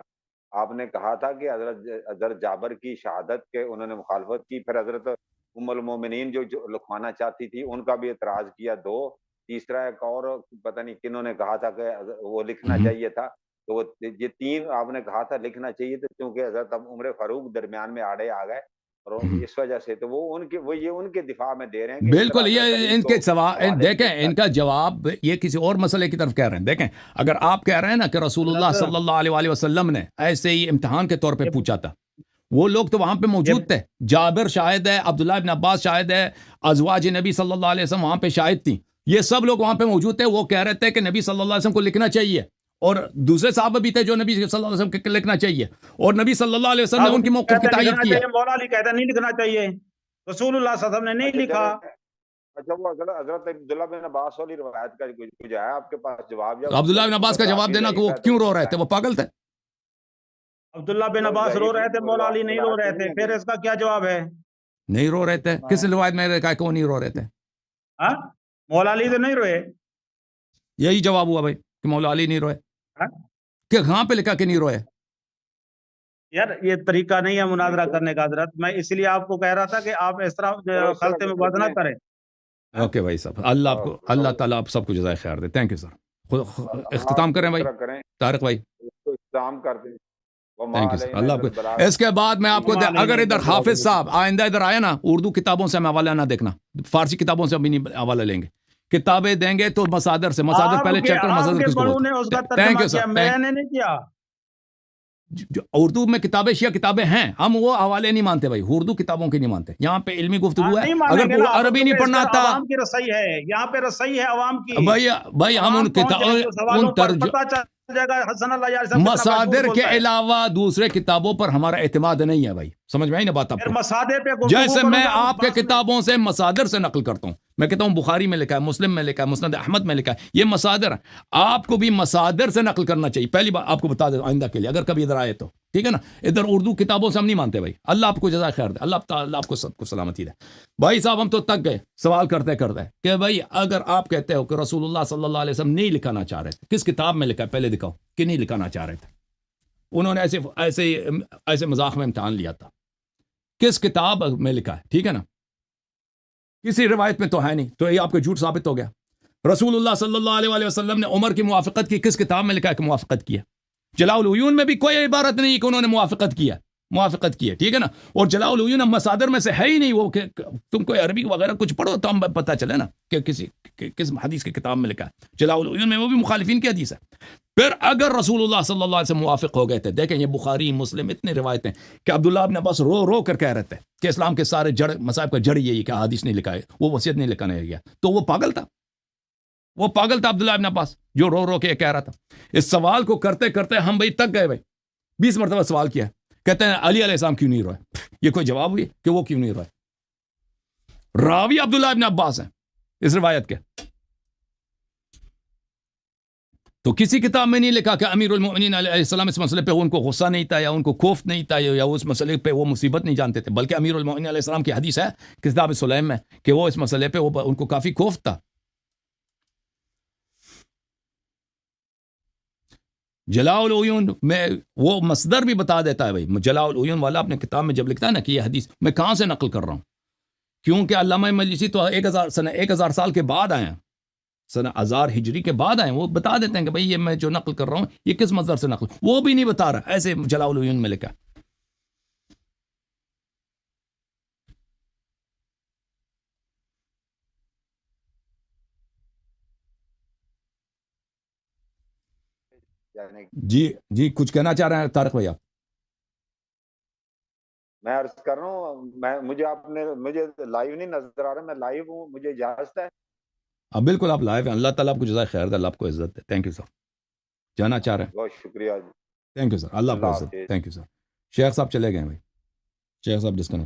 آپ نے کہا تھا کہ حضرت جابر کی شہادت کے انہوں نے مخالفت کی, پھر حضرت ام المومنین جو لکھوانا چاہتی تھی ان کا بھی اعتراض کیا, دو. تیسرا ایک اور پتہ نہیں کنہوں نے کہا تھا کہ وہ لکھنا چاہیے تھا. تو یہ تین آپ نے کہا تھا لکھنا چاہیے تھا, کیونکہ حضرت عمر فاروق درمیان میں آڑے آ گئے اور اس وجہ سے, تو وہ ان کے دفاع میں دے رہے ہیں. بالکل, یہ ان کے سوال دیکھیں, ان کا جواب یہ کسی اور مسئلے کی طرف کہہ رہے ہیں. دیکھیں اگر آپ کہہ رہے ہیں نا کہ رسول اللہ صلی اللہ علیہ وسلم نے ایسے ہی امتحان کے طور پہ پوچھا تھا, وہ لوگ تو وہاں پہ موجود تھے, جابر شاہد ہے, عبداللہ ابن عباس شاہد ہے, ازواج نبی صلی اللہ علیہ وسلم وہاں پہ شاہد تھیں, یہ سب لوگ وہاں پہ موجود تھے. وہ کہہ رہے تھے کہ نبی صلی اللہ علیہ وسلم کو لکھنا چاہیے, اور دوسرے صحابہ بھی تھے جو نبی صلی اللہ علیہ وسلم کو لکھنا چاہیے, اور نبی صلی اللہ علیہ وسلم نے ان کی موقف کی تائید کی. مولا علی کہتا نہیں لکھنا چاہیے, رسول اللہ صلی اللہ علیہ وسلم نے نہیں لکھا. اچھا وہ حضرت عبداللہ بن عباس والی روایت کا کچھ ہے آپ کے پاس جواب؟ عبداللہ بن عباس کا جواب دینا کہ وہ کیوں رو رہے تھے, وہ پاگل تھے. عبداللہ بن عباس رو رہے تھے, مولا علی نہیں رو رہے تھے, پھر اس کا کیا جواب ہے؟ نہیں رو رہے تھے, کس روایت میں کہا کہ وہ نہیں رو رہے تھے؟ مولا علی تو نہیں روئے, یہی جواب ہوا بھائی کہ مولا علی نہیں روئے. کہ کہاں پہ لکھا کہ نہیں روئے؟ یار یہ طریقہ نہیں ہے مناظرہ کرنے کا حضرت, میں اس لیے آپ کو کہہ رہا تھا کہ آپ اس طرح خلط میں بات نہ کریں. اوکے بھائی صاحب, اللہ تعالیٰ آپ سب کو جزائے خیر دے. Thank you sir. اختتام کریں بھائی طارق بھائی, اختتام کر دیں. تھینک یو سر, اللہ آپ کو. اس کے بعد میں آپ کو اگر ادھر حافظ صاحب آئندہ ادھر آیا نا, اردو کتابوں سے ہم حوالہ نہ دیکھنا, فارسی کتابوں سے ابھی نہیں حوالہ لیں گے. کتابیں دیں گے تو مصادر سے, مصادر پہلے چیک کر مصادر کس کو بولتے ہیں. Thank you sir. میں نے نہیں کیا. اردو میں کتابیں شیعہ کتابیں ہیں, ہم وہ حوالے نہیں مانتے بھائی, اردو کتابوں کے نہیں مانتے. یہاں پہ علمی گفتگو ہے, اگر عربی نہیں پڑھنا آتا, عوام کی رسائی ہے یہاں پہ, رسائی ہے عوام کی بھائی ہم ان مصادر کے علاوہ دوسرے کتابوں پر ہمارا اعتماد نہیں ہے بھائی, سمجھ میں آئی نا بات آپ کو؟ جیسے میں آپ کے کتابوں سے مصادر سے نقل کرتا ہوں, میں کہتا ہوں بخاری میں لکھا ہے، مسلم میں لکھا ہے، مسند احمد میں لکھا ہے، یہ مصادر ہیں. آپ کو بھی مصادر سے نقل کرنا چاہیے. پہلی بات آپ کو بتا دیں آئندہ کے لیے اگر کبھی ادھر آئے تو ٹھیک ہے نا. ادھر اردو کتابوں سے ہم نہیں مانتے بھائی. اللہ آپ کو جزائے خیر دے، اللہ تعالیٰ آپ کو سب کو سلامتی دے. بھائی صاحب ہم تو تک گئے سوال کرتے کرتے کہ بھائی اگر آپ کہتے ہو کہ رسول اللہ صلی اللہ علیہ وسلم نہیں لکھانا چاہ رہے تھے، کس کتاب میں لکھا ہے پہلے دکھاؤ کہ نہیں لکھانا چاہ رہے تھے. انہوں نے ایسے مذاق میں امتحان لیا تھا. کس کتاب میں لکھا ہے؟ ٹھیک ہے نا. کسی روایت میں تو ہے نہیں، تو یہ آپ کو جھوٹ ثابت ہو گیا. رسول اللہ صلی اللہ علیہ وآلہ وسلم نے عمر کی موافقت کی، کس کتاب میں لکھا ہے کہ موافقت کیا؟ جلاء العیون میں بھی کوئی عبارت نہیں کہ انہوں نے موافقت کیا. ٹھیک ہے نا. اور جلاء العیون مصادر میں سے ہے ہی نہیں وہ کہ تم کوئی عربی وغیرہ کچھ پڑھو تو ہم پتہ چلے نا کہ کس حدیث کی کتاب میں لکھا ہے. جلاء العیون میں وہ بھی مخالفین کی حدیث ہے. پھر اگر رسول اللہ صلی اللہ علیہ وسلم موافق ہو گئے تھے، دیکھیں یہ بخاری مسلم اتنے روایتیں کہ عبداللہ ابن عباس رو کر کہہ رہے تھے کہ اسلام کے سارے مصائب کا جڑ یہی کہ حدیث نہیں لکھا ہے، وہ وصیت نہیں لکھانے گیا. تو وہ پاگل تھا عبداللہ ابن عباس جو رو کے کہہ رہا تھا. اس سوال کو کرتے کرتے ہم بھائی تک گئے. بھائی 20 مرتبہ سوال کیا، کہتے ہیں علی علیہ السلام کیوں نہیں روئے. یہ کوئی جواب ہوئی کہ وہ کیوں نہیں روئے؟ راوی عبداللہ ابن عباس ہیں اس روایت کے. تو کسی کتاب میں نہیں لکھا کہ امیر المؤمنین علیہ السلام اس مسئلے پہ ان کو غصہ نہیں تھا یا ان کو خوف نہیں تھا یا اس مسئلے پہ وہ مصیبت نہیں جانتے تھے، بلکہ امیر المؤمنین علیہ السلام کی حدیث ہے کتاب سلیم میں کہ وہ اس مسئلے پہ ان کو کافی خوف تھا. جلاء العیون میں وہ مصدر بھی بتا دیتا ہے. بھائی جلاء العیون والا اپنے کتاب میں جب لکھتا ہے نا کہ یہ حدیث میں کہاں سے نقل کر رہا ہوں، کیونکہ علامہ مجلسی تو 1000 سال کے بعد آئے ہیں، سنہ 1000 ہجری کے بعد آئے ہیں. وہ بتا دیتے ہیں کہ بھئی یہ میں جو نقل کر رہا ہوں یہ کس مصدر سے نقل، وہ بھی نہیں بتا رہا. ایسے جلاء العیون میں لکھا. جی کچھ کہنا چاہ رہے ہیں طارق بھائی آپ؟ میں عرض کر رہا ہوں مجھے لائیو نہیں نظر آ رہا، میں لائیو ہوں، مجھے اجازت ہے؟ بالکل آپ لائیو ہیں. اللہ تعالیٰ آپ کو جزائے خیر دے، اللہ آپ کو عزت دے. Thank you sir. جانا چاہ رہے ہیں؟ بہت شکریہ. Thank you sir. اللہ آپ کو عزت. Thank you sir. شیخ صاحب چلے گئے بھائی. شیخ صاحب ڈسکنیکٹ.